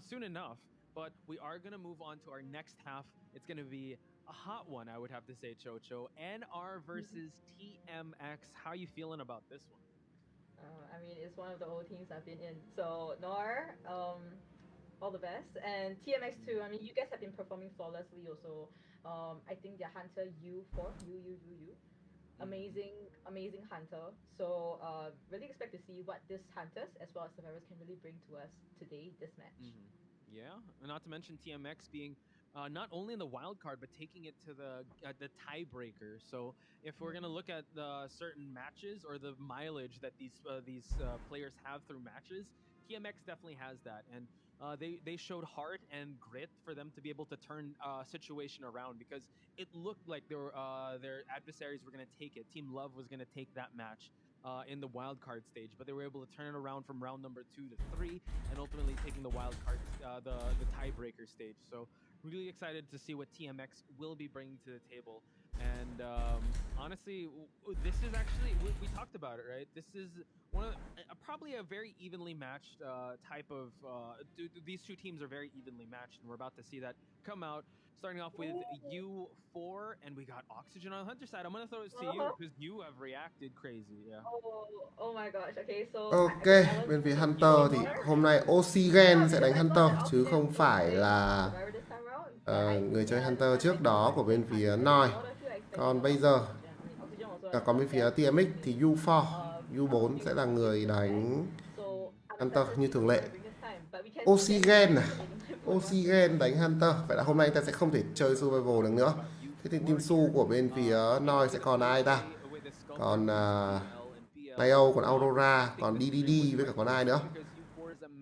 soon enough. But we are going to move on to our next half. It's going to be a hot one, I would have to say, Chocho. NR versus TMX. How are you feeling about this one? I mean, it's one of the old teams I've been in. So, NOR, all the best. And TMX too, I mean, you guys have been performing flawlessly also. I think their Hunter U4, amazing Hunter. So, really expect to see what this Hunters as well as Survivors can really bring to us today, this match. Yeah, and not to mention TMX being not only in the wild card, but taking it to the tiebreaker. So if we're gonna look at the certain matches or the mileage that these players have through matches, TMX definitely has that, and they showed heart and grit for them to be able to turn a situation around, because it looked like their adversaries were gonna take it. Team Love was gonna take that match in the wild card stage, but they were able to turn it around from round number 2 to 3, and ultimately taking the wild card, the tiebreaker stage. So really excited to see what TMX will be bringing to the table. And honestly, this is actually we talked about it, right? This is one of probably a very evenly matched type of. These two teams are very evenly matched, and we're about to see that come out. Starting off with U4, and we got Oxygen on the Hunter side. I'm gonna throw this to you Uh-huh. because you have reacted crazy. Yeah. Oh, oh my gosh. Okay, so Ok, I was bên phía thinking Hunter thì Nor. hôm nay Yeah, Oxygen sẽ because đánh I thought Hunter that chứ Oxygen không would be phải playing là Survivor this time around. Yeah, người chơi yeah, Hunter that's trước why đó I của bên think phía Hunter. Noi. A lot of you are expecting Còn a lot bây from giờ Oxygen. I mean, Oxygen also has còn the bên phía best TMX game thì in U4, U4 New sẽ là người Correct. đánh So I'm Hunter excited to như see thường what lệ. they're gonna bring this time. But we can see that Oxygen à? United Oxygen đánh Hunter. Vậy là hôm nay ta sẽ không thể chơi Survival được nữa. Thế thì team Su của bên phía Noi sẽ còn ai ta? Còn Nio, còn Aurora, còn DDD với cả còn ai nữa?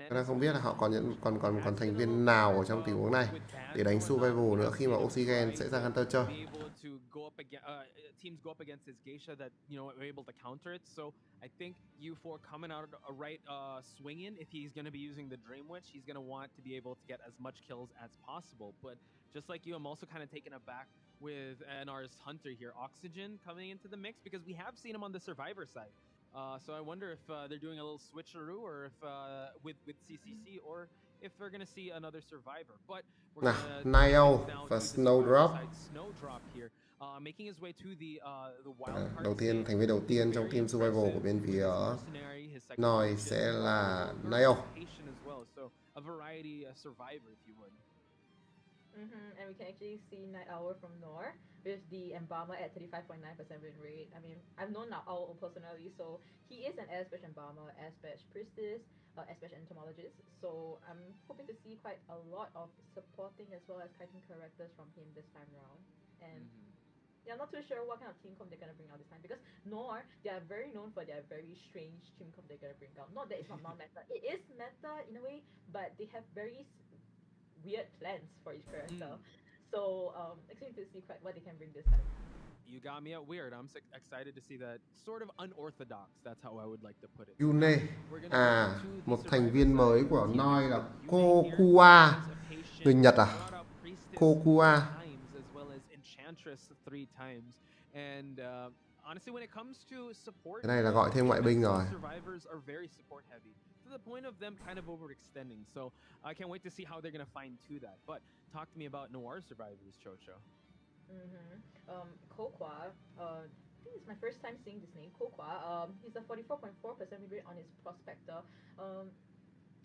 Tôi đang không biết là họ còn những còn thành viên nào ở trong tình huống này để đánh Survival nữa khi mà Oxygen sẽ sang Hunter chơi. Teams go up against his geisha that are able to counter it. So I think U4 coming out a right swinging. If he's going to be using the Dream Witch, he's going to want to be able to get as much kills as possible. But just like you, I'm also kind of taken aback with NR's Hunter here, Oxygen coming into the mix because we have seen him on the Survivor side. So I wonder if they're doing a little switcheroo, or if with CCC, or if we're gonna see another Survivor. But we're gonna Nio và Snowdrop. Snowdrop here, making his way to the wild card Đầu tiên, stage. thành viên đầu tiên trong team Survival của bên phía Noi sẽ là Nio. So a variety survivor, if you would. And we can actually see Night Owl from Nor with the Embalmer at 35.9% win rate. I mean, I've known Night Owl personally, so he is an Aspect Embalmer, Aspect Priestess, Aspect Entomologist. So I'm hoping to see quite a lot of supporting as well as kiting characters from him this time around. And yeah, I'm not too sure what kind of team comp they're gonna bring out this time because Nor, they are very known for their very strange team comp they're gonna bring out. Not that it's not non-meta, it is meta in a way, but they have very weird plans for each character. So excited to see quite what they can bring this time. You got me at weird. I'm excited to see that sort of unorthodox. That's how I would like to put it. Yune. Một thành viên mới của Noi là Kokua. Người Nhật à? Kokua. As well as Enchantress 3 times. And honestly, when it comes to support, cái này là gọi thêm ngoại binh rồi. Survivors are very support heavy, to the point of them kind of overextending. So I can't wait to see how they're gonna fine tune that. But talk to me about Noir survivors, Chocho. Kokwa, I think it's my first time seeing this name, Kokwa. He's a 44.4% win rate on his Prospector.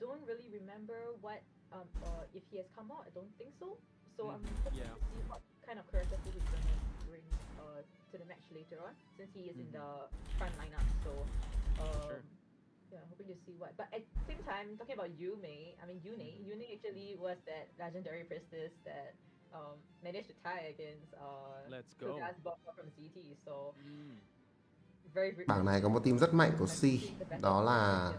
Don't really remember what if he has come out. I don't think so. So I'm hoping to see what kind of character he is gonna bring to the match later on, since he is in the front lineup. So yeah, hoping to see what. But at the same time, talking about Yune actually was that legendary priestess that managed to tie against Let's go from ZT. So very bảng này có một team rất mạnh của C, đó là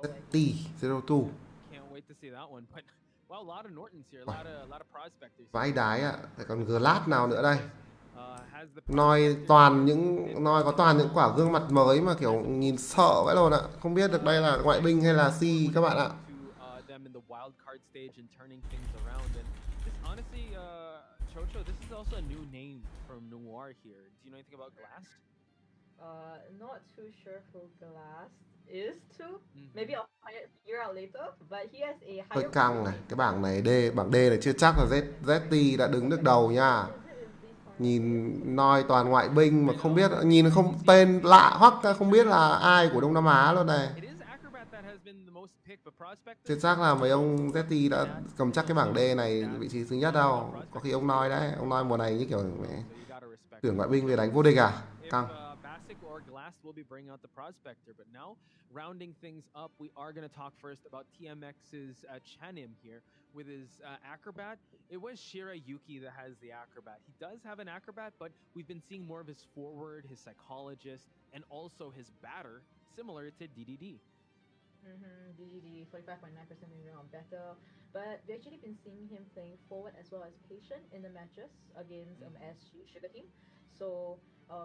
ZT02. Can't wait to see that one. But wow, a lot of Nortons here, a lot of prospectors. Vãi đái ạ. Còn Glad nào nữa đây? Noi có toàn những quả gương mặt mới mà kiểu nhìn sợ vậy luôn ạ. Không biết được đây là ngoại binh hay là C các bạn ạ. Chocho, this is also a new name from Noir here. Do you know anything about Glass? Not too sure who Glass is too. Maybe I'll figure out later. But he has a higher. Hơi căng này, cái bảng này bảng D này chưa chắc là ZT đã đứng được đầu nha. Nhìn Noi toàn ngoại binh mà không biết, nhìn không tên lạ hoắc, không biết là ai của Đông Nam Á luôn này. Chưa chắc là mấy ông ZT đã cầm chắc cái bảng D này vị trí thứ nhất đâu. Có khi ông Noi đấy, ông Noi mùa này như kiểu tuyển ngoại binh về đánh vô địch à? Căng. Will be bringing out the prospector, but now rounding things up, we are going to talk first about TMX's Chanim here with his acrobat. It was Shira Yuki that has the acrobat. He does have an acrobat, but we've been seeing more of his forward, his psychologist, and also his batter, similar to DDD. DDD 45.9% win on better, but we've actually been seeing him playing forward as well as patient in the matches against SG Sugar Team. So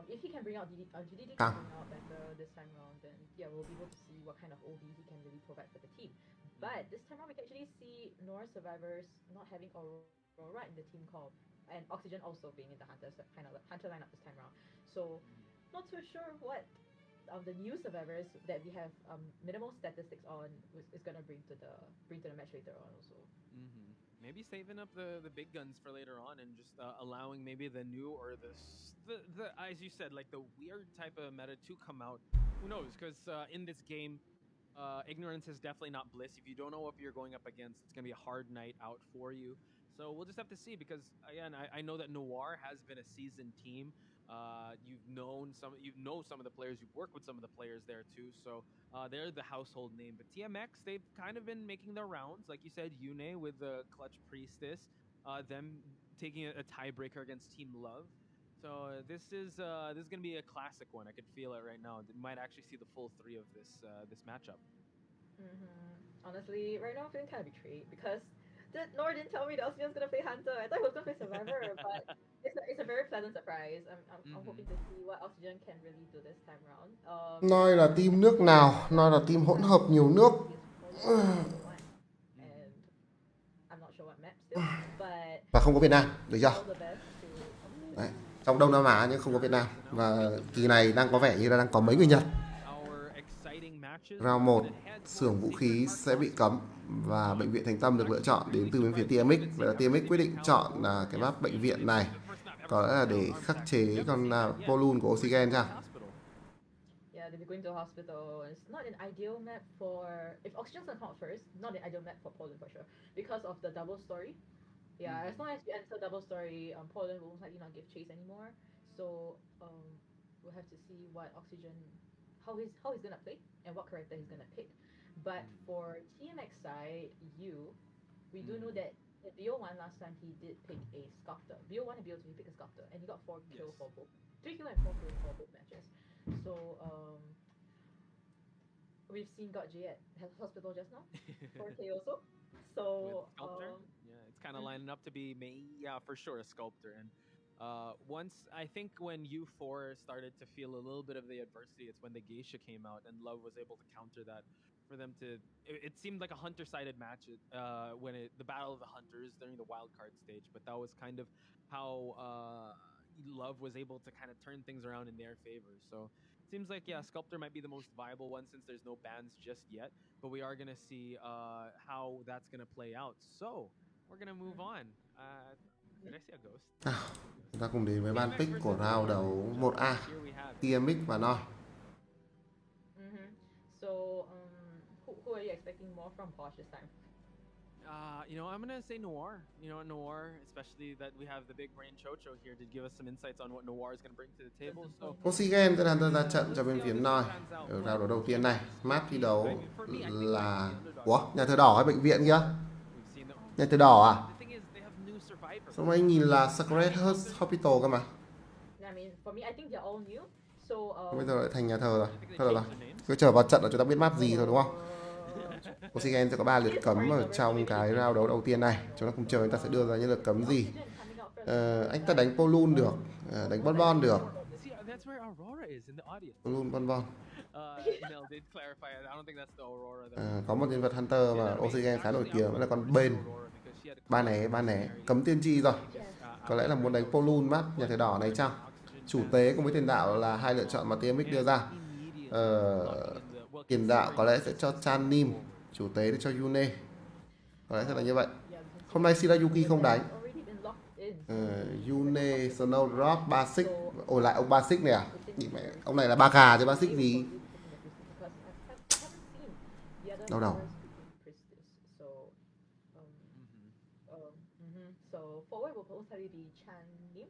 if he can bring out DDD can bring out better this time around, then yeah, we'll be able to see what kind of OB he can really provide for the team. But this time around, we can actually see Nor survivors not having Aurora in the team call. and Oxygen also being in the Hunter lineup this time around. So not too sure what of the new survivors that we have minimal statistics on is gonna bring to the match later on also. Maybe saving up the big guns for later on and just allowing maybe the new or the as you said, like the weird type of meta to come out. Who knows? Because in this game, ignorance is definitely not bliss. If you don't know what you're going up against, it's gonna be a hard night out for you. So we'll just have to see. Because again, I know that Noir has been a seasoned team. You know some of the players. You've worked with some of the players there too. So they're the household name. But TMX, they've kind of been making their rounds. Like you said, Yune with the Clutch Priestess, them taking a tiebreaker against Team Love. So this is gonna be a classic one. I could feel it right now. You might actually see the full three of this matchup. Honestly, right now I'm feeling kind of betrayed because Nor didn't tell me that Oxygen's gonna play Hunter. I thought he was gonna play Survivor, but it's a very pleasant surprise. I'm hoping to see what Oxygen can really do this time around. Noi là team nước nào? Noi là team hỗn hợp nhiều nước. And I'm not sure what map still, but Và không có Việt Nam, được chưa? all the best to Đấy, trong Đông Nam Á nhưng không có Việt Nam. Và kỳ này đang có vẻ như là đang có mấy người Nhật. Round 1, xưởng vũ khí sẽ bị cấm và bệnh viện Thành Tâm được lựa chọn đến từ bên phía TMX. Vậy là TMX quyết định chọn cái map bệnh viện này có lẽ là để khắc chế con Polun của Oxygen chăng? Yeah, they'll be going to hospital. It's not an ideal map for if Oxygen's gonna come out first. Not an ideal map for Poland for sure because of the double story. Yeah, as long as you enter double story, Poland will most likely not give chase anymore. So we'll have to see what Oxygen how he's gonna play and what character he's gonna pick. But for TMX side, we do know that at BO1 last time he did pick a Sculptor. BO1 and BO2 he picked a Sculptor and he got 4 kills for both. 3 kills and 4 kills for both matches. So we've seen GotJ at hospital just now. 4K also. So yeah, it's kind of lining up to be for sure a Sculptor. And once I think when U4 started to feel a little bit of the adversity, it's when the Geisha came out and Love was able to counter that for them to. It seemed like a hunter-sided match when the Battle of the Hunters during the wild card stage, but that was kind of how Love was able to kind of turn things around in their favor. So it seems like Sculptor might be the most viable one since there's no bans just yet, but we are gonna see how that's gonna play out. So we're gonna move on. Did I see a ghost? Chúng ta cùng đến với ban pick của round đấu 1A, TMX và Noi. So who are you expecting more from Posh this time? I'm gonna say Noir. Noir, especially that we have the big brain Chocho here to give us some insights on what Noir is gonna bring to the table. So Oxygen sẽ Hunter ra trận cho bên phía Noi ở round đấu đầu tiên này. Map thi đấu là nhà thờ đỏ hay bệnh viện kia? Nhà thờ đỏ à? Xong anh nhìn là Sacred Heart Hospital cơ mà. I mean, for me, I think they're all new. So Bây giờ lại thành nhà thờ rồi. Thôi rồi. Cứ chờ vào trận là chúng ta biết map gì thôi đúng không? Oxygen sẽ có 3 lượt cấm ở trong cái round đấu đầu tiên này. Chúng ta cùng chờ anh ta sẽ đưa ra những lượt cấm gì. Anh ta đánh Polun được, đánh Bonbon được. Polun Bonbon. Có một nhân vật Hunter mà Oxygen khá nổi tiếng là con Ben. Ba né cấm tiên tri rồi. Có lẽ là muốn đánh Polun map nhà thờ đỏ này chăng? Chủ tế cùng với tiền đạo là hai lựa chọn mà TMX đưa ra. Tiền đạo có lẽ sẽ cho Chan Nim, chủ tế để cho Yune. Có lẽ sẽ là như vậy. Hôm nay Shirayuki không đánh. Yune, Snowdrop, Basic. Ôi lại ông Basic này à? Ông này là ba gà chứ Basic gì? Đau đầu. So forward will most likely be Chanim.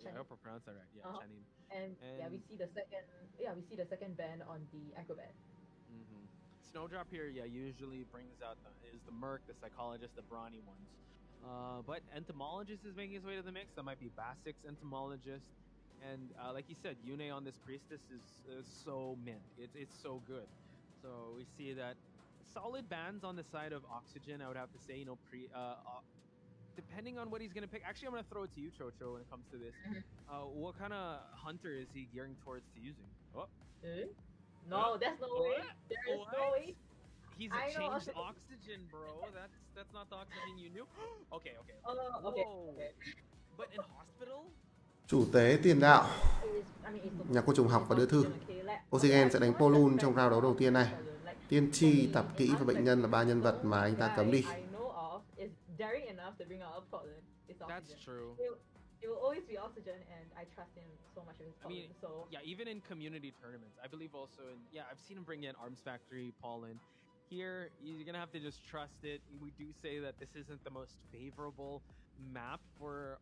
I hope I pronounced that right. Yeah, Chanim. And we see the second band on the Acrobat. Snowdrop here, usually brings out the Merc, the Psychologist, the brawny ones. But Entomologist is making his way to the mix. That might be Basic's Entomologist. And like you said, Yune on this Priestess is so mint. It's so good. So we see that solid bans on the side of Oxygen, I would have to say, depending on what he's going to pick. Actually, I'm going to throw it to you, Chocho, when it comes to this. What kind of Hunter is he gearing towards to using? No, there's no way. There is no way. He's I know, changed okay. oxygen, bro. That's not the oxygen you knew. Okay, okay. Oh, okay. Whoa. Okay. But in hospital? Chủ tế tiền đạo. It's Nhà cô trùng học và đưa thư. okay, like, Oxygen sẽ đánh Polun trong round đấu đầu tiên này. Like, Tiên tri, tạp kỹ và bệnh nhân là ba nhân vật mà anh ta cấm đi. I know of is daring enough to bring out Portland. It's That's Oxygen. true. It will always be Oxygen, and I trust him so much with his I mean, Portland. So yeah, even in community tournaments, I believe also in, yeah, I've seen him bring in Arms Factory, Pollen. Here, you're gonna have to just trust it. We do say that this isn't the most favorable map for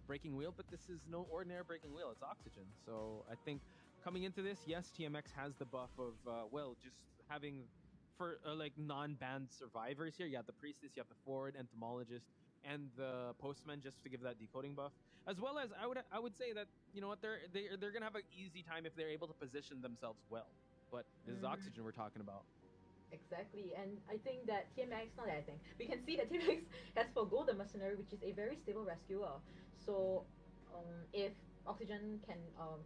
Breaking Wheel, but this is no ordinary Breaking Wheel. It's Oxygen. So I think coming into this, yes, TMX has the buff of well, just having for like non-banned survivors here. You have the Priestess, you have the Forward, Entomologist, and the Postman, just to give that decoding buff. As well as I would say that, you know what, they're gonna have an easy time if they're able to position themselves well. But this is Oxygen we're talking about. exactly, and I think that TMX, not that I think, we can see that TMX has forgo the Mercenary, which is a very stable rescuer. So if Oxygen can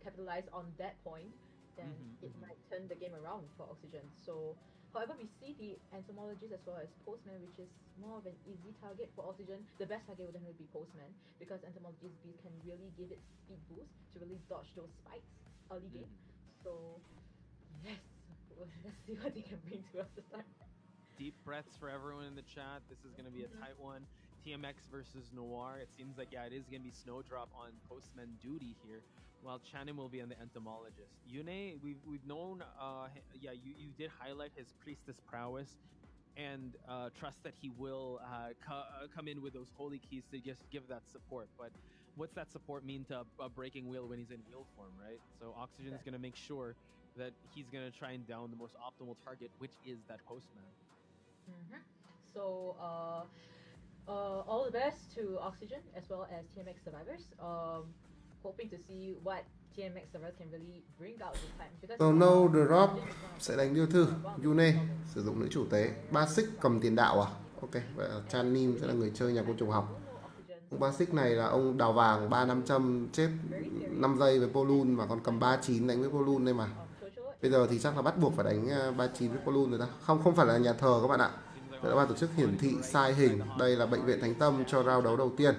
capitalize on that point, then it might turn the game around for Oxygen. So however, we see the Entomologist as well as Postman, which is more of an easy target for Oxygen. The best target would definitely be Postman, because Entomologist B can really give it speed boost to really dodge those spikes early game. So yes, let's see what they can bring to us this time. Deep breaths for everyone in the chat. This is going to be a tight one. TMX versus Noir. It seems like, yeah, it is going to be Snowdrop on Postman duty here, while Chanim will be on the Entomologist. Yune, we've known, yeah, you did highlight his Priestess prowess, and trust that he will come in with those holy keys to just give that support. But what's that support mean to a Breaking Wheel when he's in wheel form, right? So Oxygen is going to make sure that he's going to try and down the most optimal target, which is that Postman. So all the best to Oxygen as well as TMX survivors. Hoping to see what TMX survivors can really bring out this time. Because Snow Drop sẽ đánh đưa thư. Yune sử dụng nữ chủ tế. Basic cầm tiền đạo à? Ok, vậy là Chanim sẽ là người chơi nhà cô trùng học. Ông Basic này là ông đào vàng 3-500 chết 5 giây với Polun, và còn cầm 39 đánh với Polun đây mà. Bây giờ thì chắc là bắt buộc phải đánh 39 với Polun rồi ta. Không phải là nhà thờ các bạn ạ. Đây là ban tổ chức hiển thị sai hình. Đây là bệnh viện Thánh Tâm cho round đấu đầu tiên.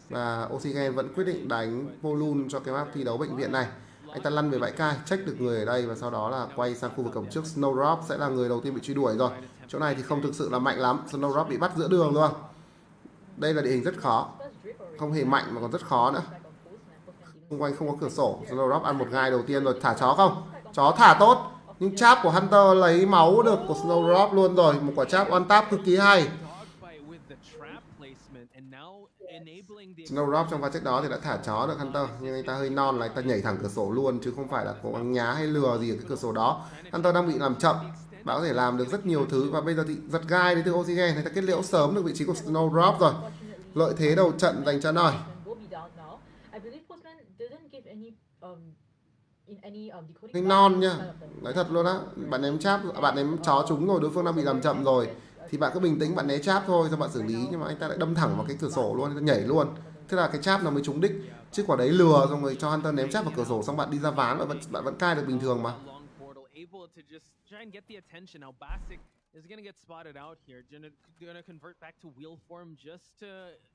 Và Oxygen vẫn quyết định đánh Polun cho cái map thi đấu bệnh viện này. Anh ta lăn về bãi cai, check được người ở đây và sau đó là quay sang khu vực cổng trước. Snowdrop sẽ là người đầu tiên bị truy đuổi rồi. Chỗ này thì không thực sự là mạnh lắm. Snowdrop bị bắt giữa đường luôn. Đây là địa hình rất khó. Không hề mạnh mà còn rất khó nữa. Xung quanh không có cửa sổ. Snowdrop ăn một gai đầu tiên rồi. Thả chó không? Chó thả tốt. Nhưng cháp của Hunter lấy máu được của Snowdrop luôn rồi. Một quả cháp one tap cực kỳ hay. Snowdrop trong pha trước đó thì đã thả chó được Hunter, nhưng anh ta hơi non là anh ta nhảy thẳng cửa sổ luôn, chứ không phải là cố gắng nhá hay lừa gì ở cái cửa sổ đó. Hunter đang bị làm chậm. Bạn có thể làm được rất nhiều thứ, và bây giờ thì giật gai đến từ Oxygen, người ta kết liễu sớm được vị trí của Snowdrop rồi. Lợi thế đầu trận dành cho Noi. Anh non nha, nói thật luôn á. Bạn ném cháp, bạn ném chó trúng rồi, đối phương đang bị làm chậm rồi thì bạn cứ bình tĩnh, bạn né cháp thôi cho bạn xử lý, nhưng mà anh ta lại đâm thẳng vào cái cửa sổ luôn, anh ta nhảy luôn. Thế là cái cháp nó mới trúng đích, chứ quả đấy lừa xong rồi cho Hunter ném cháp vào cửa sổ xong bạn đi ra ván và bạn vẫn cai được bình thường mà. Is going to get spotted out here. Going to convert back to wheel form just to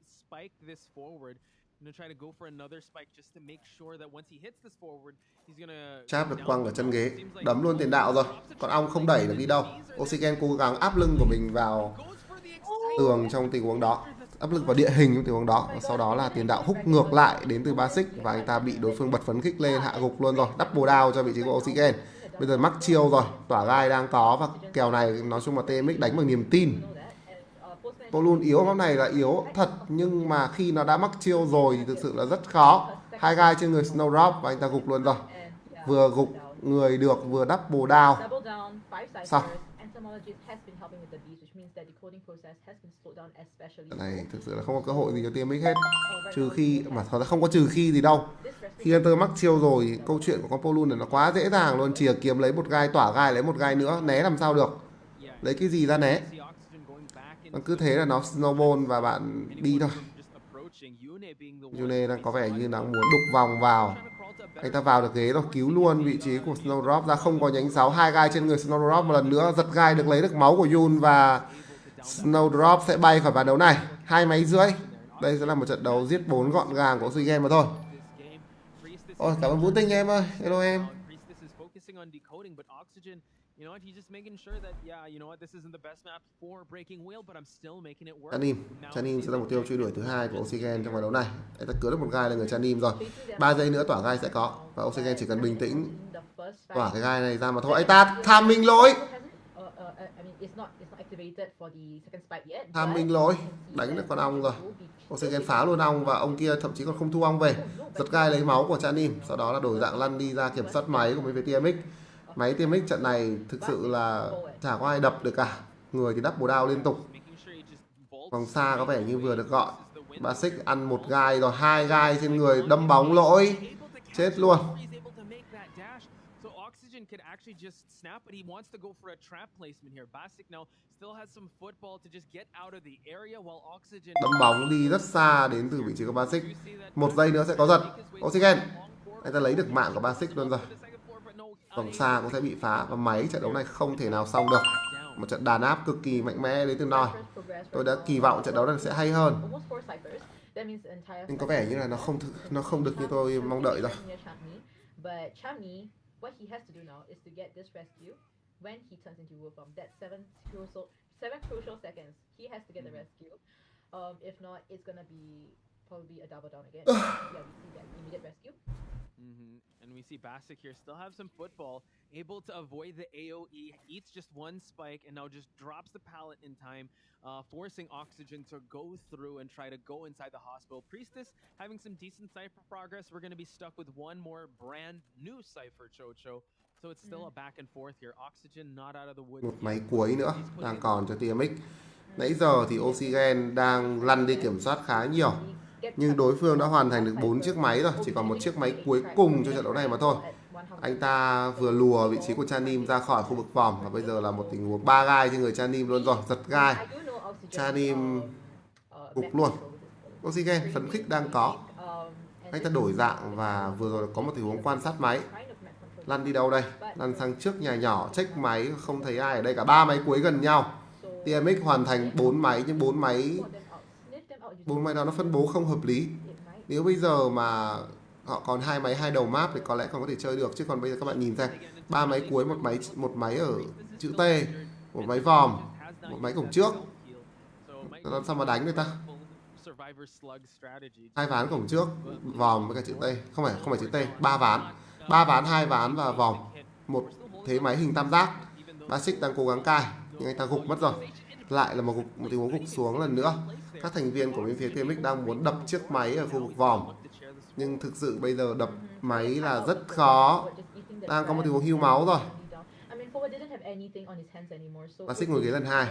spike this forward. Going to try to go for another spike just to make sure that once he hits this forward, he's going to cháp được quăng ở chân ghế, đấm luôn tiền đạo rồi. Còn ong không đẩy được đi đâu. Oxygen cố gắng áp lưng của mình vào tường trong tình huống đó, áp lực vào địa hình trong tình huống đó, và sau đó là tiền đạo húc ngược lại đến từ Basic và anh ta bị đối phương bật phấn khích lên, hạ gục luôn rồi. Double down cho vị trí của Oxygen. Bây giờ mắc chiêu rồi, tỏa gai đang có, và kèo này nói chung là TMX đánh bằng niềm tin. Polun yếu map này là yếu thật, nhưng mà khi nó đã mắc chiêu rồi thì thực sự là rất khó. Hai gai trên người Snowdrop và anh ta gục luôn rồi. Vừa gục người được, vừa double down. Sao? Này thực sự là không có cơ hội gì cho TMX hết. Trừ khi, mà thật ra không có trừ khi gì đâu. Khi Hunter mắc chiêu rồi, câu chuyện của con Polun này nó quá dễ dàng luôn. Chìa kiếm lấy một gai, tỏa gai lấy một gai nữa, né làm sao được. Lấy cái gì ra né. Cứ thế là nó snowball và bạn đi thôi. Yune đang có vẻ như nó muốn đục vòng vào. Anh ta vào được ghế rồi, cứu luôn vị trí của Snowdrop ra, không có nhánh 6, 2 gai trên người Snowdrop một lần nữa, giật gai được lấy được máu của Yun và Snowdrop sẽ bay khỏi ván đấu này. 2 máy rưỡi. Đây sẽ là một trận đấu giết 4 gọn gàng của Oxygen mà thôi. Ôi, cảm ơn Vũ Tinh em ơi. Hello em. You know what? He's just making sure that, yeah, you know what? This isn't the best map for breaking wheel, but I'm still making it work. Chanim sẽ là mục tiêu truy đuổi thứ hai của Oxygen trong ván đấu này. Anh ta cứu được một gai lên người Chanim rồi. 3 giây nữa tỏa gai sẽ có và Oxygen chỉ cần bình tĩnh tỏa cái gai này ra mà thôi. Anh ta tham minh lỗi. Tham minh lỗi, đánh được con ong rồi. Oxygen phá luôn ong và ông kia thậm chí còn không thu ong về. Giật gai lấy máu của Chanim, sau đó là đổi dạng lăn đi ra kiểm soát máy của bên phía TMX. Máy TMX trận này thực sự là chả có ai đập được cả. Người thì double down liên tục. Vòng xa có vẻ như vừa được gọi. Basic ăn một gai rồi, 2 gai trên người, đâm bóng lỗi. Chết luôn. Đâm bóng đi rất xa đến từ vị trí của Basic. 1 giây nữa sẽ có giật. Oxygen. Anh ta lấy được mạng của Basic luôn rồi. Vòng xa cũng sẽ bị phá và máy trận đấu này không thể nào xong được. Một trận đàn áp cực kỳ mạnh mẽ đến từ Noi. Tôi đã kỳ vọng trận đấu này sẽ hay hơn. Nhưng có vẻ như là nó không được như tôi mong đợi rồi. And we see Basic here still have some football, able to avoid the AoE, eats just one spike, and now just drops the pallet in time, forcing Oxygen to go through and try to go inside the hospital. Priestess having some decent Cypher progress. We're going to be stuck with one more brand new Cypher, Chocho. So it's still a back and forth here. Oxygen not out of the woods. Một máy cuối nữa đang còn cho TMX. Nãy giờ thì Oxygen đang lăn đi kiểm soát khá nhiều. Nhưng đối phương đã hoàn thành được 4 chiếc máy rồi. Chỉ còn một chiếc máy cuối cùng cho trận đấu này mà thôi. Anh ta vừa lùa vị trí của Chanim ra khỏi khu vực vòng. Và bây giờ là một tình huống 3 gai trên người Chanim luôn rồi. Giật gai. Chanim gục luôn. Oxygen phấn khích đang có. Anh ta đổi dạng và vừa rồi có một tình huống quan sát máy. Lăn đi đâu đây? Lăn sang trước nhà nhỏ. Check máy không thấy ai ở đây cả. 3 máy cuối gần nhau. TMX hoàn thành 4 máy nhưng 4 máy đó nó phân bố không hợp lý. Nếu bây giờ mà họ còn 2 máy 2 đầu map thì có lẽ còn có thể chơi được, chứ còn bây giờ các bạn nhìn xem 3 máy cuối, một máy ở chữ T, một máy vòm, một máy cổng trước. Làm sao mà đánh người ta? 2 ván cổng trước, vòm với cả chữ T, không phải chữ T, 3 ván. 3 ván, 2 ván và vòm. Một thế máy hình tam giác. Basic đang cố gắng cai nhưng anh ta gục mất rồi. Lại là một tình huống gục xuống lần nữa. Các thành viên của bên phía TMX đang muốn đập chiếc máy ở khu vực vòm. Nhưng thực sự bây giờ đập máy là rất khó. Đang có một tình huống hưu máu rồi. Basic ngồi ghế lần 2.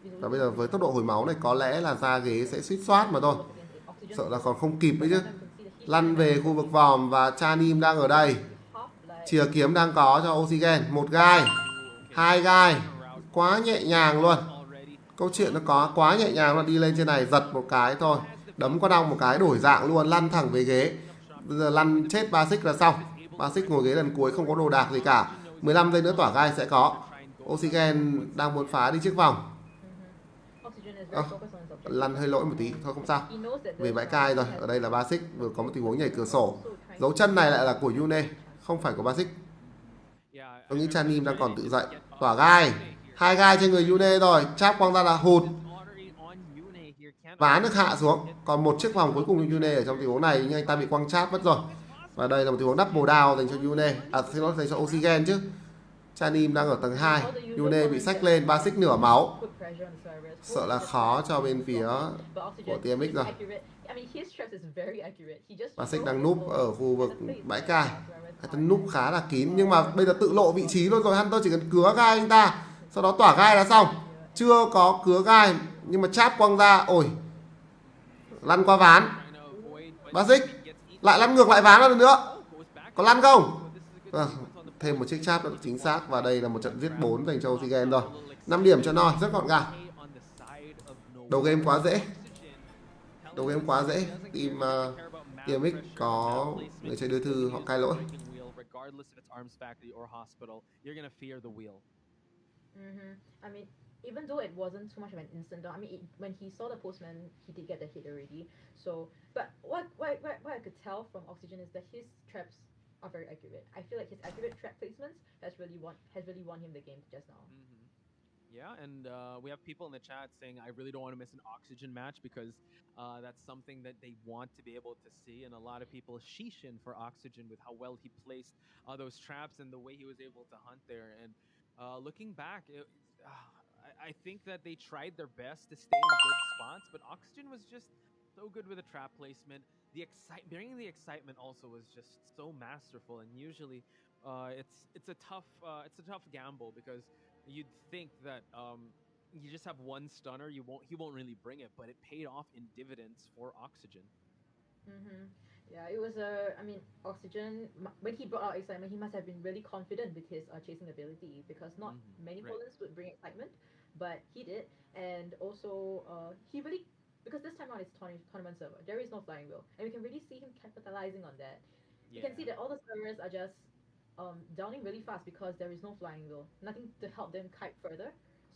Và bây giờ với tốc độ hồi máu này có lẽ là ra ghế sẽ suýt soát mà thôi. Sợ là còn không kịp đấy chứ. Lăn về khu vực vòm và Chanim đang ở đây. Chìa kiếm đang có cho Oxygen. 1 gai, 2 gai. Quá nhẹ nhàng luôn. Câu chuyện nó có quá nhẹ nhàng, nó đi lên trên này giật một cái thôi, đấm con ong một cái đổi dạng luôn, lăn thẳng về ghế. Bây giờ lăn chết Basic là xong. Basic ngồi ghế lần cuối không có đồ đạc gì cả. 15 giây nữa tỏa gai sẽ có. Oxygen đang muốn phá đi chiếc vòng. Lăn hơi lỗi một tí thôi không sao. Về bãi cai rồi. Ở đây là Basic vừa có một tình huống nhảy cửa sổ. Dấu chân này lại là của Yune, không phải của Basic. Tôi nghĩ Chanim đang còn tự dậy. Tỏa gai, 2 gai trên người Yune rồi. Cháp quăng ra là hụt. Ván được hạ xuống. Còn một chiếc vòng cuối cùng của Yune ở trong tình huống này, nhưng anh ta bị quăng cháp mất rồi. Và đây là một tình huống double down dành cho Yune. Xin lỗi, dành cho Oxygen chứ. Chanim đang ở tầng 2. Yune bị xách lên, Basic nửa máu. Sợ là khó cho bên phía của TMX rồi. Basic đang núp ở khu vực bãi cai. Anh ta núp khá là kín, nhưng mà bây giờ tự lộ vị trí luôn rồi. Hunter chỉ cần cứa gai anh ta, sau đó tỏa gai là xong. Chưa có cứa gai nhưng mà cháp quăng ra. Ôi, lăn qua ván. Basic lại lăn ngược lại ván lần nữa. Có lăn không? Thêm một chiếc cháp nữa chính xác. Và đây là một trận giết 4 dành cho Oxygen rồi. 5 điểm cho Noi, rất gọn gàng. Đầu game quá dễ. Team Tiệm map X pressure, có map người placement, chơi đưa when thư you họ use cai the lỗi. breaking wheel, regardless if it's Arms Factory or Hospital, you're gonna fear the wheel. I mean, even though it wasn't too much of an instant down, I mean, when he saw the postman, he did get the hit already. So, but what I could tell from Oxygen is that his traps are very accurate. I feel like his accurate trap placements has really won him the game just now. Yeah, and we have people in the chat saying, I really don't want to miss an Oxygen match because that's something that they want to be able to see. And a lot of people sheeshin for Oxygen with how well he placed those traps and the way he was able to hunt there. And looking back, I think that they tried their best to stay in good spots, but Oxygen was just so good with the trap placement. Bringing the excitement also was just so masterful. And usually, it's a tough gamble because you'd think that you just have one stunner, he won't really bring it, but it paid off in dividends for Oxygen. Yeah, it was a. I mean, Oxygen. When he brought out excitement, he must have been really confident with his chasing ability because not many Right. opponents would bring excitement, but he did, and also he really because this time on his tournament server, there is no flying wheel, and we can really see him capitalizing on that. You can see that all the servers are just downing really fast because there is no flying wheel, nothing to help them kite further.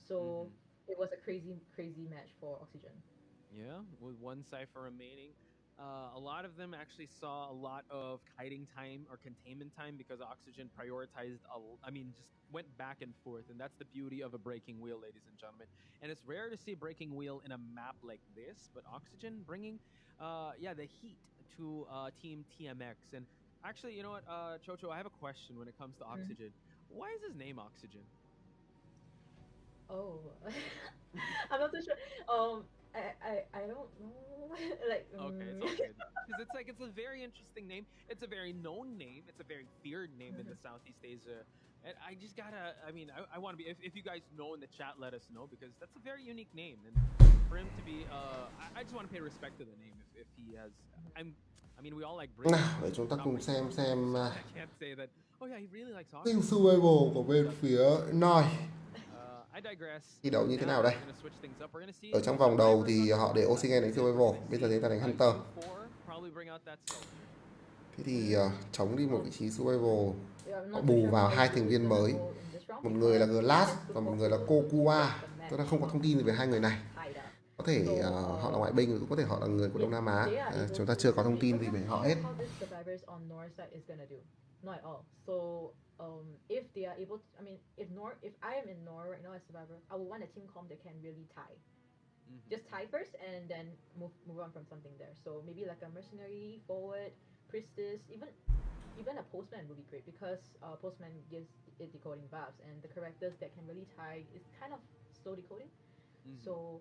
So it was a crazy match for Oxygen. Yeah, with one cipher remaining. A lot of them actually saw a lot of kiting time or containment time because Oxygen prioritized, just went back and forth. And that's the beauty of a breaking wheel, ladies and gentlemen. And it's rare to see a breaking wheel in a map like this, but Oxygen bringing, the heat to Team TMX. And actually, you know what, Chocho, I have a question when it comes to Oxygen. Why is his name Oxygen? Oh, I'm not too sure. I don't know. Like, Okay, it's all good. Because it's a very interesting name. It's a very known name. It's a very feared name in the Southeast Asia. And I just gotta, I want to be, if you guys know in the chat, let us know because that's a very unique name. And for him to be, I just want to pay respect to the name if he has, we all like British. Nào, để chúng ta cùng xem I can't say that, oh yeah, he really likes team hockey. survival của bên phía Noi I digress. thi đấu như thế Now nào đây. we're gonna switch things up. We're gonna see Ở trong vòng đầu Survivors thì on họ the để wall Oxygen đánh side. survival, bây giờ chúng ta đánh Hunter. U4 probably bring out that Skulker. Thế thì chống đi một vị trí survival, yeah, I'm họ not too bù sure vào how hai Blue thành is viên gonna mới, go in this round một người là because Glass he has và to một người là also Kokua. get the match Tôi đang không có thông tin về hai người này. tied up. Có thể họ là ngoại binh, cũng có thể họ là người của Đông Nam Á. Chúng ta chưa có thông tin gì về họ hết. How this survivors on North side is gonna do? Not at all. So if they are able, if I am in Nor right now as survivor, I will want a team comp that can really tie. Just tie first and then move on from something there. So maybe like a mercenary forward, priestess, even a postman would be great because postman gives it decoding buffs and the characters that can really tie is kind of slow decoding. So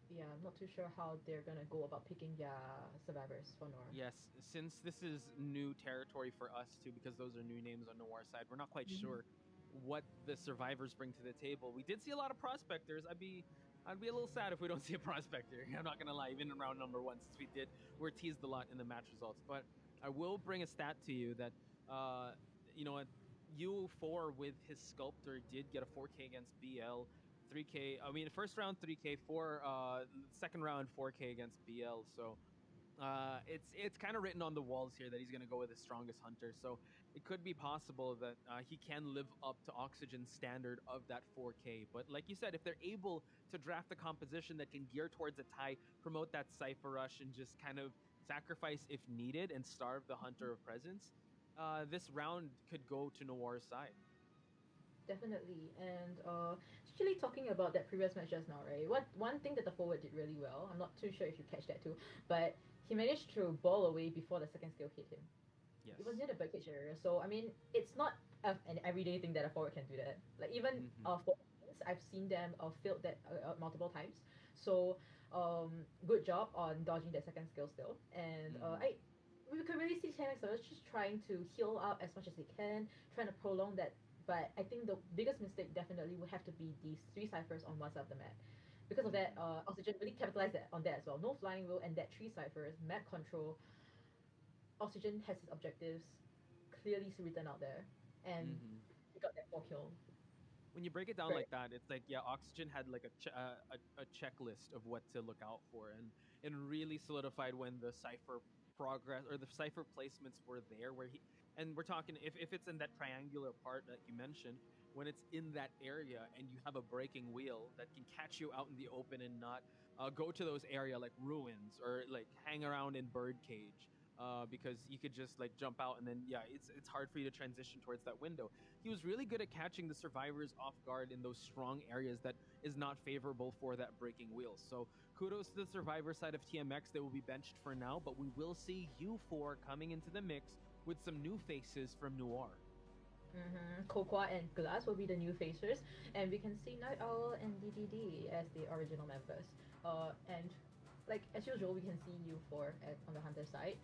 yeah, I'm not too sure how they're gonna go about picking their survivors for Nora. Yes, since this is new territory for us too, because those are new names on Noir side, we're not quite sure what the survivors bring to the table. We did see a lot of prospectors. I'd be a little sad if we don't see a prospector. I'm not gonna lie, even in round number 1, since we're teased a lot in the match results. But I will bring a stat to you that you know what, U4 with his sculptor did get a 4K against BL. 3K. First round 3K, second round 4K against BL. So it's kind of written on the walls here that he's going to go with the strongest hunter. So it could be possible that he can live up to Oxygen's standard of that 4K. But like you said, if they're able to draft a composition that can gear towards a tie, promote that Cypher Rush, and just kind of sacrifice if needed and starve the Hunter of Presence, this round could go to Noir's side. Definitely, and actually talking about that previous match just now, right? One thing that the forward did really well, I'm not too sure if you catch that too, but he managed to ball away before the second skill hit him. Yes. It was near the backage area, so it's not an everyday thing that a forward can do that. Like even forwards, I've seen them failed that multiple times. So good job on dodging that second skill still, and we could really see Tenex just trying to heal up as much as they can, trying to prolong that. But I think the biggest mistake definitely would have to be these 3 ciphers on one side of the map. Because of that, Oxygen really capitalized on that as well. No flying wheel and that 3 ciphers, map control. Oxygen has his objectives clearly written out there, and he got that 4 kill. When you break it down like that, it's like, yeah, Oxygen had like a checklist of what to look out for, and really solidified when the cipher progress or the cipher placements were there where he, and we're talking if it's in that triangular part that you mentioned, when it's in that area and you have a breaking wheel that can catch you out in the open and not go to those area like ruins or like hang around in birdcage, because you could just like jump out and then yeah, it's hard for you to transition towards that window. He was really good at catching the survivors off guard in those strong areas that is not favorable for that breaking wheel. So kudos to the survivor side of TMX. They will be benched for now, but we will see U4 coming into the mix with some new faces from Noir. Cocoa and Glass will be the new facers, and we can see Night Owl and DDD as the original members. And like as usual, we can see U4 on the Hunter side.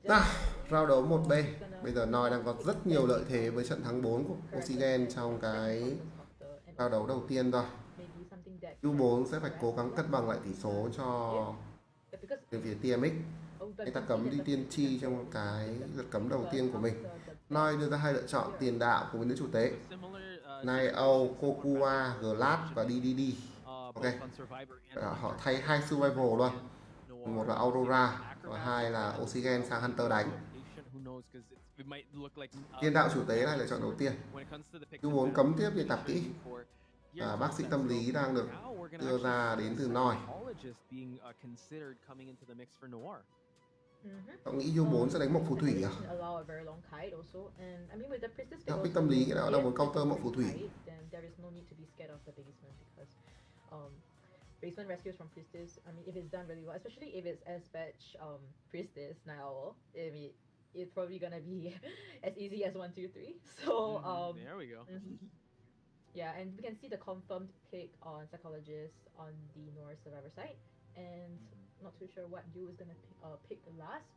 Nào, round đấu 1B. Bây giờ Noi đang có rất nhiều lợi thế với trận thắng 4 của Oxygen trong cái round đấu đầu tiên rồi. U4 sẽ phải cố gắng cân bằng lại tỷ số cho bên phía TMX. Anh ta cấm đi tiên tri trong cái lượt cấm đầu tiên của mình. Noi đưa ra hai lựa chọn tiền đạo của nữ chủ tế. Nio, Kokua, Glass và DDD. Ok. Họ thay hai survival luôn. Một là Aurora và hai là Oxygen sang Hunter đánh. Tiền đạo chủ tế là lựa chọn đầu tiên. U4 cấm tiếp để tạp kỹ. Và bác sĩ tâm lý đang được đưa ra đến từ Noi. Cậu nghĩ U4 sẽ đánh mộc phù thủy à? Học biết tâm lý nghĩa là đang muốn counter mộc phù thủy. Basement rescues from Priestess, I mean, if it's done really well, especially if it's S-Batch Priestess now, I mean, it's probably gonna be as easy as 1, 2, 3. So, there we go. Yeah, and we can see the confirmed pick on Psychologist on the North Survivor side, and not too sure what Yu is gonna pick last,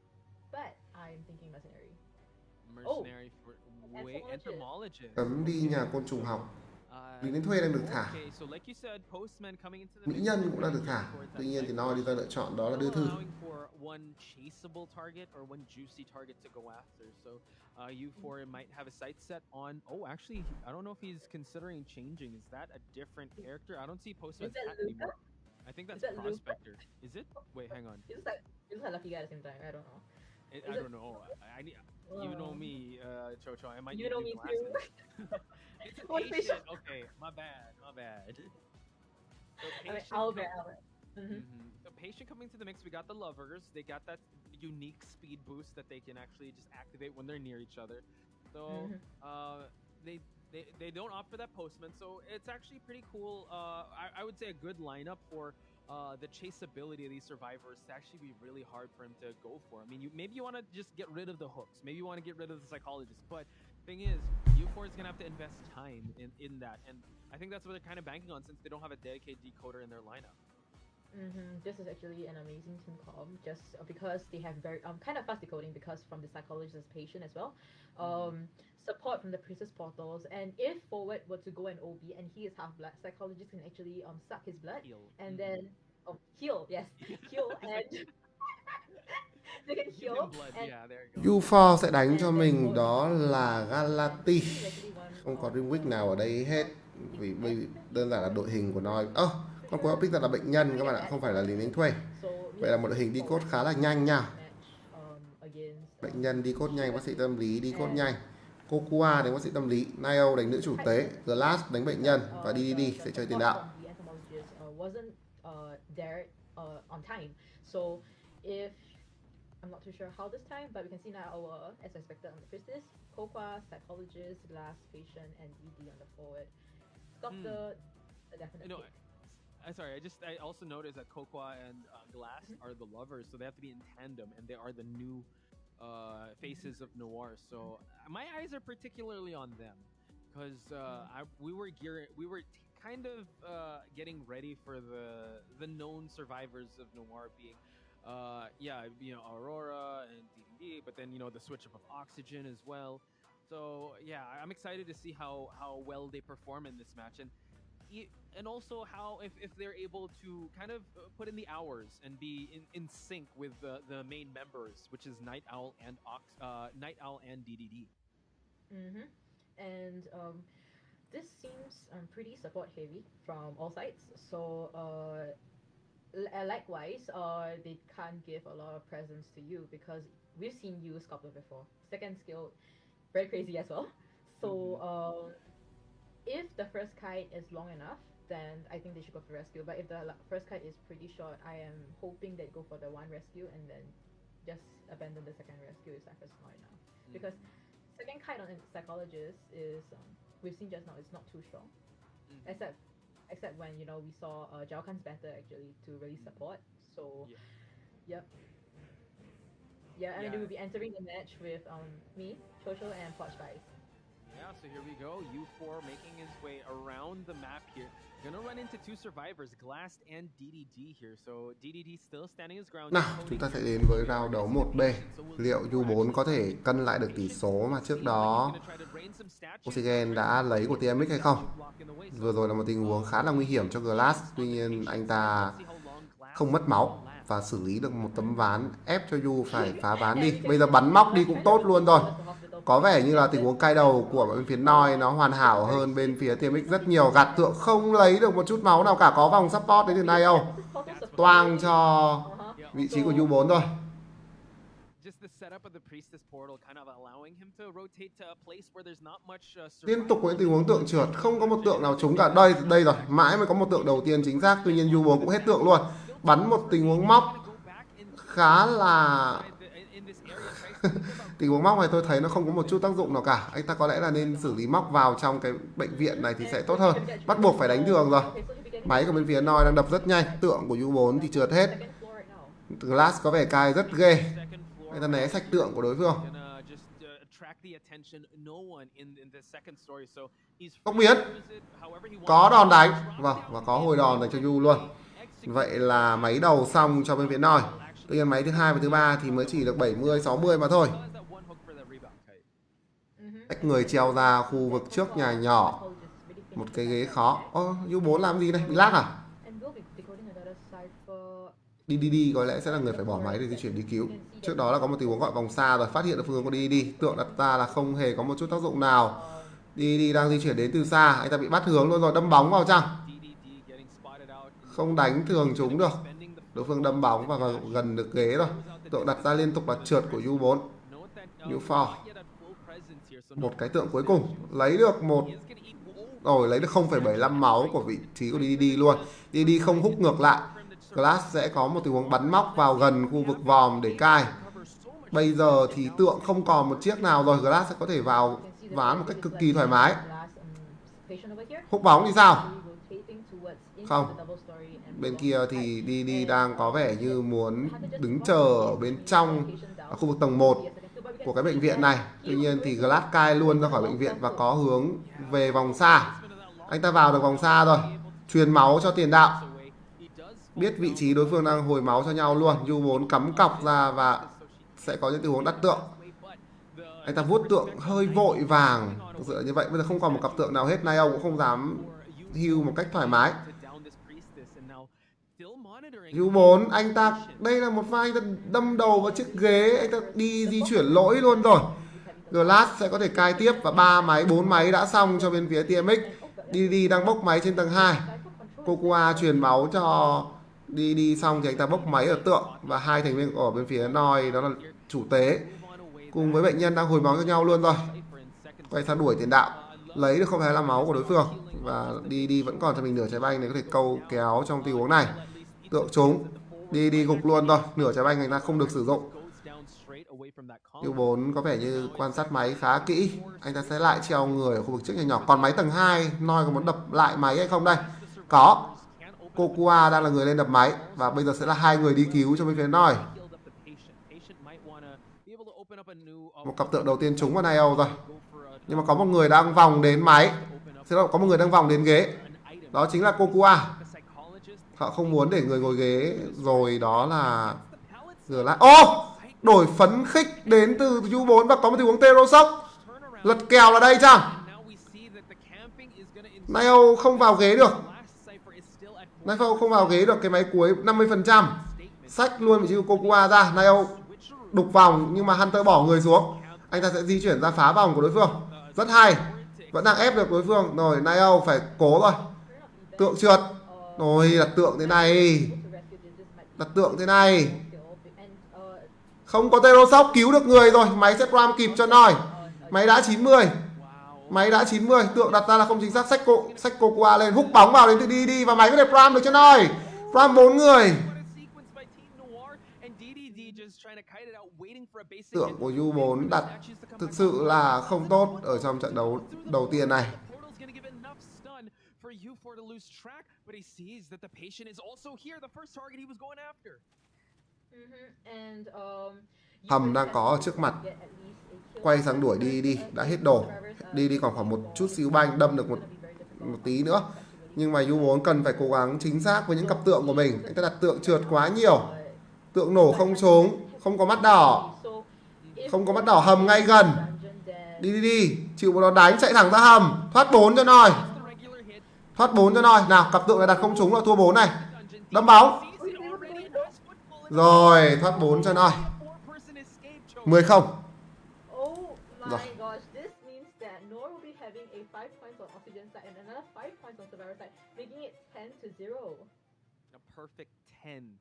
but I'm thinking Mercenary. Mercenary for wait, Entomologist. Cấm đi nhà côn trùng học. Lính đến thuê đang được thả. Mỹ nhân cũng đang được thả. Tuy nhiên thì Noi đi ra lựa chọn đó là đưa thư. U4 might have a sight set on. Oh, actually, I don't know if he's considering changing. Is that a different character? I don't see Postman's hat anymore. I think that's Prospector. Is it? Wait, hang on. It's like Lucky Guy at the same time. I don't know. I don't know. I need. You know me, Chocho. I might. You know me too. It's a patient. Okay, my bad. So Albert. The patient coming to the mix. We got the lovers. They got that unique speed boost that they can actually just activate when they're near each other. So they don't opt for that postman. So it's actually pretty cool. I would say a good lineup for the chaseability of these survivors to actually be really hard for him to go for. I mean, maybe you want to just get rid of the hooks. Maybe you want to get rid of the psychologist. But thing is, U4 is going to have to invest time in that. And I think that's what they're kind of banking on since they don't have a dedicated decoder in their lineup. This is actually an amazing team comp just because they have very kind of fast decoding because from the psychologist as patient as well. Support from the priestess portals, and if forward were to go an OB and he is half blood, psychologist can actually suck his blood and then heal, yes, heal and they can heal. U4 sẽ đánh cho mình đó là Galati. Không có Dreamwick nào ở đây hết vì đơn giản là đội hình của nó. Con cuối pick là bệnh nhân các bạn ạ, không phải là lính đánh thuê. Vậy là một đội hình đi code khá là nhanh nha. Bệnh nhân đi code nhanh, bác sĩ tâm lý đi code nhanh. Kokua đánh bác sĩ tâm lý, Nio đánh nữ chủ tế, Glass đánh bệnh nhân và DDD sẽ chơi tiền đạo. I'm not too sure how this time, but we can see now as expected on the Priestess, Kokua, Psychologist, Glass, Patient, and DD on the forward. Got the definite pick. Sorry, I also noticed that Kokua and Glass are the lovers, so they have to be in tandem, and they are the new faces of Noir. So my eyes are particularly on them because we were kind of getting ready for the known survivors of Noir being Aurora and DDD, but then the switch up of Oxygen as well. So yeah, I'm excited to see how well they perform in this match, and also how if they're able to kind of put in the hours and be in sync with the main members, which is Night Owl and DDD. And this seems pretty support heavy from all sides. So likewise, they can't give a lot of presents to you because we've seen you sculptor before. Second skill, very crazy as well. So if the first kite is long enough, then I think they should go for rescue. But if the first kite is pretty short, I am hoping they go for the one rescue and then just abandon the second rescue if Cypher's not enough. Because second kite on psychologist is we've seen just now it's not too strong, except when we saw Zhao Kan's better actually to really support. So yep. Yeah, and we will be entering the match with me, Chocho, and Plot Spice. Yeah, so here we go. U4 making his way around the map here. Gonna run into two survivors, Glast and DDD here. So DDD still standing his ground. Nào, chúng ta sẽ đến với round đấu 1B. Liệu U4 có thể cân lại được tỷ số mà trước đó Oxygen đã lấy của TMX hay không? Vừa rồi là một tình huống khá là nguy hiểm cho Glass. Tuy nhiên anh ta không mất máu và xử lý được một tấm ván, ép cho Yu phải phá ván đi. Bây giờ bắn móc đi cũng tốt luôn rồi. Có vẻ như là tình huống cai đầu của bên phía Noi nó hoàn hảo hơn bên phía TMX rất nhiều. Gạt tượng không lấy được một chút máu nào cả. Có vòng support đến từ nay không? Toang cho vị trí của U4 thôi. Liên tục những tình huống tượng trượt, không có một tượng nào trúng cả. Đây rồi, mãi mới có một tượng đầu tiên chính xác. Tuy nhiên U4 cũng hết tượng luôn. Bắn một tình huống móc khá là tình huống móc này tôi thấy nó không có một chút tác dụng nào cả. Anh ta có lẽ là nên xử lý móc vào trong cái bệnh viện này thì sẽ tốt hơn. Bắt buộc phải đánh đường rồi. Máy của bên phía Noi đang đập rất nhanh. Tượng của U4 thì trượt hết. Glass có vẻ cai rất ghê. Anh ta né sạch tượng của đối phương. Tốc biến. Có đòn đánh. Vâng, và có hồi đòn dành cho U luôn. Vậy là máy đầu xong cho bên phía Noi. Tuy nhiên máy thứ hai và thứ ba thì mới chỉ được 70-60 mà thôi. Cách người treo ra khu vực trước nhà nhỏ. Một cái ghế khó. U4 làm gì đây? Bị lag à? DDD có lẽ sẽ là người phải bỏ máy để di chuyển đi cứu. Trước đó là có một tình huống gọi vòng xa rồi, phát hiện được phương hướng của DDD. Tượng đặt ra là không hề có một chút tác dụng nào. DDD đang di chuyển đến từ xa. Anh ta bị bắt hướng luôn rồi, đâm bóng vào chăng? Không đánh thường trúng được. Đối phương đâm bóng và gần được ghế rồi. Tượng đặt ra liên tục là trượt của U4. U4. Một cái tượng cuối cùng. Lấy được một... Rồi lấy được 0,75 máu của vị trí của DDD luôn. DDD không hút ngược lại. Glass sẽ có một tình huống bắn móc vào gần khu vực vòm để cai. Bây giờ thì tượng không còn một chiếc nào rồi. Glass sẽ có thể vào ván một cách cực kỳ thoải mái. Hút bóng thì sao? Không. Bên kia thì DD đang có vẻ như muốn đứng chờ ở bên trong ở khu vực tầng 1 của cái bệnh viện này. Tuy nhiên thì Glass cai luôn ra khỏi bệnh viện và có hướng về vòng xa. Anh ta vào được vòng xa rồi. Truyền máu cho tiền đạo. Biết vị trí đối phương đang hồi máu cho nhau luôn. U4 cắm cọc ra và sẽ có những tình huống đắt tượng. Anh ta vuốt tượng hơi vội vàng. Thực sự là như vậy. Bây giờ không còn một cặp tượng nào hết. Nio cũng không dám heal một cách thoải mái. U4 anh ta, đây là một vai anh ta đâm đầu vào chiếc ghế. Anh ta đi di chuyển lỗi luôn rồi. Glass sẽ có thể cai tiếp. Và 3 máy, 4 máy đã xong cho bên phía TMX. DD đang bốc máy trên tầng 2. Kokua truyền máu cho DD xong thì anh ta bốc máy ở tượng. Và hai thành viên ở bên phía Noi đó là chủ tế cùng với bệnh nhân đang hồi máu cho nhau luôn rồi. Quay sang đuổi tiền đạo. Lấy được 0,25 máu của đối phương. Và DD vẫn còn cho mình nửa trái banh để có thể câu kéo trong tình huống này. Tượng trúng. DD gục luôn rồi. Nửa trái banh anh ta không được sử dụng. U4 có vẻ như quan sát máy khá kỹ. Anh ta sẽ lại treo người ở khu vực trước nhà nhỏ. Còn máy tầng 2 Noi có muốn đập lại máy hay không đây? Có. Kokua đang là người lên đập máy. Và bây giờ sẽ là hai người đi cứu cho bên phía Noi. Một cặp tượng đầu tiên trúng vào Nio rồi. Nhưng mà có một người đang vòng đến máy. Có một người đang vòng đến ghế. Đó chính là Kokua. Họ không muốn để người ngồi ghế. Rồi đó là Glass. Đổi phấn khích đến từ U4 và có một tình huống Tero sốc. Lật kèo là đây chăng? Nio không vào ghế được. Nio không vào ghế được cái máy cuối 50%. Xách luôn vị trí của Kokua ra. Nio đục vòng nhưng mà Hunter bỏ người xuống. Anh ta sẽ di chuyển ra phá vòng của đối phương. Rất hay. Vẫn đang ép được đối phương. Rồi Nio phải cố rồi. Tượng trượt. Rồi đặt tượng thế này. đặt tượng thế này. skill and Không có Tero Sóc cứu được người rồi. Máy sẽ ram kịp cho Noi. Máy đã 90. Wow. Máy đã 90. Tượng đặt ra là không chính xác. Sách cô qua lên. Hút bóng vào đến từ đi. Và máy có thể ram được cho Noi. Ram 4 người. What a sequence by Team Noir and DDD just trying to kite it out, waiting for a basic Tượng hit. của U4 đặt thực sự là không tốt ở trong trận đấu đầu tiên này. The portal's gonna give enough stun for U4 to lose track, but he sees that the patient is also here, the first target he was going after. and Hầm đang có ở trước mặt. Quay sang đuổi đi, đã hết đồ. Đi còn khoảng một chút xíu banh, đâm được một tí nữa. Nhưng mà U4 cần phải cố gắng chính xác với những cặp tượng của mình. Anh ta đặt tượng trượt quá nhiều. Tượng nổ không trúng, không có mắt đỏ. Không có mắt đỏ, hầm ngay gần. Đi, chịu một đòn đánh, chạy thẳng ra hầm. Thoát 4 cho Noi. The regular hit. Thoát 4 cho Noi. Nào, cặp tượng này đặt không trúng là thua 4 này. Đâm bóng. Sees it already and has football in Rồi, thoát 4 cho Noi. four-person escape, Choke. 10-0. Oh my Rồi. gosh, this means that Nor will be having a 5 points on Oxygen side and another 5 points on Survivor side, making it 10-0. A perfect 10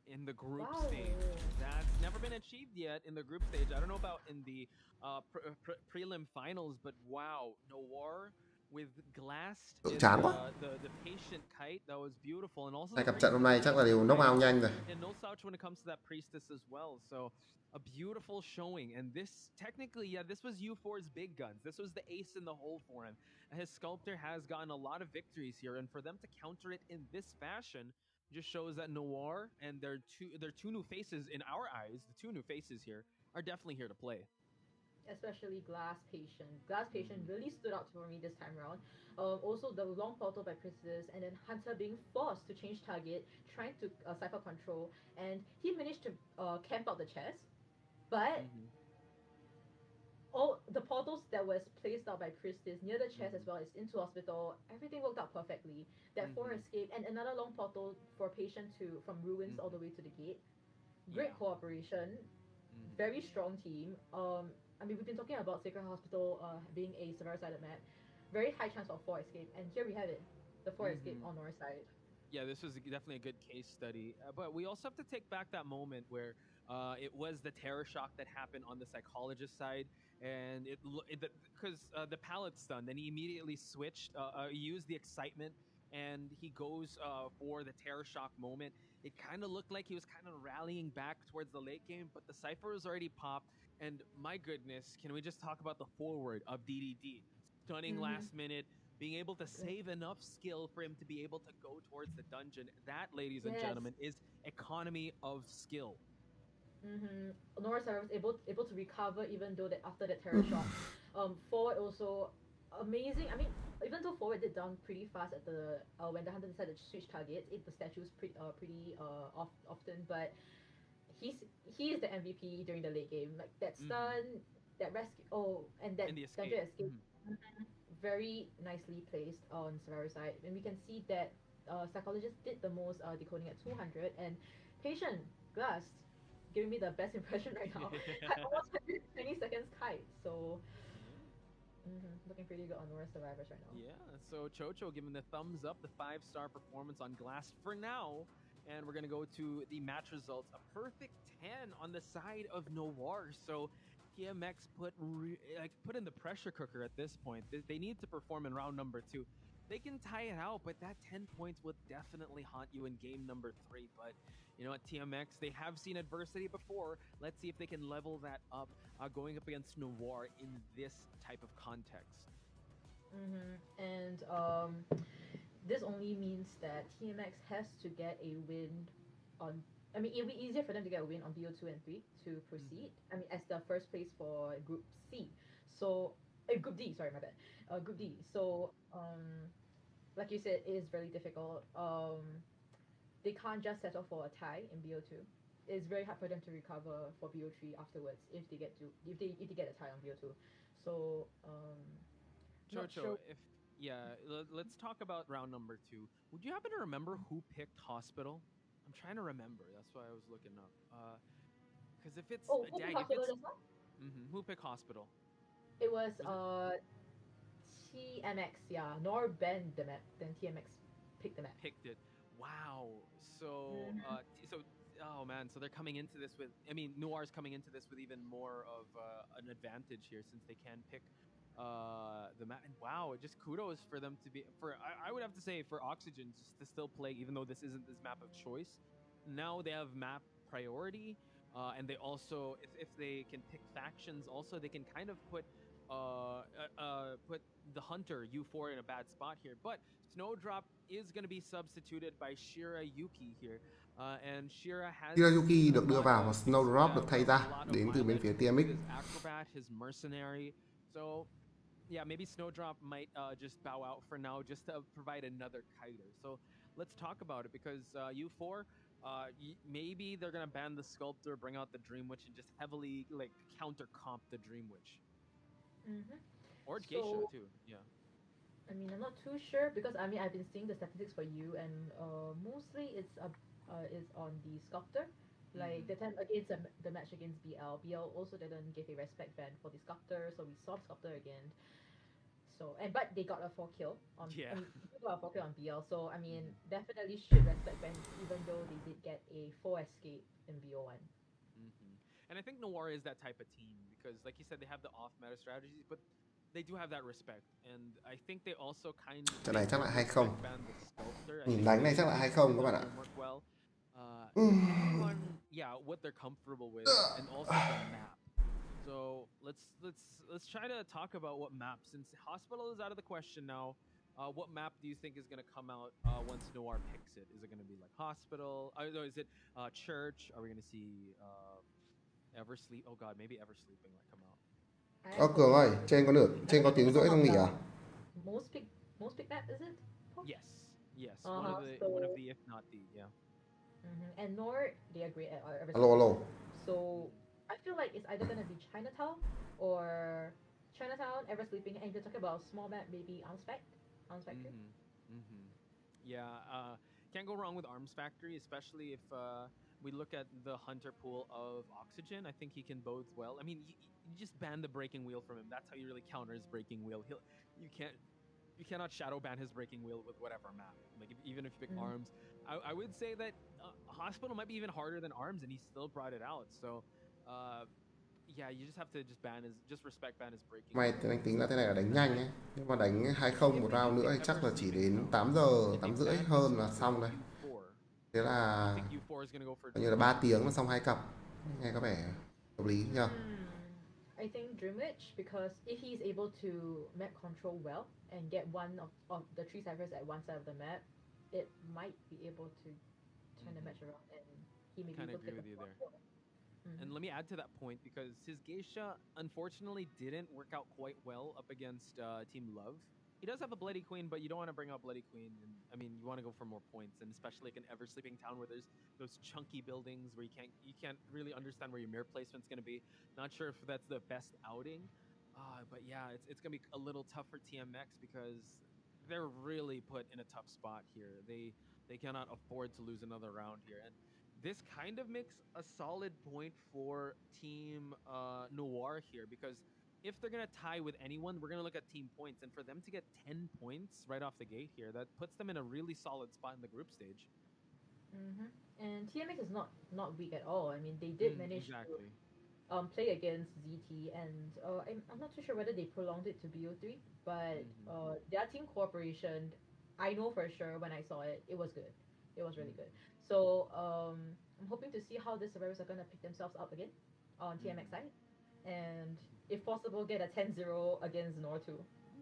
in the group Wow. stage. That's never been achieved yet in the group stage. I don't know about in the prelim finals, but wow, Noir with Glass Tượng is, chán quá. the patient kite that was beautiful, and also Hai the cặp trận hôm nay chắc là đều knock out nhanh rồi. and no slouch when it comes to that priestess as well. So a beautiful showing, and this technically, yeah, this was U4's big guns. This was the ace in the hole for him. His sculptor has gotten a lot of victories here, and for them to counter it in this fashion just shows that Noir and their two new faces in our eyes, the two new faces here, are definitely here to play. Especially Glass Patient. Glass Patient really stood out for me this time around. Also, the long portal by Princess, and then Hunter being forced to change target, trying to cypher control, and he managed to camp out the chest. But all the portals that was placed out by Priestess near the chest as well as into hospital, everything worked out perfectly. That 4 escape and another long portal for patient to from ruins all the way to the gate. Great Yeah. cooperation, very strong team. I mean, we've been talking about Sacred Hospital being a Survivor-sided map. Very high chance of 4 escape, and here we have it, the 4 escape on our side. Yeah, this was definitely a good case study. But we also have to take back that moment where it was the terror shock that happened on the psychologist side, and because the pallet stun, then he immediately switched, used the excitement, and he goes for the terror shock moment. It kind of looked like he was kind of rallying back towards the late game, but the cipher was already popped. And my goodness, can we just talk about the forward of DDD? Stunning last minute, being able to save enough skill for him to be able to go towards the dungeon. That, ladies and Yes. gentlemen, is economy of skill. Nora Sarah was able to recover even though that after that terror shock. Forward also amazing. I mean, even though forward did down pretty fast at the when the hunter decided to switch targets, it the statues pretty often, but he is the MVP during the late game. Like that stun, that rescue, and that And the dungeon escape. escape, very nicely placed on Survivor side, and we can see that psychologist did the most decoding at 200, and patient Glass giving me the best impression right now. Almost 120 seconds kite, so looking pretty good on Nora Survivors right now. Yeah, so Chocho giving the thumbs up, the 5-star performance on Glass for now. And we're going to go to the match results. A perfect 10 on the side of Noir. So TMX put in the pressure cooker at this point. They need to perform in round number 2. They can tie it out, but that 10 points will definitely haunt you in game number 3. But you know what, TMX, they have seen adversity before. Let's see if they can level that up going up against Noir in this type of context. And this only means that TMX has to get a win on. I mean, it'll be easier for them to get a win on BO2 and 3 to proceed. I mean, as the first place for Group C. So, Group D, sorry, my bad. Group D. So, like you said, it is very difficult. They can't just settle for a tie in BO2. It's very hard for them to recover for BO3 afterwards if they get a tie on BO2. So, not Chocho, sure. let's talk about round number 2. Would you happen to remember who picked Hospital? I'm trying to remember. That's why I was looking up. Because if it's Who picked Hospital just now? who picked Hospital? It was TMX, yeah. Nor banned the map, then TMX picked the map. Picked it. Wow. So, oh man, so they're coming into this with, I mean, Noir's coming into this with even more of an advantage here since they can pick the map. And wow, just kudos for them to be, I would have to say for Oxygen just to still play, even though this isn't this map of choice. Now they have map priority, and they also, if they can pick factions, also they can kind of put the hunter U4 in a bad spot here. But Snowdrop is going to be substituted by Shira Yuki here, and Shira has Shirayuki được a đưa lot vào of- và Snowdrop được thay a ra lot of đến từ bên mileage phía with TMX. his acrobat, his mercenary. So yeah, maybe Snowdrop might just bow out for now, just to provide another kiter. So let's talk about it because U4, maybe they're gonna ban the Sculptor, bring out the Dream Witch, and just heavily like counter comp the Dream Witch or Geisha So- too. Yeah. I mean, I'm not too sure because I mean I've been seeing the statistics for you, and mostly it's on the Sculptor. Like the time against the match against BL also didn't give a respect ban for the Sculptor, so we saw the Sculptor again. So but they got a 4 kill on Yeah. I mean, they got a 4 kill on BL. So I mean, definitely should respect ban even though they did get a 4 escape in BO1. And I think Noir is that type of team because, like you said, they have the off meta strategies, but they do have that respect. And I think they also kind of Trận này chắc lại 2-0. respect ban the Sculptor. I Nhìn think đánh này they chắc lại 2-0 các bạn ạ. work well. Depending on what they're comfortable with and also the map. So let's try to talk about what map, since Hospital is out of the question now. What map do you think is going to come out once Noir picks it? Is it going to be like Hospital? No, is it Church? Are we going to see Eversleep? Oh god, maybe Eversleeping might come out. Ơ Cường ơi, trên có tiếng rưỡi không nghỉ à? Most pick map is it? Yes, yes. Uh-huh, One of so- the, if not the, yeah. And Nor they agree at Alo. So I feel like it's either gonna be Chinatown or Chinatown, Ever Sleeping, and if you're talking about small map, maybe Arms Factory. Yeah, can't go wrong with Arms Factory, especially if we look at the hunter pool of Oxygen. I think he can both well. I mean, you just ban the Breaking Wheel from him. That's how you really counter his Breaking Wheel. You cannot shadow ban his Breaking Wheel with whatever map. Like even if you pick Arms, I would say that Hospital might be even harder than Arms, and he still brought it out. So. Yeah, you just have to just respect ban his breaking. Mày anh tính là thế này là đánh nhanh ấy. Nhưng mà đánh 2-0 một round nữa thì chắc là chỉ đến 8 giờ, 8 rưỡi hơn là xong đây. Thế là coi như là 3 tiếng là xong 2 cặp. Nghe có vẻ hợp lý nhờ. I think Dreamwitch, because if he's able to map control well and get one of the 3 ciphers at one side of the map, it might be able to turn the match around, and he may be Kinda able to agree take with you a there. 4-kill. And let me add to that point because his Geisha unfortunately didn't work out quite well up against Team Love. He does have a Bloody Queen, but you don't want to bring out Bloody Queen. And I mean, you want to go for more points, and especially like an Ever Sleeping Town where there's those chunky buildings where you can't really understand where your mirror placement's going to be. Not sure if that's the best outing, but yeah, it's going to be a little tough for TMX because they're really put in a tough spot here. They cannot afford to lose another round here, and this kind of makes a solid point for Team Noir here because if they're going to tie with anyone, we're going to look at team points. And for them to get 10 points right off the gate here, that puts them in a really solid spot in the group stage. And TMX is not weak at all. I mean, they did manage exactly. to play against ZT, and I'm not too sure whether they prolonged it to BO3, but their team cooperation, I know for sure when I saw it, it was good. It was really good. So I'm hoping to see how the survivors are going to pick themselves up again on TMX side, and if possible, get a 10-0 against Nor too.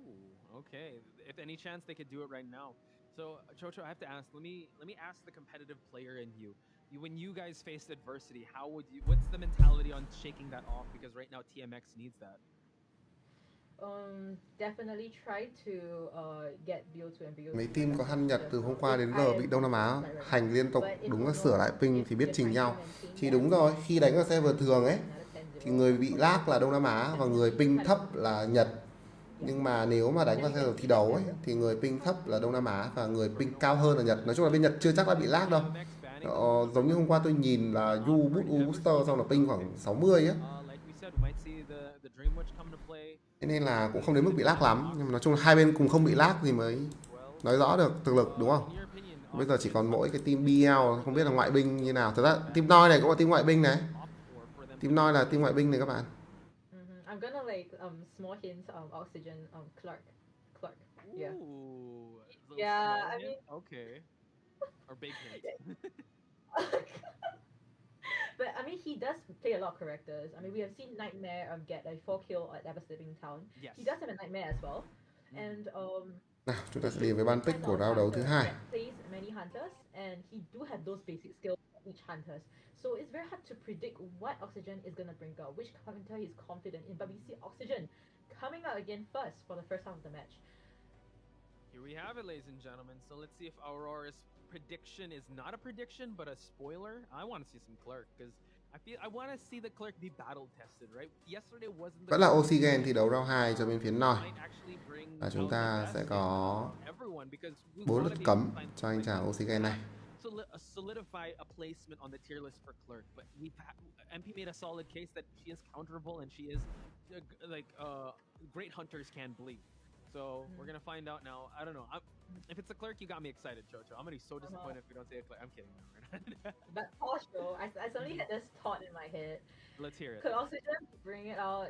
Ooh, okay. If any chance they could do it right now. So Chocho, I have to ask. Let me ask the competitive player in you. When you guys faced adversity, what's the mentality on shaking that off? Because right now TMX needs that. Definitely try to get BO2 and BO3. Mấy team có Hăn Nhật từ hôm qua đến giờ bị Đông Nam Á hành liên tục, đúng là sửa lại ping thì biết trình nhau. Thì đúng rồi, khi đánh ở server thường ấy thì người bị lag là Đông Nam Á và người ping thấp là Nhật. Nhưng mà nếu mà đánh vào server thi đấu ấy thì người ping thấp là Đông Nam Á và người ping cao hơn là Nhật. Nói chung là bên Nhật chưa chắc đã bị lag đâu. Giống như hôm qua tôi nhìn là U booster xong là ping khoảng 60 á. Thế nên là cũng không đến mức bị lag lắm. Nhưng mà nói chung là hai bên cùng không bị lag thì mới nói rõ được thực lực, đúng không? Bây giờ chỉ còn mỗi cái team BL, không biết là ngoại binh như nào. Thật ra team Noi này cũng là team ngoại binh này. Team Noi là team ngoại binh này các bạn. I'm gonna like small hints Oxygen Clark. Yeah. Ooh, little Yeah, small I hint? mean- Okay. Or big hint. But I mean, he does play a lot of characters. I mean, we have seen Nightmare get a 4 kill at Devastating Town. Yes. He does have a Nightmare as well. And Nào, chúng ta sẽ đến với ban pick của round đấu thứ hai. That plays many hunters, and he do have those basic skills for each hunters. So it's very hard to predict what Oxygen is gonna bring out, which hunter he's confident in. But we see Oxygen coming out again first for the first half of the match. Here we have it, ladies and gentlemen. So let's see if Aurora's prediction is not a prediction, but a spoiler. I want to see some Clerk, because I want to see the Clerk be battle tested, right? Yesterday wasn't the Vẫn là Oxygen thi đấu round 2 cho bên phía Noi. might actually bring Và chúng out the ta best sẽ in có everyone, because we 4 wanna lượt be able cấm to find cho anh chàng Oxygen này. solidify a placement on the tier list for Clerk, but MP made a solid case that she is counterable and she is great hunters can bleed. So we're gonna find out now. I don't know. If it's a Clerk, you got me excited, Chocho. I'm gonna be so disappointed if we don't say a Clerk. I'm kidding. But for sure, I suddenly had this thought in my head. Let's hear it. Could Oxygen bring it out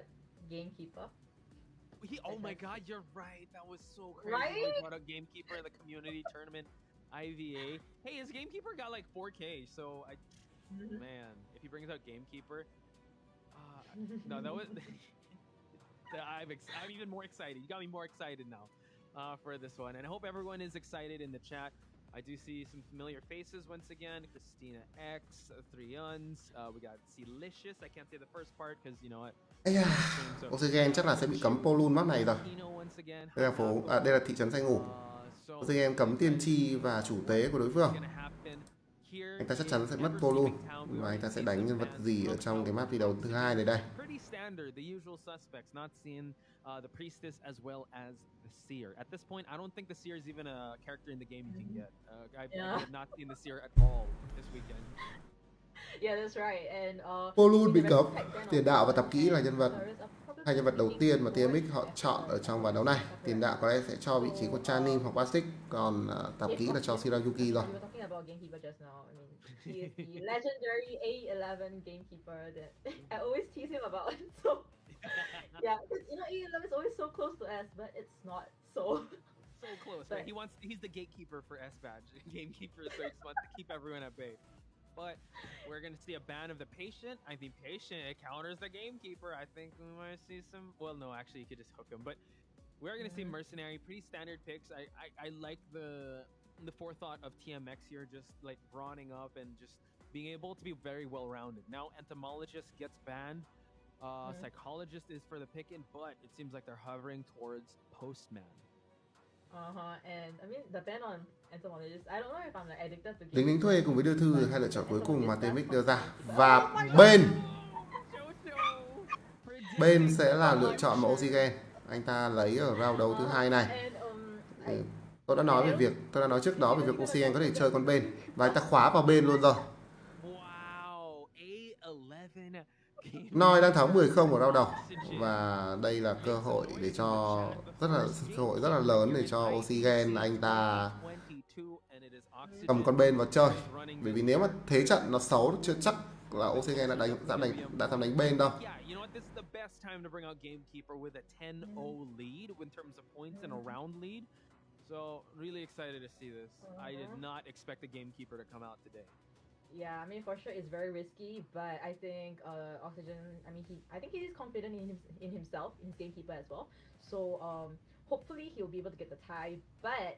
Gamekeeper? Oh my God, you're right. That was so crazy. Right? He brought up Gamekeeper in the community tournament, IVA. Hey, his Gamekeeper got like 4K. So man, if he brings out Gamekeeper, no, that was. I'm even more excited. You got me more excited now for this one, and I hope everyone is excited in the chat. I do see some familiar faces once again. Christina X, 3uns. We got Celicious. I can't say the first part because you know what. Ây da, Oxygen chắc là sẽ bị cấm Polun map này rồi. Đây là đây là thị trấn say ngủ. Oxygen cấm tiên tri và chủ tế của đối phương. Anh ta chắc chắn sẽ mất Polun và anh ta sẽ đánh nhân vật gì ở trong cái map thi đấu thứ hai này đây. The priestess as well as the seer. At this point, I don't think the seer is even a character in the game you can get. I have not seen the seer at all this weekend. Yeah, that's right. And Polun bị cấm. Tiền đạo và tạp kỹ là hai nhân vật đầu tiên mà TMX họ chọn ở trong ván đấu này. Tiền đạo có lẽ sẽ cho vị trí của Chanin hoặc Basic, còn tạp kỹ là cho Shirayuki rồi. We were talking about Gamekeeper just now. I mean, he is the legendary A11 Gamekeeper that I always tease him about. So yeah, you know, A11 is always so close to S, but it's not so. So close, right? He's the gatekeeper for S badge, gamekeeper, so he just wants to keep everyone at bay. But we're gonna see a ban of the patient. I think patient it counters the gamekeeper. I think we might see some. Well, no, actually, you could just hook him. But we're gonna see mercenary, pretty standard picks. I like the forethought of TMX here, just like brawling up and just being able to be very well rounded. Now, entomologist gets banned. Psychologist is for the picking, but it seems like they're hovering towards postman. And I mean the ban on entomologist. I don't know if I'm like addicted to. Lính lính thuê cùng với đưa thư là hai lựa chọn cuối cùng mà TMX đưa ra, và bên sẽ là lựa chọn mà Oxygen anh ta lấy ở round đấu thứ hai này. Tôi đã nói trước đó về việc Oxygen có thể chơi con bên và anh ta khóa vào bên luôn rồi. Noi đang thắng 10-0 ở round đầu và đây là cơ hội để cho rất là lớn để cho Oxygen anh ta cầm con bên vào chơi, bởi vì nếu mà thế trận nó xấu chưa chắc là Oxygen đã thầm đánh bên đâu. So really excited to see this. I did not expect the gamekeeper to come out today. Yeah, I mean for sure it's very risky, but I think Oxygen. I mean I think he is confident in himself, in his gamekeeper as well. So hopefully he'll be able to get the tie. But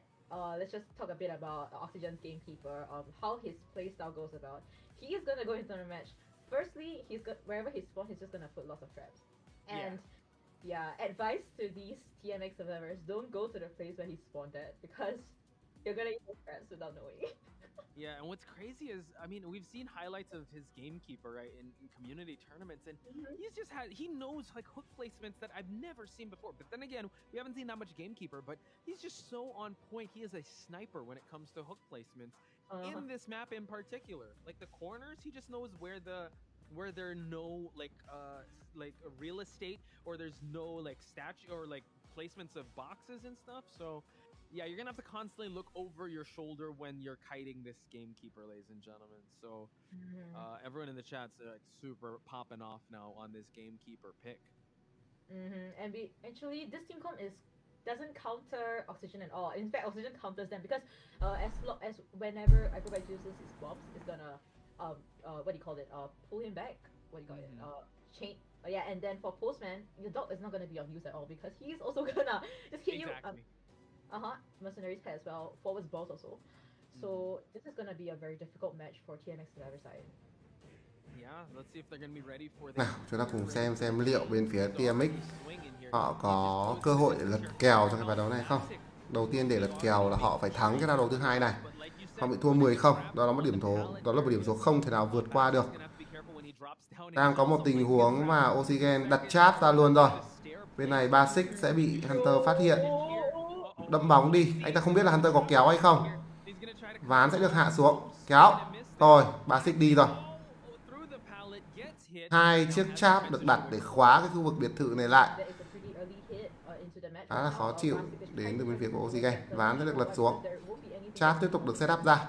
let's just talk a bit about Oxygen's gamekeeper, how his playstyle goes about. He is gonna go into the match. Firstly, wherever he spawns, he's just gonna put lots of traps. And yeah, advice to these TMX observers: don't go to the place where he spawned at, because you're gonna eat those traps without knowing. Yeah, and what's crazy is, I mean, we've seen highlights of his gamekeeper, right, in community tournaments, and he knows like hook placements that I've never seen before. But then again, we haven't seen that much gamekeeper, but he's just so on point. He is a sniper when it comes to hook placements in this map in particular. Like the corners, he just knows where there are no like real estate, or there's no like statue or like placements of boxes and stuff. So Yeah, you're gonna have to constantly look over your shoulder when you're kiting this gamekeeper, ladies and gentlemen. So everyone in the chat's like super popping off now on this gamekeeper pick. And we actually this team comp is doesn't counter oxygen at all. In fact, oxygen counters them because as whenever Acrobat uses his bobs, it's gonna what do you call it? Pull him back. What do you call it? Chain. Yeah, and then for Postman, your dog is not gonna be of use at all because he's also gonna just hit Exactly. you. Mercenaries pet as well. Forwards balls also. So this is gonna be a very difficult match for TMX Riverside. Yeah, let's see if they're gonna be ready for Nào, the chúng ta cùng xem liệu bên phía TMX họ có cơ hội để lật kèo trong cái ván đấu này không. Đầu tiên để lật kèo là họ phải thắng cái round đấu thứ hai này. Họ bị thua 10-0, đó là một điểm số không thể nào vượt qua được. Đang có một tình huống mà Oxygen đặt trap ra luôn rồi. Bên này Basic sẽ bị Hunter phát hiện. Đâm bóng đi, anh ta không biết là Hunter có kéo hay không. Ván sẽ được hạ xuống, kéo. Rồi, Basic đi rồi. 2 chiếc trap được đặt để khóa cái khu vực biệt thự này lại. Khá là khó chịu đến từ bên phía của Oxygen. Ván sẽ được lật xuống. Trap tiếp tục được setup ra.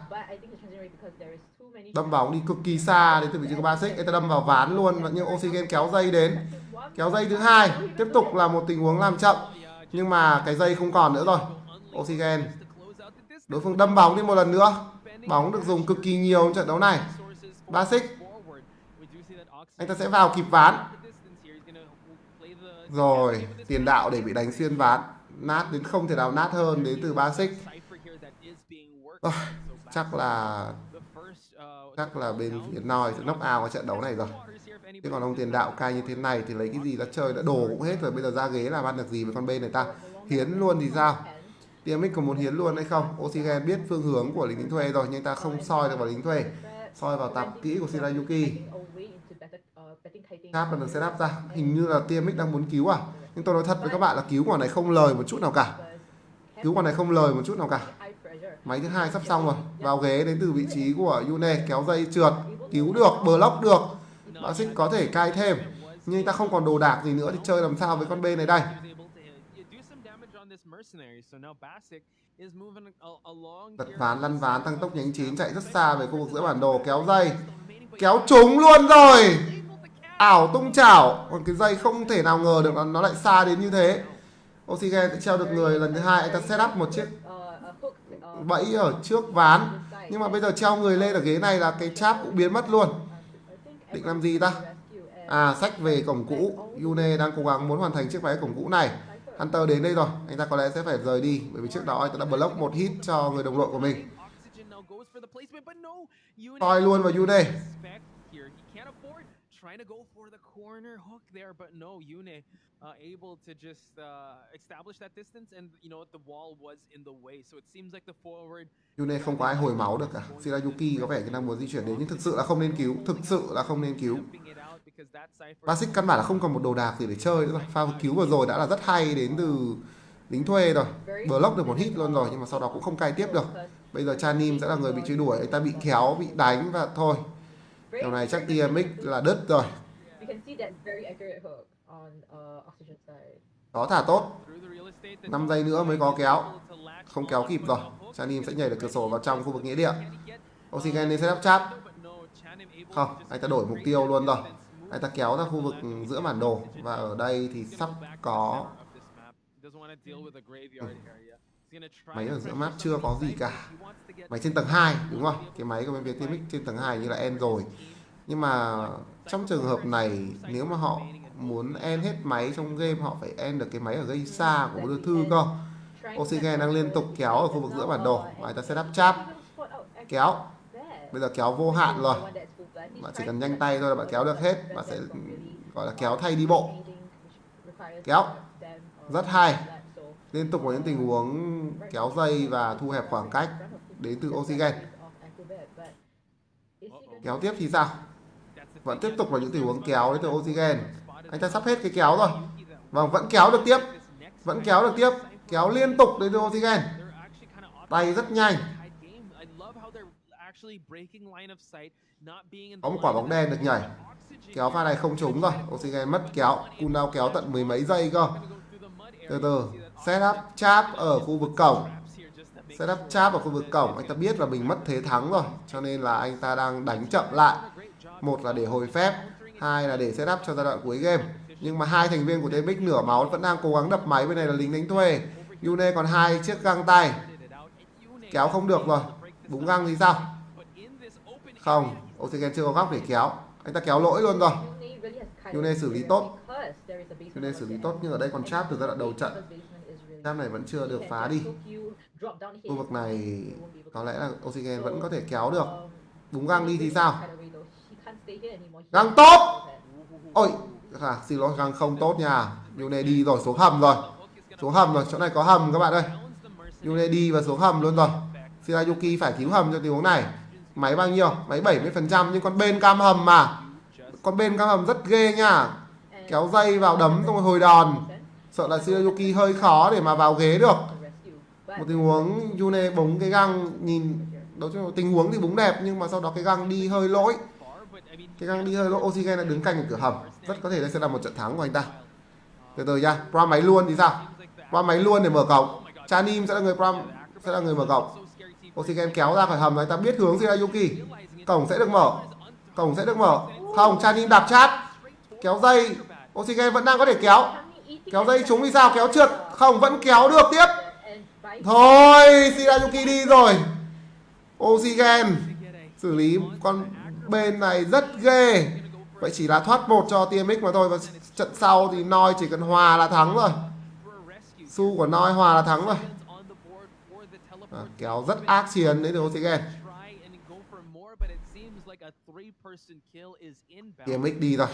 Đâm bóng đi cực kỳ xa đến từ vị trí của Basic. Anh ta đâm vào ván luôn, nhưng Oxygen kéo dây đến. Kéo dây thứ hai, tiếp tục là một tình huống làm chậm. Nhưng mà cái dây không còn nữa rồi. Oxygen đối phương đâm bóng đi một lần nữa. Bóng được dùng cực kỳ nhiều trong trận đấu này. Basic, anh ta sẽ vào kịp ván. Rồi, tiền đạo để bị đánh xuyên ván. Nát đến không thể nào nát hơn đến từ Basic. Chắc là bên Việt Nam sẽ knock out cái trận đấu này rồi. Chứ còn ông tiền đạo cay như thế này thì lấy cái gì đã chơi, đã đồ cũng hết rồi. Bây giờ ra ghế làm ăn được gì với con bên này ta? Hiến luôn thì sao? TMX có muốn hiến luôn hay không? Oxygen biết phương hướng của lính thuê rồi, nhưng ta không soi được vào lính thuê. Soi vào tạp kỹ của Shirayuki. Trap được setup ra. Hình như là TMX đang muốn cứu à? Nhưng tôi nói thật với các bạn là cứu quả này không lời một chút nào cả. Cứu quả này không lời một chút nào cả. Máy thứ hai sắp xong rồi. Vào ghế đến từ vị trí của Yune, kéo dây trượt, cứu được, block được. Basic có thể cai thêm, nhưng ta không còn đồ đạc gì nữa thì chơi làm sao với con bên này đây. Lật ván, lăn ván, tăng tốc nhánh chín, chạy rất xa về khu vực giữa bản đồ, kéo dây, kéo trúng luôn rồi. Ảo tung chảo, còn cái dây không thể nào ngờ được nó lại xa đến như thế. Oxygen sẽ treo được người lần thứ hai, anh ta setup một chiếc bẫy ở trước ván, nhưng mà bây giờ treo người lên ở ghế này là cái trap cũng biến mất luôn. Định làm gì ta? Xách về cổng cũ. Yune đang cố gắng muốn hoàn thành chiếc váy cổng cũ này. Hunter đến đây rồi, anh ta có lẽ sẽ phải rời đi, bởi vì trước đó anh ta đã block một hit cho người đồng đội của mình. Soi luôn vào Yune. Trying to go for the corner hook there, but no, Yune able to just establish that distance, and you know what, the wall was in the way, so it seems like the forward. Yune không có ai hồi máu được cả. Shirayuki có vẻ đang muốn di chuyển đến, nhưng thực sự là không nên cứu, Basic căn bản là không còn một đồ đạc gì để chơi nữa rồi. Pha cứu vừa rồi đã là rất hay đến từ lính thuê rồi. Block được một hit luôn rồi, nhưng mà sau đó cũng không cai tiếp được. Bây giờ Chanim sẽ là người bị truy đuổi, anh ta bị kéo, bị đánh và thôi. Điều này chắc TMX là đứt rồi. Đó thả tốt. 5 giây nữa mới có kéo. Không kéo kịp rồi. Chanim sẽ nhảy được cửa sổ vào trong khu vực nghĩa địa. Oxygen lên setup trap. Không, anh ta đổi mục tiêu luôn rồi. Anh ta kéo ra khu vực giữa bản đồ. Và ở đây thì sắp có máy ở giữa map chưa có gì cả. Máy trên tầng 2, đúng không? Cái máy của bên phía TMX trên tầng 2 như là end rồi. Nhưng mà trong trường hợp này, nếu mà họ muốn end hết máy trong game, họ phải end được cái máy ở gây xa của đưa thư cơ. Oxygen đang liên tục kéo ở khu vực giữa bản đồ. Và anh ta setup trap. Kéo. Bây giờ kéo vô hạn rồi. Bạn chỉ cần nhanh tay thôi là bạn kéo được hết. Bạn sẽ gọi là kéo thay đi bộ. Kéo. Rất hay. Liên tục có những tình huống kéo dây và thu hẹp khoảng cách đến từ Oxygen. Kéo tiếp thì sao? Vẫn tiếp tục là những tình huống kéo đến từ Oxygen. Anh ta sắp hết cái kéo rồi. Và vẫn kéo được tiếp. Kéo liên tục đến từ Oxygen. Tay rất nhanh. Có một quả bóng đen được nhảy. Kéo pha này không trúng rồi. Oxygen mất kéo. Cooldown kéo tận mười mấy giây cơ. Từ từ. Setup trap ở khu vực cổng. Setup cháp ở khu vực cổng, anh ta biết là mình mất thế thắng rồi, cho nên là anh ta đang đánh chậm lại. Một là để hồi phép, hai là để setup cho giai đoạn cuối game. Nhưng mà hai thành viên của TMX nửa máu vẫn đang cố gắng đập máy. Bên này là lính đánh thuê. Yune còn 2 chiếc găng tay. Kéo không được rồi. Búng găng thì sao? Không, Oxygen chưa có góc để kéo. Anh ta kéo lỗi luôn rồi. Yune xử lý tốt. Yune xử lý tốt, nhưng ở đây còn trap từ giai đoạn đầu trận. Trap này vẫn chưa được phá đi. Khu vực này có lẽ là Oxygen vẫn có thể kéo được. Búng găng đi thì sao? Găng tốt. Ôi, xin lỗi, găng không tốt nha. Yune đi rồi, xuống hầm rồi. Xuống hầm rồi, chỗ này có hầm các bạn ơi. Yune đi và xuống hầm luôn rồi. Shirayuki phải cứu hầm cho tình huống này. Máy bao nhiêu? Máy 70%, nhưng con bên cam hầm mà. Con bên cam hầm rất ghê nha. Kéo dây vào đấm xong rồi hồi đòn. Sợ là Shirayuki hơi khó để mà vào ghế được. Một tình huống Yune búng cái găng, nhìn đó là tình huống thì búng đẹp, nhưng mà sau đó cái găng đi hơi lỗi. Cái găng đi hơi lỗi. Oxygen là đứng cạnh ở cửa hầm. Rất có thể đây sẽ là một trận thắng của anh ta. Từ từ nha. Pram máy luôn thì sao? Pram máy luôn để mở cổng. Chanim sẽ là người sẽ là người mở cổng. Oxygen kéo ra khỏi hầm, anh ta biết hướng Shirayuki. Cổng sẽ được mở. Cổng sẽ được mở. Không, Chanim đạp chát. Kéo dây. Oxygen vẫn đang có thể kéo. Kéo dây trúng thì sao? Kéo trượt. Không, vẫn kéo được tiếp. Thôi, Shirayuki đi rồi. Oxygen xử lý con bên này rất ghê. Vậy chỉ là thoát một cho TMX mà thôi. Và trận sau thì Noi chỉ cần hòa là thắng rồi. Su của Noi hòa là thắng rồi. Kéo rất ác chiến đến từ Oxygen. TMX đi rồi.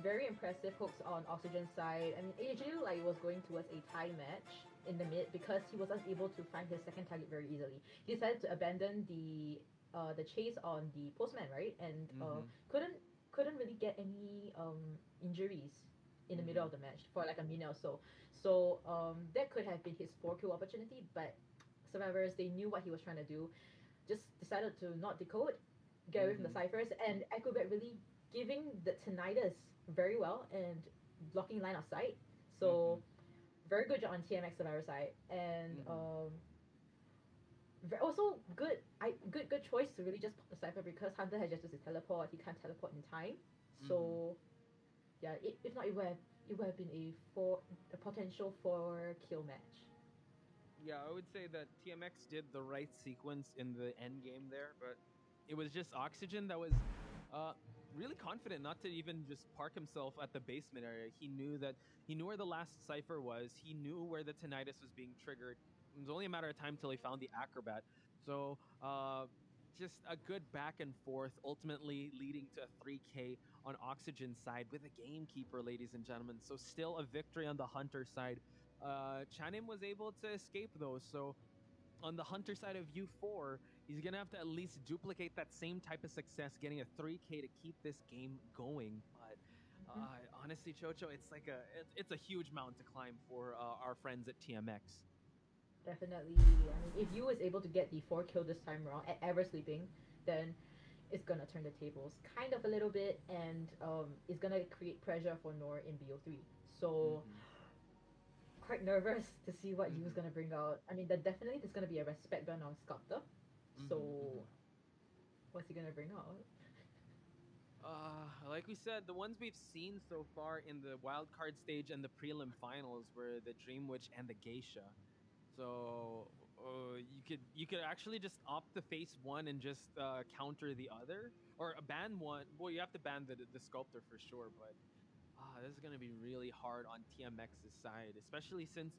Very impressive hooks on Oxygen's side. I mean, AJ like was going towards a tie match in the mid because he was unable to find his second target very easily. He decided to abandon the chase on the postman, right? And couldn't really get any injuries in the middle of the match for like a minute or so. So that could have been his 4-kill opportunity, but survivors, they knew what he was trying to do. Just decided to not decode, get away from the ciphers, and Acrobat really giving the tinnitus very well and blocking line of sight. So very good job on TMX Survivor side, and also good choice to really just pop the cipher because Hunter has just used his teleport. He can't teleport in time. So yeah, if not, it would have been a potential 4-kill match. Yeah, I would say that TMX did the right sequence in the end game there, but it was just Oxygen that was really confident not to even just park himself at the basement area. He knew where the last cipher was. He knew where the tinnitus was being triggered. It was only a matter of time till he found the acrobat. So just a good back and forth, ultimately leading to a 3K on Oxygen's side with a gamekeeper, ladies and gentlemen. So still a victory on the Hunter side. Chanim was able to escape though. So on the Hunter side of U4, he's going to have to at least duplicate that same type of success, getting a 3K to keep this game going. But honestly, Chocho, it's a huge mountain to climb for our friends at TMX. Definitely. I mean, if you was able to get the 4-kill this time around at Ever Sleeping, then it's going to turn the tables kind of a little bit, and it's going to create pressure for Nor in BO3. So quite nervous to see what Yu's going to bring out. I mean, definitely there's going to be a respect burn on Sculptor. So, what's he gonna bring out? Like we said, the ones we've seen so far in the wild card stage and the prelim finals were the Dream Witch and the Geisha. So you could actually just opt to face one and just counter the other, or ban one. Well, you have to ban the Sculptor for sure, but this is gonna be really hard on TMX's side, especially since.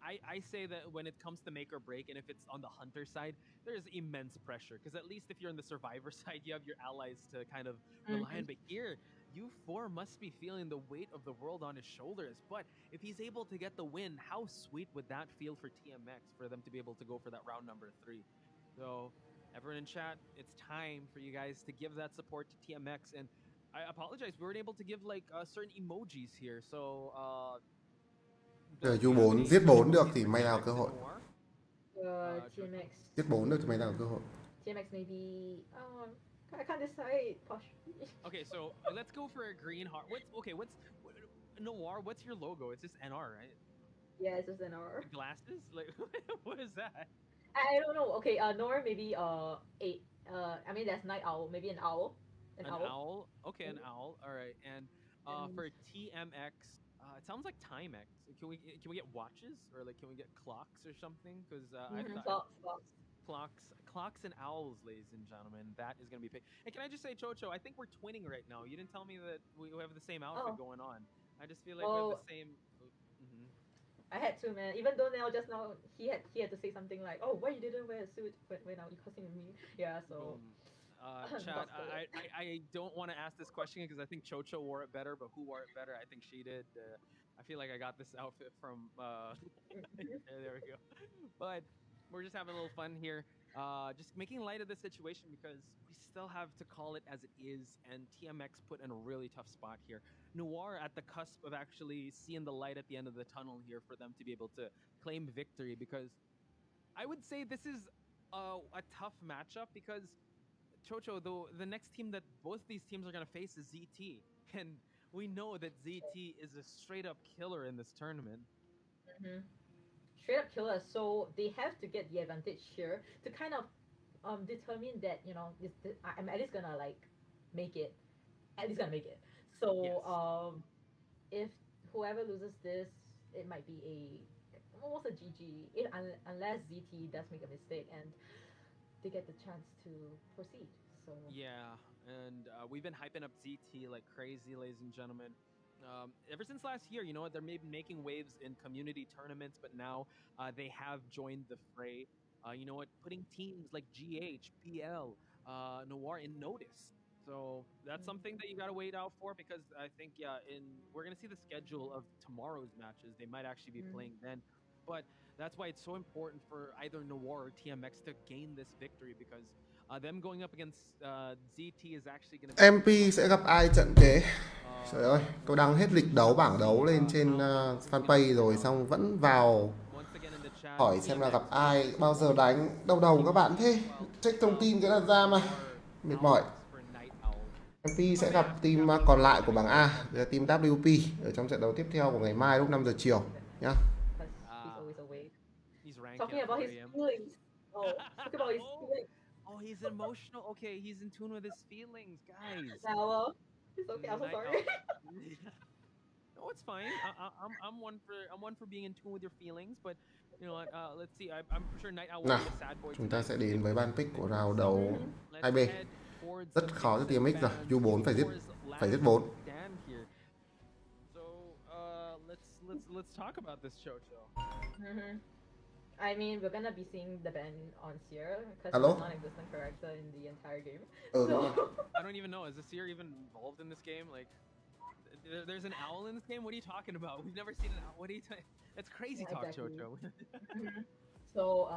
I say that when it comes to make or break, and if it's on the Hunter side, there's immense pressure. Because at least if you're on the Survivor side, you have your allies to kind of rely on. But here, U4 must be feeling the weight of the world on his shoulders. But if he's able to get the win, how sweet would that feel for TMX for them to be able to go for that round number 3? So, everyone in chat, it's time for you guys to give that support to TMX. And I apologize, we weren't able to give like certain emojis here. So, U4 giết 4 được thì may nào cơ hội. TMX. Giết 4 được thì may nào cơ hội. TMX maybe. I can't decide. Okay, so let's go for a green heart. What's Noir? What's your logo? It's just NR, right? Yeah, it's just an hour. Glasses? Like, what is that? I don't know. Okay, Nor maybe eight. I mean there's night owl, maybe an owl, an An owl. owl? Okay, an Mhm. owl. All right. And And for TMX, it sounds like Timex. Can we get watches or like can we get clocks or something? Because I mhm, thought clocks. clocks and owls, ladies and gentlemen. That is gonna be big. And can I just say, Chocho, I think we're twinning right now. You didn't tell me that we have the same outfit Oh, going on. I just feel like we have the well, same. Mhm. I had to, man. Even though now just now he had to say something like, "Oh, why you didn't wear a suit when I was cussing with me?" Yeah, so Boom. Chat. got scolded. I don't want to ask this question because I think Chocho wore it better, but who wore it better? I think she did. I feel like I got this outfit from. There we go. But we're just having a little fun here. Just making light of the situation because we still have to call it as it is, and TMX put in a really tough spot here. Noir at the cusp of actually seeing the light at the end of the tunnel here for them to be able to claim victory because I would say this is a tough matchup because Chocho, the next team that both these teams are going to face is ZT. And we know that ZT is a straight up killer in this tournament. Mhm. Straight up killer. So they have to get the advantage here to kind of determine that I'm at least gonna like make it. At least gonna make it. So Yes. if whoever loses this, it might be almost a GG. Unless ZT does make a mistake and they get the chance to proceed. So Yeah. And we've been hyping up ZT like crazy, ladies and gentlemen. Ever since last year, you know what? They're maybe making waves in community tournaments, but now they have joined the fray. You know what? Putting teams like GH, PL, Noir in notice. So that's something that you got to wait out for because I think we're gonna see the schedule of tomorrow's matches. They might actually be mm, playing then, but that's why it's so important for either Noir or TMX to gain this victory because them going up against ZT is actually going to be a MP tough sẽ gặp ai trận kế? Trời ơi, tôi we're đăng hết lịch đấu bảng đấu lên trên how this is going to fanpage turn rồi out. xong vẫn vào Once again in the chat, hỏi xem là TMX gặp ai, bao giờ versus đánh, đau đầu các bạn thế. well, Check thông tin cái là ra mà. Noir Mệt mỏi. Owls for Night Owl. MP But sẽ yeah, gặp team yeah, còn lại của having bảng a little A, fun. là team WP ở trong trận đấu tiếp theo của ngày mai lúc 5 giờ chiều nhá. because he's Ah, always awake. he's ranking Talking at about 4 his a.m. feelings. Oh, talking about his oh, feelings. oh, he's emotional. Okay, he's in tune with his feelings, guys. Now, it's okay. I'm so Night sorry. Owl. No, it's fine. I'm one for being in tune with your feelings, but you know what? Let's see. I'm sure Night Owl won't Nào, be a sad boy chúng ta tonight sẽ because they đến với won ban the pick của victory. round So đầu let's 2B. head towards Rất the khó cho picks team and X rồi, bans. U4 U4's phải giết last 4. stand here. So let's talk about this Chocho. hmm I mean, we're gonna be seeing the ban on Seer because Alo? he's a non-existent character in the entire game. Đúng So rồi. I don't even know. Is the Seer even involved in this game? Like, there's an owl in this game. What are you talking about? We've never seen an owl. What are you? That's crazy yeah, talk, exactly. Chocho. Mhm. So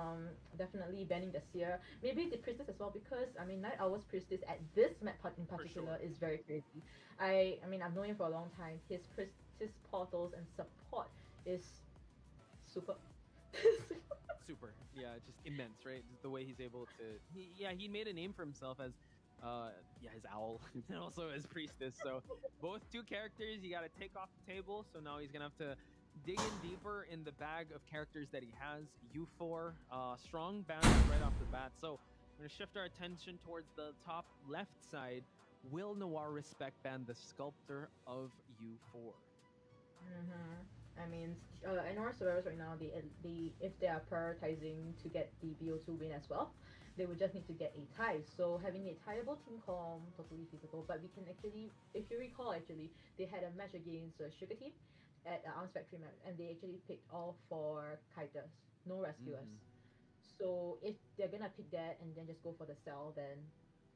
definitely banning the Seer. Maybe the Priestess as well because I mean Night Owl's Priestess at this map in particular is very crazy. I mean I've known him for a long time. His Priestess portals and support is super. Super, yeah, just immense, right? Just the way he's able to, he made a name for himself as, his owl and also as priestess. So both two characters you got to take off the table. So now he's gonna have to dig in deeper in the bag of characters that he has. U4, strong bans right off the bat. So we're gonna shift our attention towards the top left side. Will Noir respect ban the sculptor of U4? Mm-hmm. I mean, in our servers right now, they if they are prioritizing to get the BO2 win as well, they would just need to get a tie. So having a tieable team com totally feasible. But we can actually, if you recall, actually they had a match against the Sugar Team at Arms Factory map, and they actually picked all for kiters, no rescuers. Mhm. So if they're gonna pick that and then just go for the cell, then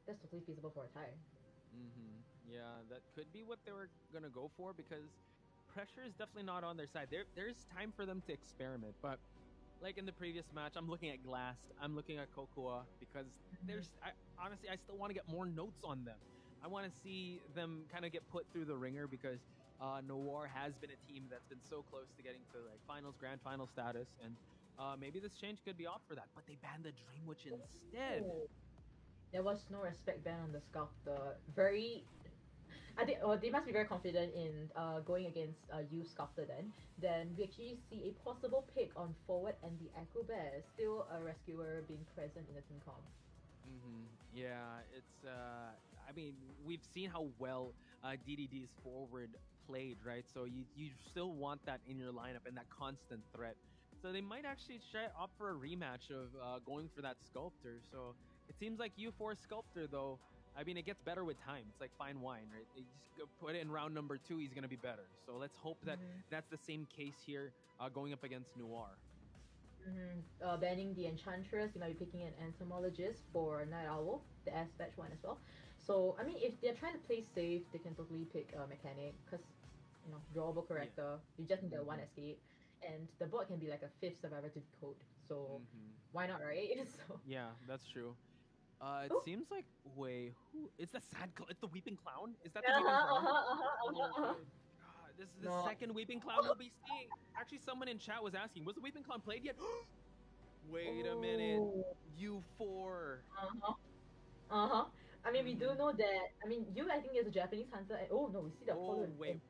that's totally feasible for a tie. Yeah, that could be what they were gonna go for because pressure is definitely not on their side. There's time for them to experiment, but like in the previous match, I'm looking at Glass, I'm looking at Kokoa because honestly, I still want to get more notes on them. I want to see them kind of get put through the ringer because Noir has been a team that's been so close to getting to like finals, grand final status, and maybe this change could be off for that. But they banned the Dream Witch instead. Oh. There was no respect ban on the sculptor. Very I think they must be very confident in going against you Sculptor then we actually see a possible pick on forward and the Echo Bear, still a rescuer being present in the team comp. Yeah, it's. I mean, we've seen how well DDD's forward played, right? So you still want that in your lineup and that constant threat. So they might actually try opt for a rematch of going for that Sculptor. So it seems like U4 Sculptor though. I mean, it gets better with time. It's like fine wine, right? You just go put it in round number 2, he's gonna be better. So let's hope that that's the same case here, going up against Noir. Banning the Enchantress, you might be picking an Entomologist for Night Owl, the Aspect one as well. So, I mean, if they're trying to play safe, they can totally pick a Mechanic, because, you know, drawable character, you just need the one escape, and the bot can be like a 5th survivor to decode, so why not, right? So, Yeah, that's true. It Oh. seems like who is the it's the Weeping Clown? Is that the Weeping Clown? God, this is the No. second Weeping Clown we'll be seeing. Actually, someone in chat was asking, was the Weeping Clown played yet? Wait a minute, U4. I mean, we do know that. I mean, I think is a Japanese hunter. And, oh no, we see the Apollo. Wait.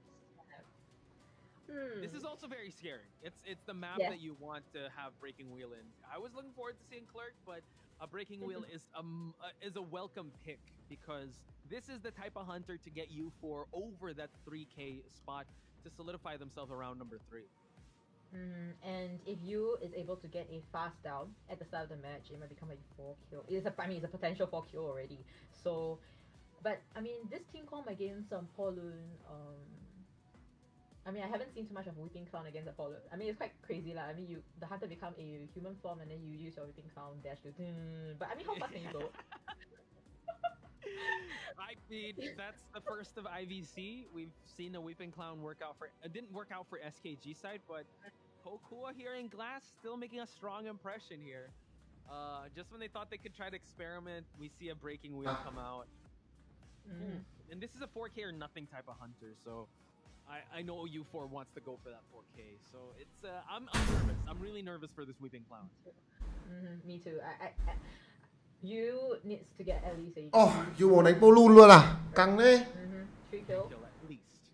Hmm. This is also very scary. It's the map Yeah. that you want to have Breaking Wheel in. I was looking forward to seeing Clerk, but a Breaking Wheel is a welcome pick because this is the type of hunter to get you for over that 3K spot to solidify themselves around number 3. And if you is able to get a fast down at the start of the match, it might become a 4 kill. It's a potential 4 kill already. So, but I mean, this team comp against Paulun, I mean, I haven't seen too much of Weeping Clown against Apollo. I mean, it's quite crazy lah. I mean, the hunter become a human form and then you use your Weeping Clown dash to. But I mean, how fast can you go? I mean, that's the first of IVC. We've seen the Weeping Clown work out for. It didn't work out for SKG side, but Kokua here in Glass still making a strong impression here. Just when they thought they could try to experiment, we see a Breaking Wheel come out. And this is a 4K or nothing type of hunter, so I know U4 wants to go for that 4K. So it's I'm nervous. I'm really nervous for this Weeping Clown. Me too. You needs to get at least a. U4 đánh Polun luôn à? Căng đấy. 3 kill. Kill at least.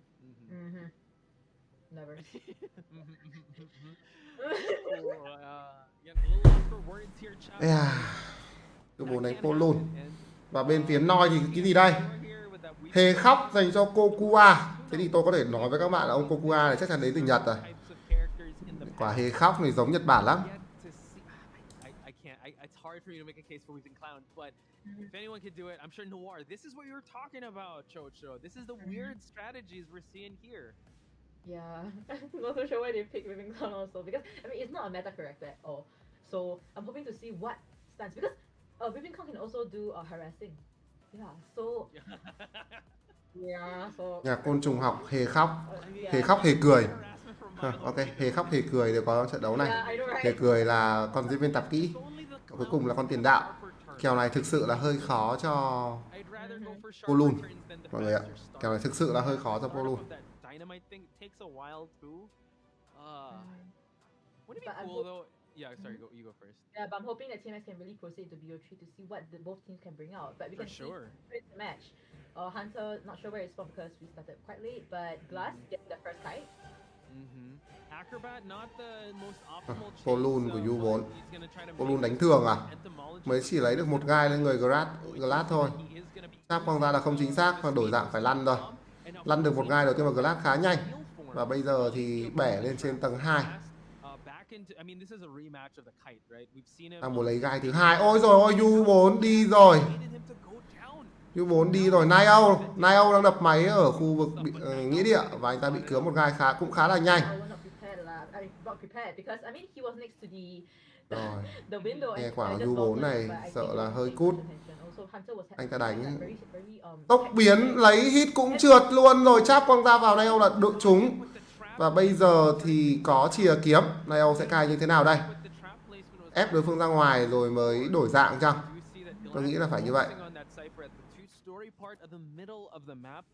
Never. Yeah, a little lost for words here, chat. U4 đánh Polun. Và bên phía Noi thì cái gì đây? Hề khóc dành cho Kokua. Thế thì tôi có thể nói với các bạn là ông Kokua này chắc chắn đến từ Nhật rồi. Quả hề khóc này giống Nhật Bản lắm. It's hard for me to make a case for Weeping Clown, but if anyone could do it, I'm sure Noir. This is what you were talking about, Chocho. This is the weird strategies we're seeing here. Yeah, I'm not so sure why they picked Weeping Clown also, because I mean it's not a meta character at all. So I'm hoping to see what stance, because Weeping Clown can also do harassing. Yeah, so so Nhà côn trùng học hề khóc. Hề khóc hề cười. Ok, hề khóc hề cười đều có trận đấu này. Yeah, I know, right? Hề cười là con diễn viên tạp kỹ. Cuối cùng là con tiền đạo. Kèo này thực sự là hơi khó cho Polun. Mọi người ạ. Kèo này thực sự là hơi khó cho Polun. Yeah, sorry, you go first. Yeah, but I'm hoping that TMS can really proceed to BO3 to see what both teams can bring out. But we can see it's the match. Hunter, not sure where it's from because we started quite late, but Glass gets the first fight. Acrobat, not the most optimal chase, Polun của U4. he's gonna try to Polun make đánh thường à? entomology. Mới chỉ lấy được một gai lên người Glass thôi. He is gonna be Sáp quang ra là không chính xác và đổi dạng phải lăn rồi. Lăn được một gai đầu tiên vào Glass khá nhanh. Và bây giờ thì bẻ lên trên tầng 2. Đang muốn lấy gai thứ 2. Ôi rồi ôi, U4 đi rồi. U4 đi rồi. Nio đang đập máy ở khu vực nghĩa địa và anh ta bị cứa một gai cũng khá là nhanh. Rồi. Nghe quả U4 này sợ là hơi cút. Anh ta đánh tốc biến lấy hit cũng trượt luôn rồi. Cháp quang ra vào Nio là đội trúng. Và bây giờ thì có chìa kiếm. Nio sẽ cài như thế nào đây? Ép đối phương ra ngoài rồi mới đổi dạng chăng? Tôi nghĩ là phải như vậy.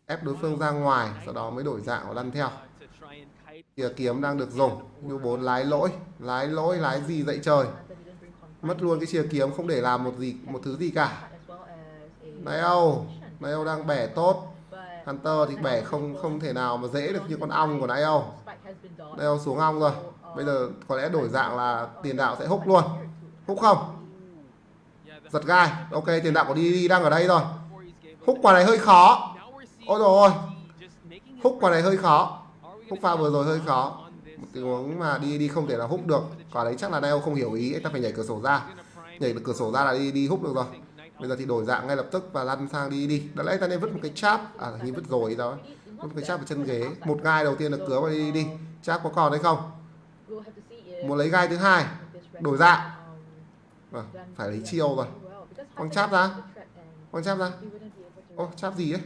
Ép đối phương ra ngoài, sau đó mới đổi dạng và lăn theo. Chìa kiếm đang được dùng. U4 lái gì dậy trời. Mất luôn cái chìa kiếm, không để làm một thứ gì cả. Nio đang bẻ tốt. Hunter thì bẻ không thể nào mà dễ được như con ong của Nail. Nail xuống ong rồi. Bây giờ có lẽ đổi dạng là tiền đạo sẽ húc luôn. Húc không? Giật gai. Ok, tiền đạo của DDD đang ở đây rồi. Húc quả này hơi khó. Ôi dồi ôi. Húc quả này hơi khó. Húc pha vừa rồi hơi khó. Một tình huống mà DDD không thể nào húc được. Quả đấy chắc là Nail không hiểu ý. Anh ta phải nhảy cửa sổ ra. Nhảy được cửa sổ ra là DDD húc được rồi. Bây giờ thì đổi dạng ngay lập tức và lăn sang DDD. Đã lẽ ta nên vứt một cái cháp. À, hình như vứt rồi đó. Vứt một cái cháp ở chân ghế. Một gai đầu tiên được cứa vào DDD. Cháp có còn hay không? Muốn lấy gai thứ hai. Đổi dạng. Phải lấy chiêu rồi. Quăng cháp ra. Quăng cháp ra. Ô, cháp gì ấy?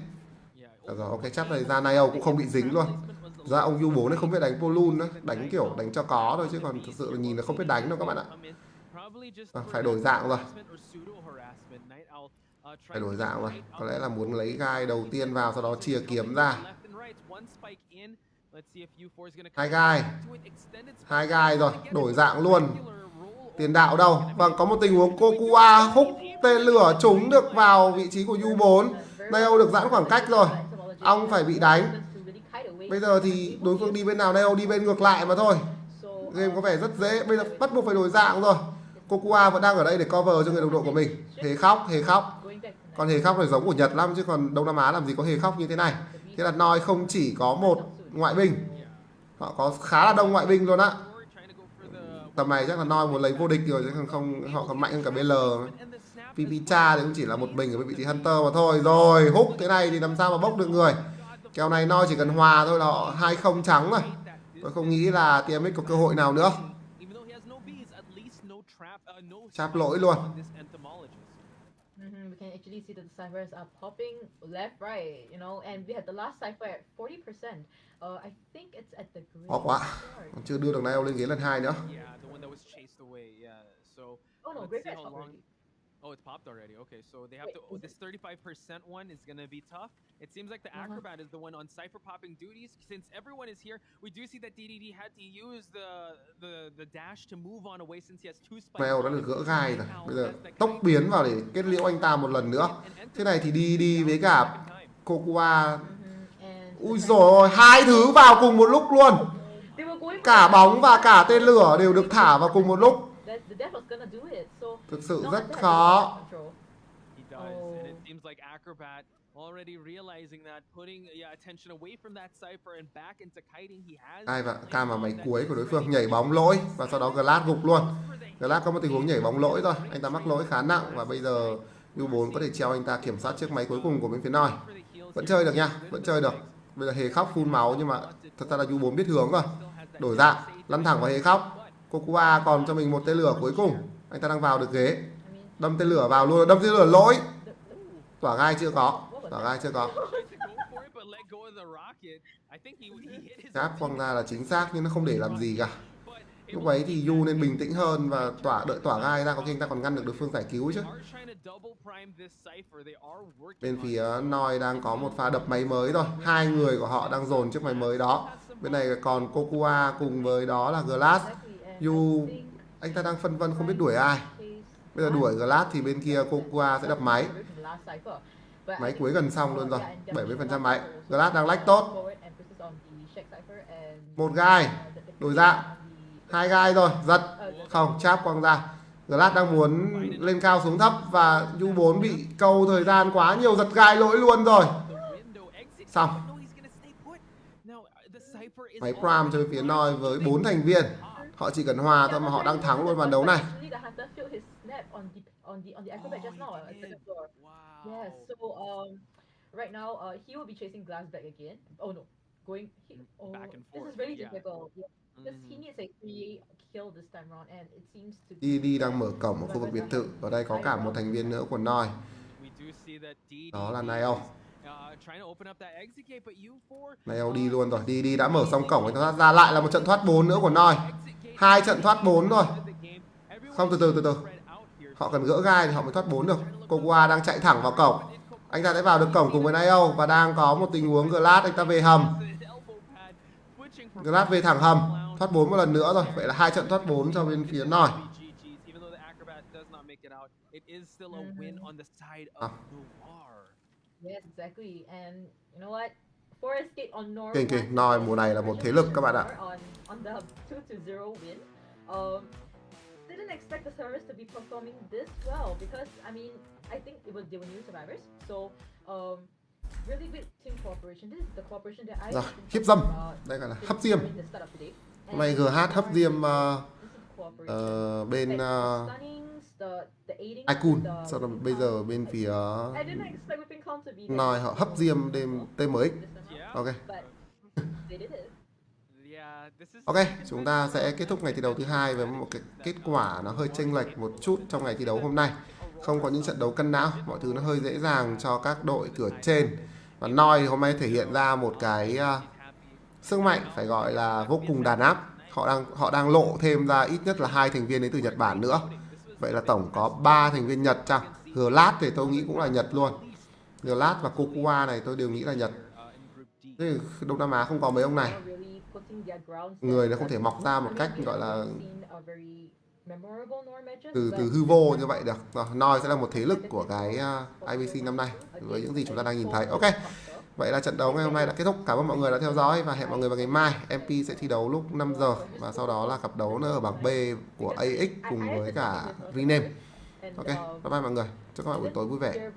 Được rồi, ok, cháp này ra Nail cũng không bị dính luôn. Ra ông U4 này không biết đánh Polun nữa. Đánh kiểu đánh cho có thôi chứ còn thực sự là nhìn là không biết đánh đâu các bạn ạ. Phải đổi dạng rồi. Phải đổi dạng rồi. Có lẽ là muốn lấy gai đầu tiên vào sau đó chia kiếm ra. Hai gai rồi, đổi dạng luôn. Tiền đạo đâu? Vâng, có một tình huống Kokua húc tên lửa trúng được vào vị trí của U4. Nail được giãn khoảng cách rồi. Ong phải bị đánh. Bây giờ thì đối phương đi bên nào, Nail đi bên ngược lại mà thôi. Game có vẻ rất dễ. Bây giờ bắt buộc phải đổi dạng rồi. Kokua vẫn đang ở đây để cover cho người đồng đội của mình. Hề khóc, hề khóc. Còn hề khóc này giống của Nhật lắm chứ còn Đông Nam Á làm gì có hề khóc như thế này. Thế là Noi không chỉ có một ngoại binh, họ có khá là đông ngoại binh luôn á. Tầm này chắc là Noi muốn lấy vô địch rồi chứ không họ còn mạnh hơn cả BL. Pipicha thì cũng chỉ là một mình ở vị trí Hunter mà thôi. Rồi húc thế này thì làm sao mà bốc được người. Kèo này Noi chỉ cần hòa thôi là họ 2-0 trắng rồi. Tôi không nghĩ là TMX có cơ hội nào nữa. Cháp lỗi luôn. We can actually see that the ciphers are popping left, right, you know, and we had the last cipher at 40%. I think it's at the green. Khó quá. Còn chưa đưa được Nail lên ghế lần 2 nữa. Oh no, great match already. Oh, it's popped already. Okay, so they have to. Oh, this 35% one is gonna be tough. It seems like the Acrobat is the one on cipher popping duties. Since everyone is here, we do see that DDD had to use the dash to move on away since he has two spikes. Nail đã được gỡ gai rồi. Bây giờ tốc biến vào để kết liễu anh ta một lần nữa. Thế này thì DDD với cả Kokua. Ui dồi ôi, hai thứ vào cùng một lúc luôn. Cả bóng và cả tên lửa đều được thả vào cùng một lúc. Thực sự rất khó. Ai và cam vào máy cuối của đối phương nhảy bóng lỗi và sau đó Glass gục luôn. Glass có một tình huống nhảy bóng lỗi thôi, anh ta mắc lỗi khá nặng và bây giờ U4 có thể treo anh ta kiểm soát chiếc máy cuối cùng của bên phía Noi. Vẫn chơi được nha, vẫn chơi được. Bây giờ hề khóc phun máu nhưng mà thật ra là U4 biết hướng rồi. Đổi dạng, lăn thẳng vào hề khóc. Kokua còn cho mình một tên lửa cuối cùng. Anh ta đang vào được ghế. Đâm tên lửa vào luôn, đâm tên lửa lỗi. Tỏa gai chưa có. Tỏa gai chưa có. Giáp quăng ra là chính xác nhưng nó không để làm gì cả. Lúc ấy thì Yu nên bình tĩnh hơn và đợi tỏa gai ra, có khi anh ta còn ngăn được đối phương giải cứu chứ. Bên phía Noi đang có một pha đập máy mới rồi. Hai người của họ đang dồn chiếc máy mới đó. Bên này còn Kokua cùng với đó là Glass. Yu anh ta đang phân vân không biết đuổi ai. Bây giờ đuổi Glass thì bên kia Kokua sẽ đập máy. Máy cuối gần xong luôn rồi, 70% máy. Glass đang lách tốt. Một gai, đổi dạng. Hai gai rồi, giật. Không, cháp quăng ra. Glass đang muốn lên cao xuống thấp và U4 bị câu thời gian quá nhiều, giật gai lỗi luôn rồi. Xong. Máy Prime cho phía Noi với 4 thành viên. Họ chỉ cần hòa thôi mà họ đang thắng luôn ván đấu này. Yeah, so right now he will be chasing Glass back again. Oh no, back and forth. This is really difficult. Yeah. Because he needs a 3 kill this time round and it seems to be. DD đang mở cổng ở khu vực biệt thự. Ở đây có cả một thành viên nữa của Noi. Đó là Nail. Nail đi luôn rồi. DD đã mở xong cổng, anh ta ra lại là một trận thoát 4 nữa của Noi. 2 trận thoát 4 rồi. Không, từ từ. Họ cần gỡ gai thì họ mới thoát 4 được. Kokua đang chạy thẳng vào cổng. Anh ta sẽ vào được cổng cùng với Nail và đang có một tình huống Glass anh ta về hầm. Glass về thẳng hầm, thoát 4 một lần nữa rồi. Vậy là 2 trận thoát 4 cho bên phía Noi. Yes, exactly. And you know what? Forest Gate on Nor Kinh won kinh, Noi the mùa này là một thế lực các bạn ạ. on the 2-0 win. Didn't expect the servers to be performing this well because I mean I think they were new survivors, so really good team cooperation. This is the cooperation that I Rồi, have been hiếp talking dâm. about Đây gọi là since hấp diêm. during the start of the day. Hôm nay And GH hấp diêm this is cooperation. bên Like, the stunnings, the aiding with Icon. the Sau đó whipping bây giờ count. bên phía I didn't expect whipping count to be that Noi họ hấp diêm đêm TMX. Yeah. Ok. but they did it. Yeah, this is Ok, chúng ta sẽ kết thúc ngày thi đấu thứ hai với một cái kết quả nó hơi chênh lệch một chút trong ngày thi đấu hôm nay. Không có những trận đấu cân não, mọi thứ nó hơi dễ dàng cho các đội cửa trên. Và Noi thì hôm nay thể hiện ra một cái sức mạnh phải gọi là vô cùng đàn áp. Họ đang lộ thêm ra ít nhất là 2 thành viên đến từ Nhật Bản nữa. Vậy là tổng có 3 thành viên Nhật chăng? Glad thì tôi nghĩ cũng là Nhật luôn. Glad và Kokua này tôi đều nghĩ là Nhật. Thế Đông Nam Á không có mấy ông này. Người nó không thể mọc ra một cách gọi là từ hư vô như vậy được. Rồi, Noi sẽ là một thế lực của cái IBC năm nay với những gì chúng ta đang nhìn thấy. Ok, vậy là trận đấu ngày hôm nay đã kết thúc. Cảm ơn mọi người đã theo dõi và hẹn mọi người vào ngày mai. MP sẽ thi đấu lúc 5 giờ và sau đó là cặp đấu nữa ở bảng B của AX cùng với cả Rename. Ok, bye bye mọi người. Chúc các bạn buổi tối vui vẻ.